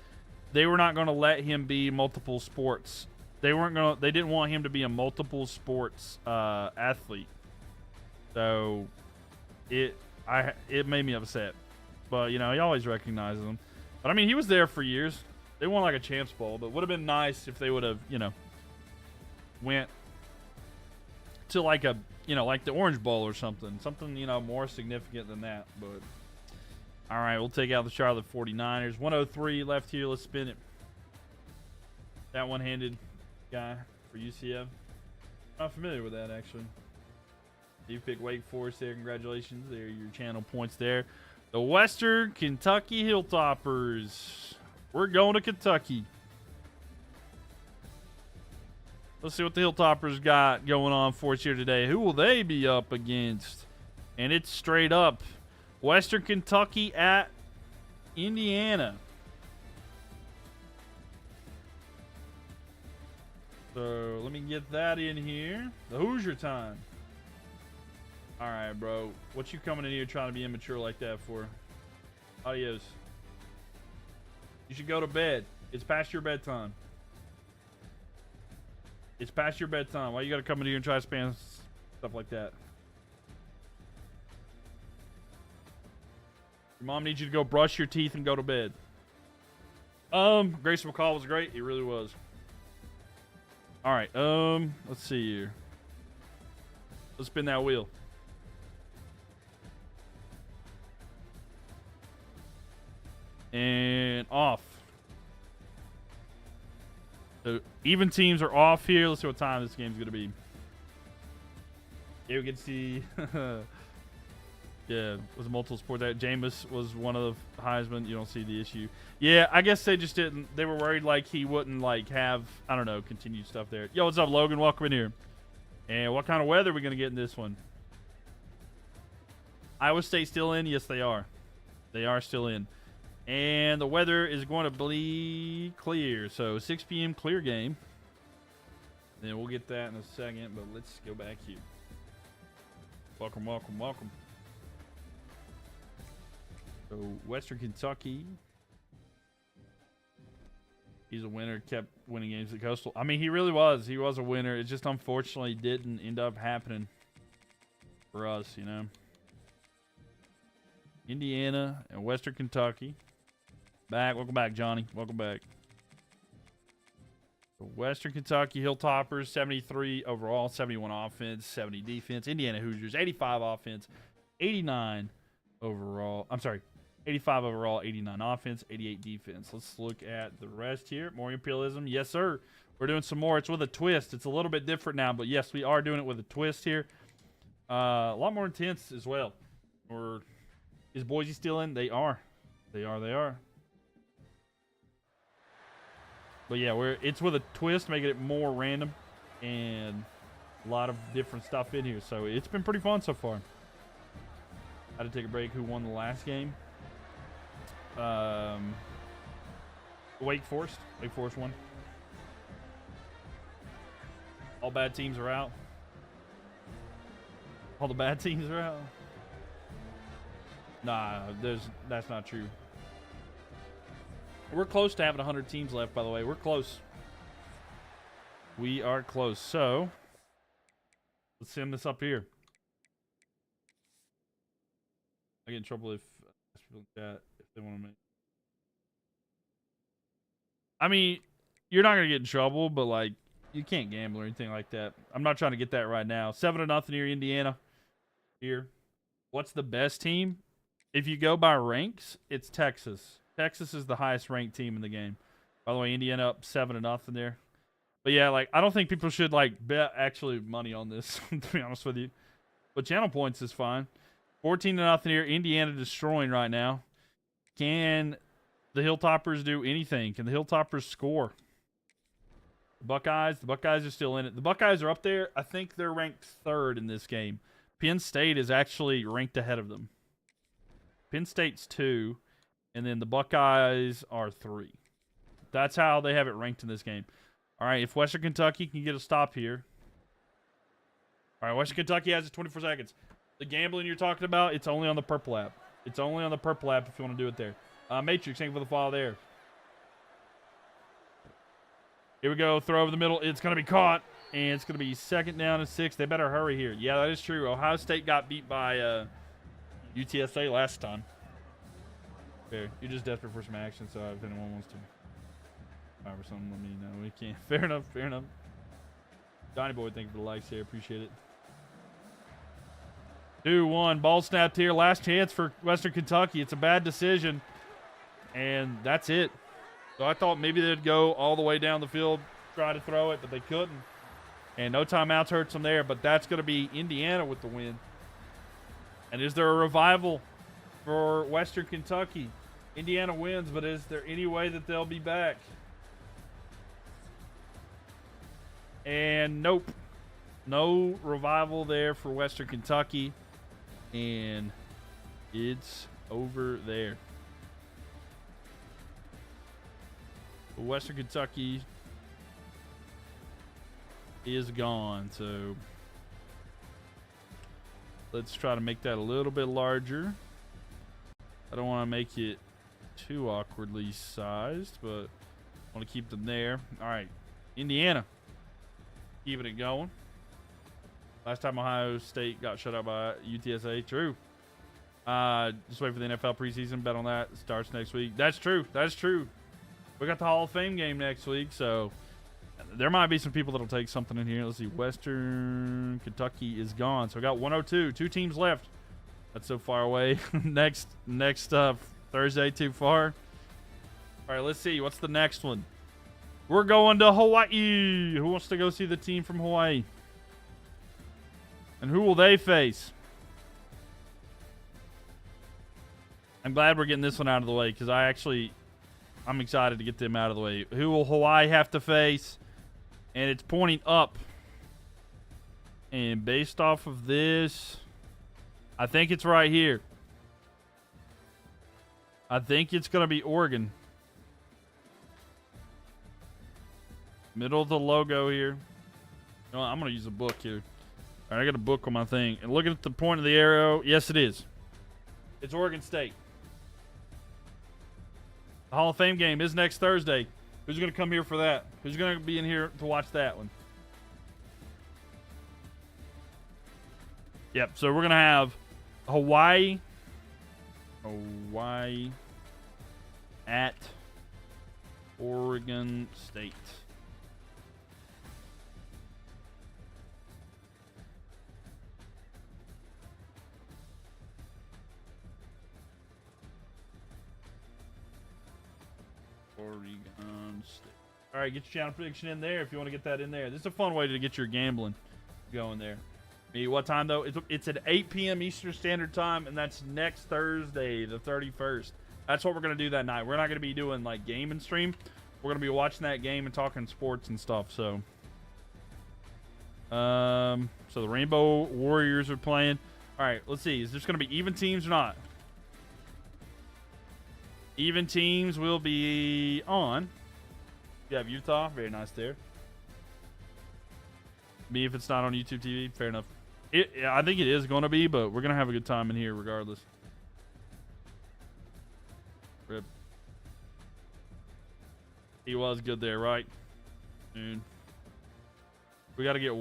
they were not going to let him be multiple sports. They weren't going to. They didn't want him to be a multiple sports athlete. So it made me upset. But he always recognizes them. But I mean, he was there for years. They won like a Champs Bowl, but would have been nice if they would have, went to like a, like the Orange Bowl or something, more significant than that. But all right, we'll take out the Charlotte 49ers. 103 left here. Let's spin it. That one-handed guy for UCF. Not familiar with that actually. You picked Wake Forest there. Congratulations. There are your channel points there. The Western Kentucky Hilltoppers. We're going to Kentucky. Let's see what the Hilltoppers got going on for us here today. Who will they be up against? And it's straight up Western Kentucky at Indiana. So let me get that in here. The Hoosier time. All right, bro. What you coming in here trying to be immature like that for? Adios. You should go to bed. It's past your bedtime. It's past your bedtime. Why you gotta come in here and try to spam stuff like that? Your mom needs you to go brush your teeth and go to bed. Grayson McCall was great. He really was. All right. Let's see here. Let's spin that wheel. And off. So even teams are off here. Let's see what time this game's going to be. Yeah, we get to see. Yeah, was a multiple sport that Jameis was one of the Heisman. You don't see the issue. Yeah, I guess they just didn't. They were worried like he wouldn't have, I don't know, continued stuff there. Yo, what's up, Logan? Welcome in here. And what kind of weather are we going to get in this one? Iowa State still in? Yes, they are. They are still in. And the weather is going to be clear. So 6 p.m. clear game. Then we'll get that in a second, but let's go back here. Welcome, welcome, welcome. So Western Kentucky. He's a winner, kept winning games at Coastal. I mean, he really was. He was a winner. It just unfortunately didn't end up happening for us, Indiana and Western Kentucky. Welcome back, Johnny. Welcome back. So Western Kentucky Hilltoppers, 73 overall, 71 offense, 70 defense. Indiana Hoosiers, 85 offense, 89 overall. I'm sorry, 85 overall, 89 offense, 88 defense. Let's look at the rest here. More Imperialism. Yes, sir. We're doing some more. It's with a twist. It's a little bit different now, but yes, we are doing it with a twist here. A lot more intense as well. Is Boise still in? They are. They are. But yeah, it's with a twist, making it more random and a lot of different stuff in here. So it's been pretty fun so far. Had to take a break. Who won the last game? Wake Forest. Wake Forest won. All bad teams are out. All the bad teams are out. Nah, that's not true. We're close to having 100 teams left, by the way. We're close. We are close. So, let's sim this up here. I get in trouble if they want to make. I mean, you're not gonna get in trouble, but like, you can't gamble or anything like that. I'm not trying to get that right now. 7-0 here, Indiana. Here, what's the best team? If you go by ranks, it's Texas. Texas is the highest ranked team in the game. By the way, Indiana up 7-0 there. But yeah, like, I don't think people should like bet actually money on this, to be honest with you. But channel points is fine. 14-0 here. Indiana destroying right now. Can the Hilltoppers do anything? Can the Hilltoppers score? The Buckeyes are still in it. The Buckeyes are up there. I think they're ranked 3rd in this game. Penn State is actually ranked ahead of them. Penn State's 2, and then the Buckeyes are 3. That's how they have it ranked in this game. All right, if Western Kentucky can get a stop here. All right, Western Kentucky has it 24 seconds. The gambling you're talking about, it's only on the purple app. It's only on the purple app if you want to do it there. Matrix, thank you for the follow there. Here we go. Throw over the middle. It's going to be caught, and it's going to be 2nd down and 6. They better hurry here. Yeah, that is true. Ohio State got beat by UTSA last time. Fair. You're just desperate for some action, so if anyone wants to or something, let me know. We can't. Fair enough. Fair enough. Donnie Boy, thank you for the likes here. Appreciate it. 2-1. Ball snapped here. Last chance for Western Kentucky. It's a bad decision, and that's it. So I thought maybe they'd go all the way down the field, try to throw it, but they couldn't. And no timeouts hurts them there, but that's going to be Indiana with the win. And is there a revival for Western Kentucky? Indiana wins, but is there any way that they'll be back? And nope. No revival there for Western Kentucky. And it's over there. Western Kentucky is gone. So let's try to make that a little bit larger. I don't want to make it too awkwardly sized, but I want to keep them there. All right, Indiana, keeping it going. Last time Ohio State got shut out by UTSA. True. Just wait for the NFL preseason. Bet on that. It starts next week. That's true. That's true. We got the Hall of Fame game next week, so there might be some people that'll take something in here. Let's see. Western Kentucky is gone. So we got 102. 2 teams left. That's so far away. next Thursday, too far. All right, let's see. What's the next one? We're going to Hawaii. Who wants to go see the team from Hawaii? And who will they face? I'm glad we're getting this one out of the way because I'm excited to get them out of the way. Who will Hawaii have to face? And it's pointing up. And based off of this, I think it's right here. I think it's going to be Oregon. Middle of the logo here. You know what, I'm going to use a book here. All right, I got a book on my thing. And looking at the point of the arrow, yes, it is. It's Oregon State. The Hall of Fame game is next Thursday. Who's going to come here for that? Who's going to be in here to watch that one? Yep, so we're going to have Hawaii at Oregon State. Oregon State. All right, get your channel prediction in there if you want to get that in there. This is a fun way to get your gambling going there. What time, though? It's at 8 p.m. Eastern Standard Time, and that's next Thursday, the 31st. That's what we're going to do that night. We're not going to be doing, like, game and stream. We're going to be watching that game and talking sports and stuff, so. So the Rainbow Warriors are playing. All right, let's see. Is this going to be even teams or not? Even teams will be on. You have Utah. Very nice there. Me if it's not on YouTube TV. Fair enough. I think it is going to be, but we're going to have a good time in here regardless. Rip. He was good there, right? Dude. We got to get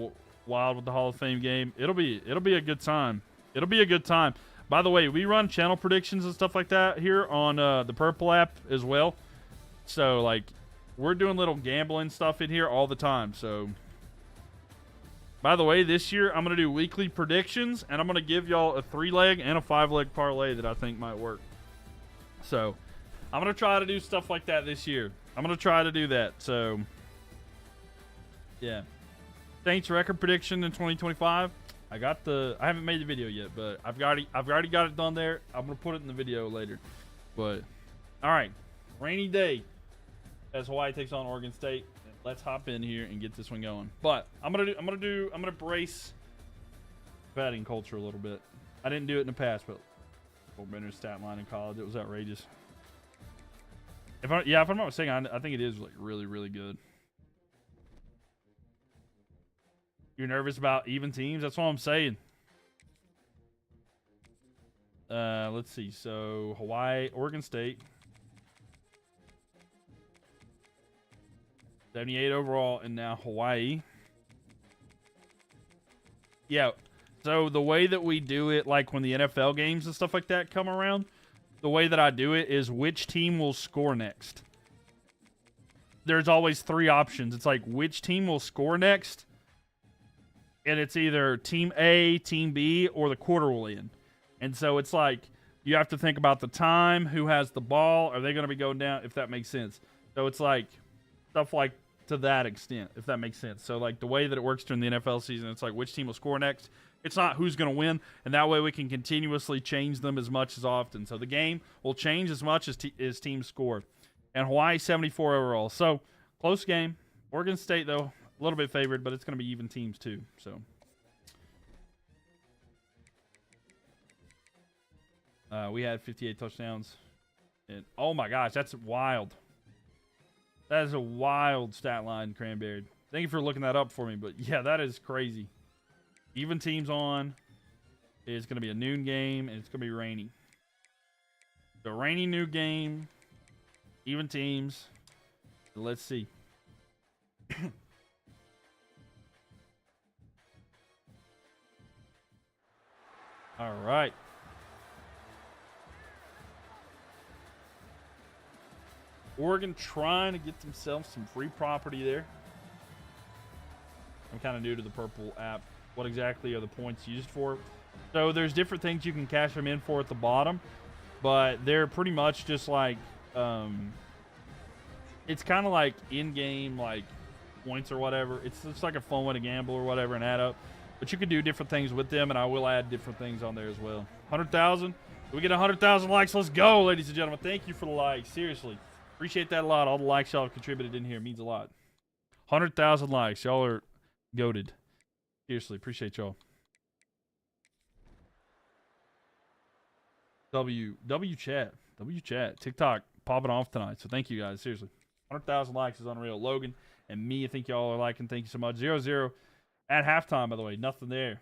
wild with the Hall of Fame game. It'll be a good time. It'll be a good time. By the way, we run channel predictions and stuff like that here on the Purple app as well. So, like, we're doing little gambling stuff in here all the time. So, by the way, this year I'm going to do weekly predictions, and I'm going to give y'all a 3-leg and a 5-leg parlay that I think might work. So, I'm going to try to do stuff like that this year. I'm going to try to do that. So, yeah. Saints record prediction in 2025. I haven't made the video yet, but I've already got it done there. I'm going to put it in the video later. But, all right. Rainy day as Hawaii takes on Oregon State. Let's hop in here and get this one going. But I'm gonna brace betting culture a little bit. I didn't do it in the past, but Bender's stat line in college, it was outrageous. If I'm not mistaken, I think it is like really, really good. You're nervous about even teams? That's what I'm saying. Let's see. So Hawaii, Oregon State. 78 overall, and now Hawaii. Yeah, so the way that we do it, like when the NFL games and stuff like that come around, the way that I do it is which team will score next. There's always 3 options. It's like which team will score next, and it's either Team A, Team B, or the quarter will end. And so it's like you have to think about the time, who has the ball, are they going to be going down, if that makes sense. So it's like stuff like to that extent, if that makes sense. So, like, the way that it works during the NFL season, it's like which team will score next. It's not who's going to win, and that way we can continuously change them as much as often. So the game will change as much as teams score. And Hawaii, 74 overall. So, close game. Oregon State, though, a little bit favored, but it's going to be even teams, too. So, we had 58 touchdowns. And, oh, my gosh, that's wild. That is a wild stat line, Cranberry. Thank you for looking that up for me. But, yeah, that is crazy. Even teams on. It's going to be a noon game, and it's going to be rainy. So, rainy new game. Even teams. Let's see. All right. Oregon trying to get themselves some free property there. I'm kind of new to the Purple app. What exactly are the points used for? So there's different things you can cash them in for at the bottom, but they're pretty much just like, it's kind of like in-game like points or whatever. It's just like a fun way to gamble or whatever and add up. But you can do different things with them, and I will add different things on there as well. 100,000. We get 100,000 likes. Let's go, ladies and gentlemen. Thank you for the likes. Seriously. Appreciate that a lot. All the likes y'all have contributed in here means a lot. 100,000 likes. Y'all are goated. Seriously, appreciate y'all. W chat. TikTok popping off tonight. So thank you guys. Seriously. 100,000 likes is unreal. Logan and me, I think y'all are liking. Thank you so much. 0-0 at halftime, by the way. Nothing there.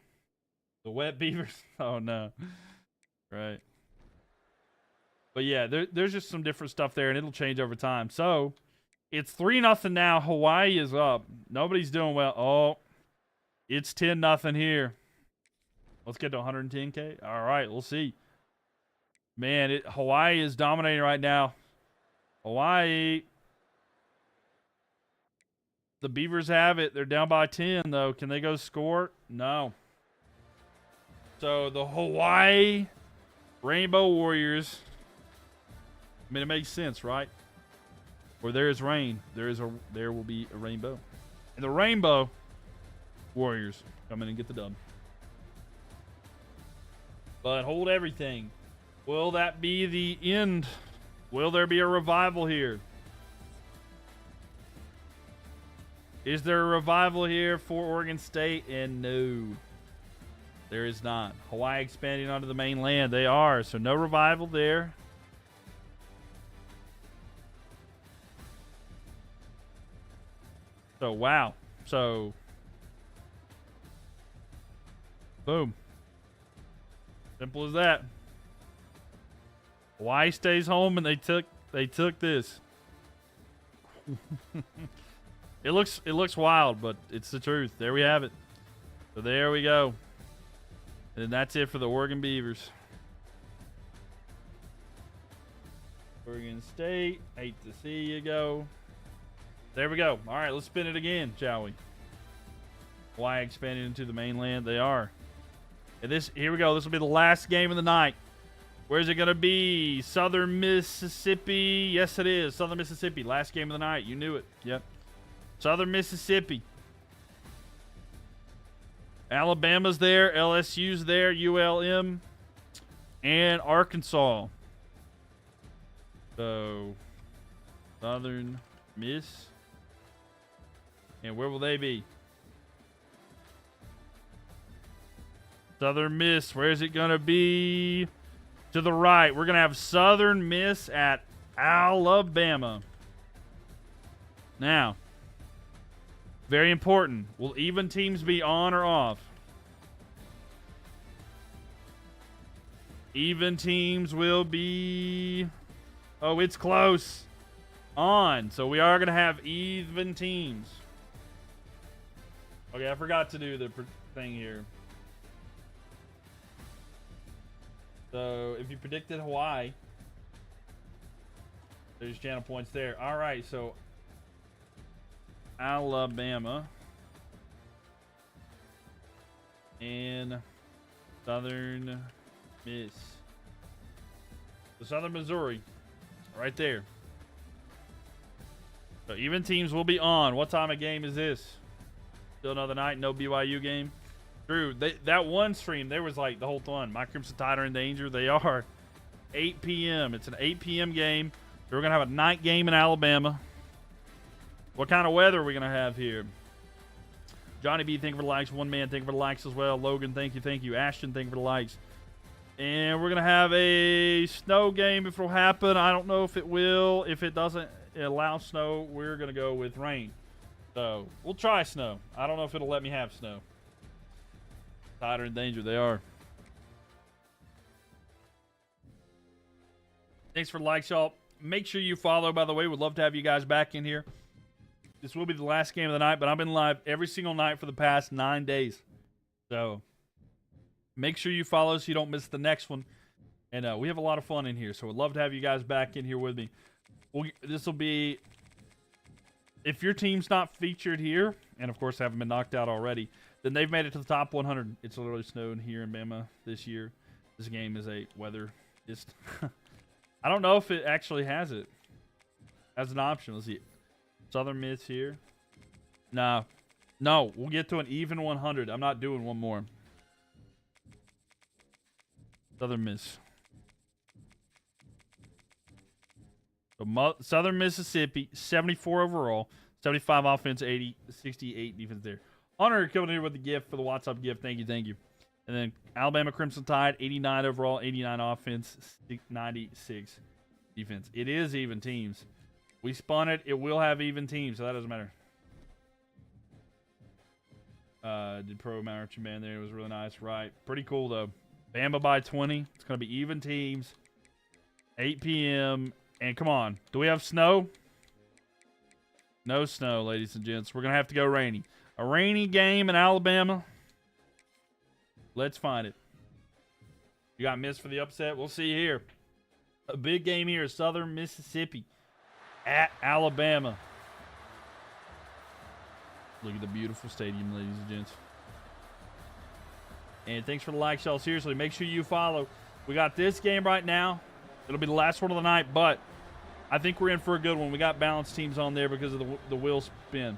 The Wet Beavers. Oh, no. Right. But yeah, there's just some different stuff there, and it'll change over time. So, it's 3-0 now. Hawaii is up. Nobody's doing well. Oh, it's 10-0 here. Let's get to 110K. All right, we'll see. Man, Hawaii is dominating right now. Hawaii. The Beavers have it. They're down by 10, though. Can they go score? No. So, the Hawaii Rainbow Warriors. I mean, it makes sense, right? Where there is rain, there will be a rainbow. And the rainbow Warriors come in and get the dub. But hold everything. Will that be the end? Will there be a revival here? Is there a revival here for Oregon State? And no, there is not. Hawaii expanding onto the mainland. They are. So no revival there. So, wow. So, boom. Simple as that. Hawaii stays home, and they took this. It looks wild, but it's the truth. There we have it. So there we go. And that's it for the Oregon Beavers. Oregon State, hate to see you go. There we go. All right, let's spin it again, shall we? Hawaii expanding into the mainland. They are. And here we go. This will be the last game of the night. Where's it going to be? Southern Mississippi. Yes, it is. Southern Mississippi. Last game of the night. You knew it. Yep. Southern Mississippi. Alabama's there. LSU's there. ULM. And Arkansas. So, Southern Miss. And where will they be? Southern Miss. Where is it going to be? To the right. We're going to have Southern Miss at Alabama. Now, very important. Will even teams be on or off? Even teams will be... Oh, it's close. On. So we are going to have even teams. Okay, I forgot to do the thing here. So if you predicted Hawaii, there's channel points there. All right, so Alabama and Southern Miss. The Southern Missouri, right there. So even teams will be on. What time of game is this? Still another night, no BYU game. Drew, that one stream, there was like the whole one. My Crimson Tide are in danger. They are. 8 p.m. It's an 8 p.m. game. So we're going to have a night game in Alabama. What kind of weather are we going to have here? Johnny B, thank you for the likes. One Man, thank you for the likes as well. Logan, thank you, thank you. Ashton, thank you for the likes. And we're going to have a snow game if it'll happen. I don't know if it will. If it doesn't allow snow, we're going to go with rain. So we'll try snow. I don't know if it'll let me have snow. Tide are in danger. They are. Thanks for the likes, y'all. Make sure you follow, by the way. Would love to have you guys back in here. This will be the last game of the night, but I've been live every single night for the past 9 days. So make sure you follow so you don't miss the next one. And we have a lot of fun in here, so would love to have you guys back in here with me. This will be, if your team's not featured here, and of course haven't been knocked out already, then they've made it to the top 100. It's literally snowed here in Bama this year. This game is a weather. Just I don't know if it actually has it as an option. Let's see. Southern Miss here. No, we'll get to an even 100. I'm not doing one more. Southern Miss. So Southern Mississippi, 74 overall, 75 offense, 68 defense there. Hunter coming here with the gift for the WhatsApp gift. Thank you, thank you. And then Alabama Crimson Tide, 89 overall, 89 offense, 96 defense. It is even teams. We spun it. It will have even teams, so that doesn't matter. Did Pro Marching Band there. It was really nice. Right. Pretty cool, though. Bama by 20. It's going to be even teams. 8 p.m. And come on. Do we have snow? No snow, ladies and gents. We're going to have to go rainy. A rainy game in Alabama. Let's find it. You got Miss for the upset? We'll see here. A big game here. Southern Mississippi at Alabama. Look at the beautiful stadium, ladies and gents. And thanks for the likes, y'all. Seriously, make sure you follow. We got this game right now. It'll be the last one of the night, but I think we're in for a good one. We got balanced teams on there because of the wheel spin.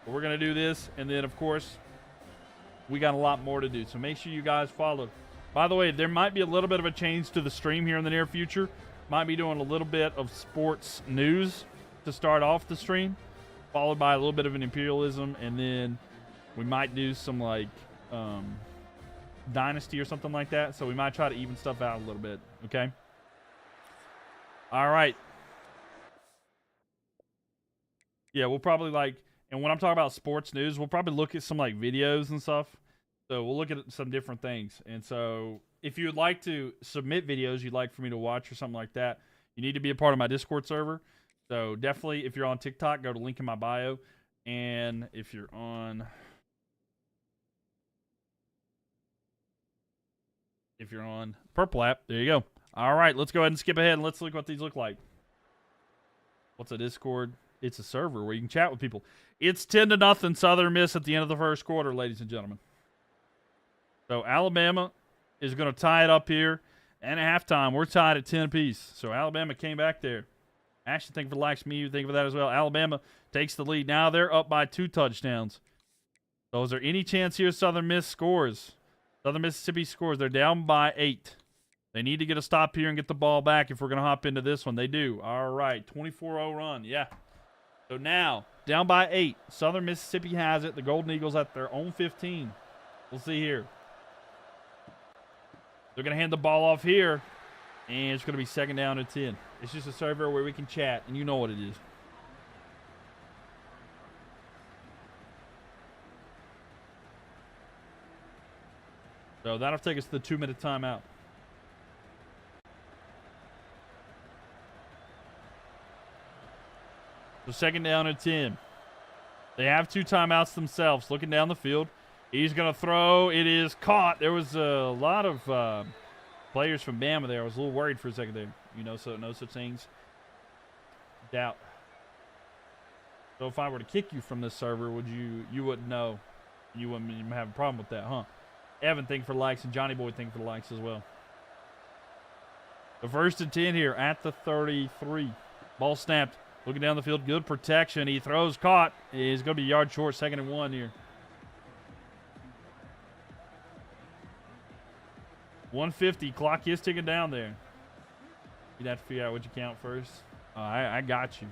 But we're going to do this, and then, of course, we got a lot more to do. So make sure you guys follow. By the way, there might be a little bit of a change to the stream here in the near future. Might be doing a little bit of sports news to start off the stream, followed by a little bit of an Imperialism, and then we might do some, like, Dynasty or something like that. So we might try to even stuff out a little bit, okay? All right. Yeah, we'll probably, like, and when I'm talking about sports news, we'll probably look at some, like, videos and stuff. So we'll look at some different things. And so if you would like to submit videos you'd like for me to watch or something like that, you need to be a part of my Discord server. So definitely, if you're on TikTok, go to link in my bio. And if you're on Purple app, there you go. All right, let's go ahead and skip ahead and let's look what these look like. What's a Discord? It's a server where you can chat with people. It's 10-0 Southern Miss at the end of the first quarter, ladies and gentlemen. So Alabama is going to tie it up here. And at halftime, we're tied at 10 apiece. So Alabama came back there. Ashton, thank you for the likes. Me, you think of that as well. Alabama takes the lead. Now they're up by 2 touchdowns. So is there any chance here Southern Miss scores? Southern Mississippi scores. They're down by 8. They need to get a stop here and get the ball back if we're going to hop into this one. They do. All right, 24-0 run. Yeah. So now, down by 8. Southern Mississippi has it. The Golden Eagles at their own 15. We'll see here. They're going to hand the ball off here, and it's going to be second down and 10. It's just a server where we can chat, and you know what it is. So that'll take us to the 2-minute timeout. So second down and 10. They have 2 timeouts themselves. Looking down the field. He's going to throw. It is caught. There was a lot of players from Bama there. I was a little worried for a second there. You know, so no such things. Doubt. So if I were to kick you from this server, would you wouldn't know. You wouldn't even have a problem with that, huh? Evan, thank you for the likes, and Johnny Boy, thank you for the likes as well. The first and 10 here at the 33. Ball snapped. Looking down the field. Good protection. He throws, caught. He's going to be a yard short. 2nd and 1 here. 150. Clock is ticking down there. You'd have to figure out what you count first. I got you.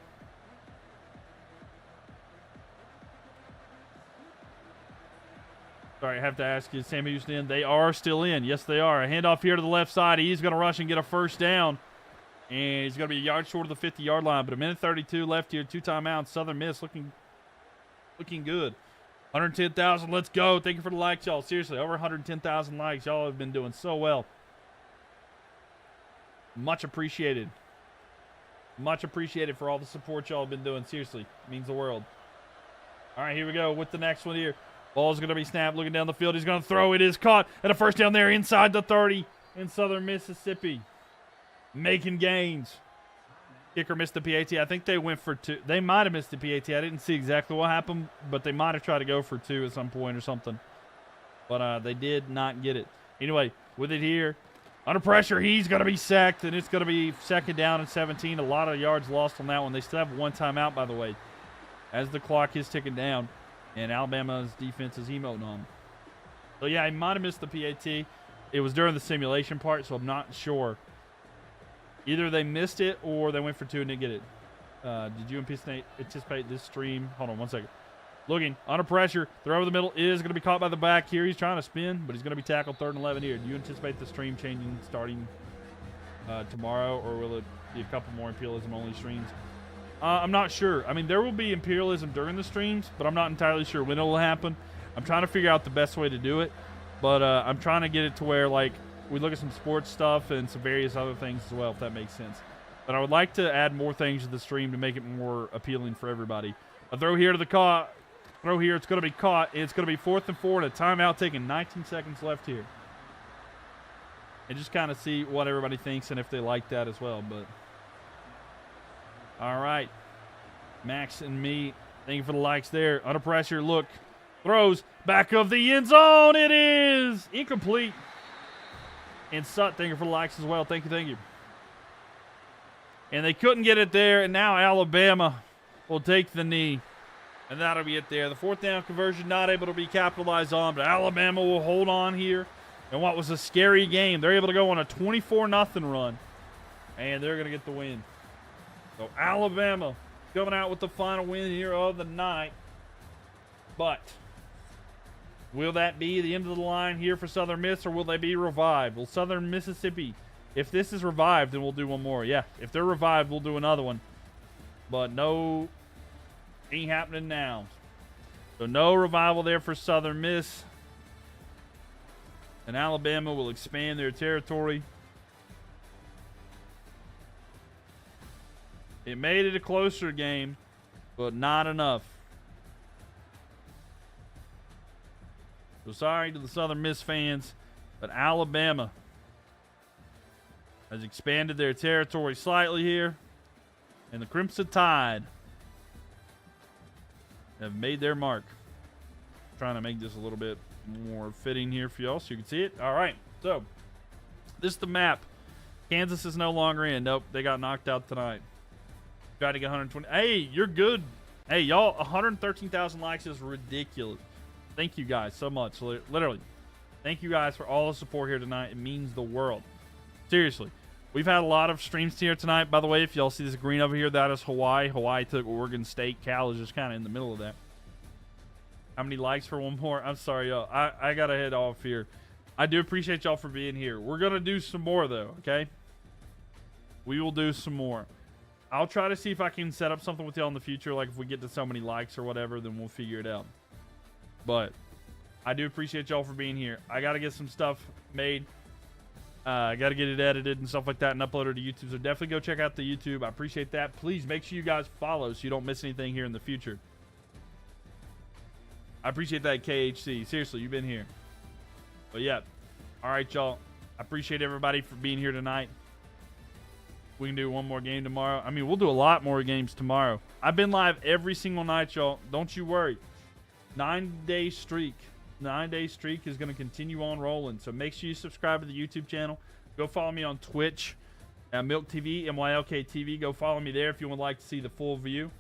Sorry, I have to ask you, Sam Houston in? They are still in. Yes, they are. A handoff here to the left side. He's going to rush and get a first down. And he's going to be a yard short of the 50-yard line. But 1:32 left here. 2 timeouts. Southern Miss looking good. 110,000. Let's go. Thank you for the likes, y'all. Seriously, over 110,000 likes. Y'all have been doing so well. Much appreciated. Much appreciated for all the support y'all have been doing. Seriously, it means the world. All right, here we go with the next one here. Ball's going to be snapped. Looking down the field. He's going to throw. It is caught. And a first down there inside the 30 in Southern Mississippi. Making gains. Kicker missed the PAT. I think they went for 2. They might have missed the PAT. I didn't see exactly what happened, but they might have tried to go for 2 at some point or something. But they did not get it. Anyway, with it here, under pressure, he's going to be sacked, and it's going to be 2nd down and 17. A lot of yards lost on that one. They still have 1 timeout, by the way, as the clock is ticking down, and Alabama's defense is emoting on. So, yeah, he might have missed the PAT. It was during the simulation part, so I'm not sure. Either they missed it or they went for 2 and didn't get it. Did you anticipate this stream? Hold on 1 second. Looking, under pressure. Throw over the middle is going to be caught by the back here. He's trying to spin, but he's going to be tackled 3rd and 11 here. Do you anticipate the stream changing starting tomorrow, or will it be a couple more Imperialism-only streams? I'm not sure. I mean, there will be Imperialism during the streams, but I'm not entirely sure when it will happen. I'm trying to figure out the best way to do it, but I'm trying to get it to where, like, we look at some sports stuff and some various other things as well, if that makes sense. But I would like to add more things to the stream to make it more appealing for everybody. A throw here to the throw here. It's going to be caught. It's going to be 4th and 4 and a timeout taking 19 seconds left here. And just kind of see what everybody thinks and if they like that as well. But all right. Max and me, thank you for the likes there. Under pressure, look. Throws back of the end zone. It is incomplete. And Sut, thank you for the likes as well. Thank you, thank you. And they couldn't get it there, and now Alabama will take the knee. And that'll be it there. The fourth down conversion not able to be capitalized on, but Alabama will hold on here. And what was a scary game, they're able to go on a 24-0 run. And they're going to get the win. So Alabama coming out with the final win here of the night. But will that be the end of the line here for Southern Miss, or will they be revived? Will Southern Mississippi, if this is revived, then we'll do one more. Yeah, if they're revived, we'll do another one. But no, ain't happening now. So no revival there for Southern Miss. And Alabama will expand their territory. It made it a closer game, but not enough. So sorry to the Southern Miss fans, but Alabama has expanded their territory slightly here. And the Crimson Tide have made their mark. Trying to make this a little bit more fitting here for y'all so you can see it. All right, so this is the map. Kansas is no longer in. Nope, they got knocked out tonight. Tried to get 120. Hey, you're good. Hey, y'all, 113,000 likes is ridiculous. Thank you guys so much. Literally, thank you guys for all the support here tonight. It means the world. Seriously. We've had a lot of streams here tonight. By the way, if y'all see this green over here, that is Hawaii. Hawaii took Oregon State. Cal is just kind of in the middle of that. How many likes for one more? I'm sorry, y'all. I got to head off here. I do appreciate y'all for being here. We're going to do some more, though, okay? We will do some more. I'll try to see if I can set up something with y'all in the future. Like, if we get to so many likes or whatever, then we'll figure it out. But I do appreciate y'all for being here. I got to get some stuff made. I got to get it edited and stuff like that and uploaded to YouTube. So definitely go check out the YouTube. I appreciate that. Please make sure you guys follow so you don't miss anything here in the future. I appreciate that, KHC. Seriously, you've been here. But yeah. All right, y'all. I appreciate everybody for being here tonight. We can do one more game tomorrow. I mean, we'll do a lot more games tomorrow. I've been live every single night, y'all. Don't you worry. 9-day streak. 9-day streak is going to continue on rolling. So make sure you subscribe to the YouTube channel. Go follow me on Twitch at Mylk TV, MYLK TV. Go follow me there if you would like to see the full view.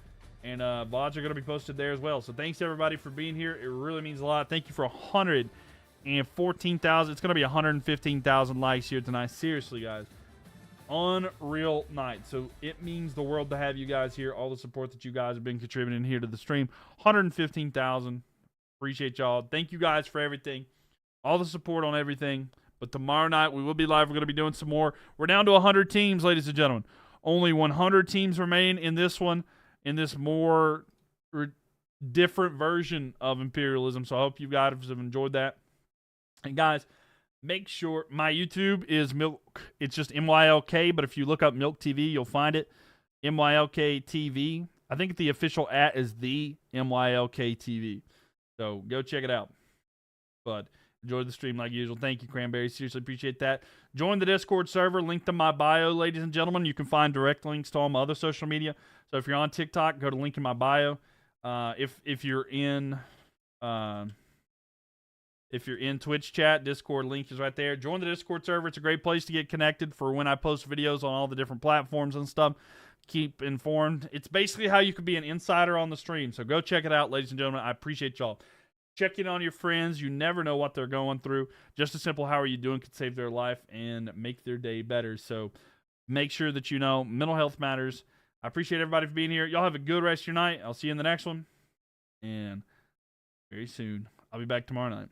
And VODs are going to be posted there as well. So thanks everybody for being here. It really means a lot. Thank you for 114,000. It's going to be 115,000 likes here tonight. Seriously, guys. Unreal night. So it means the world to have you guys here. All the support that you guys have been contributing here to the stream. 115,000. Appreciate y'all. Thank you guys for everything. All the support on everything. But tomorrow night we will be live. We're going to be doing some more. We're down to 100 teams, ladies and gentlemen. Only 100 teams remain in this one. In this more different version of Imperialism. So I hope you guys have enjoyed that. And guys, make sure my YouTube is Mylk. It's just MYLK, but if you look up Mylk TV, you'll find it. MYLK TV. I think the official @ is the MYLK TV. So go check it out. But enjoy the stream like usual. Thank you, Cranberry. Seriously appreciate that. Join the Discord server. Link to my bio, ladies and gentlemen. You can find direct links to all my other social media. So if you're on TikTok, go to link in my bio. If you're in Twitch chat, Discord link is right there. Join the Discord server. It's a great place to get connected for when I post videos on all the different platforms and stuff. Keep informed. It's basically how you could be an insider on the stream. So go check it out, ladies and gentlemen. I appreciate y'all. Check in on your friends. You never know what they're going through. Just a simple how are you doing could save their life and make their day better. So make sure that you know mental health matters. I appreciate everybody for being here. Y'all have a good rest of your night. I'll see you in the next one. And very soon. I'll be back tomorrow night.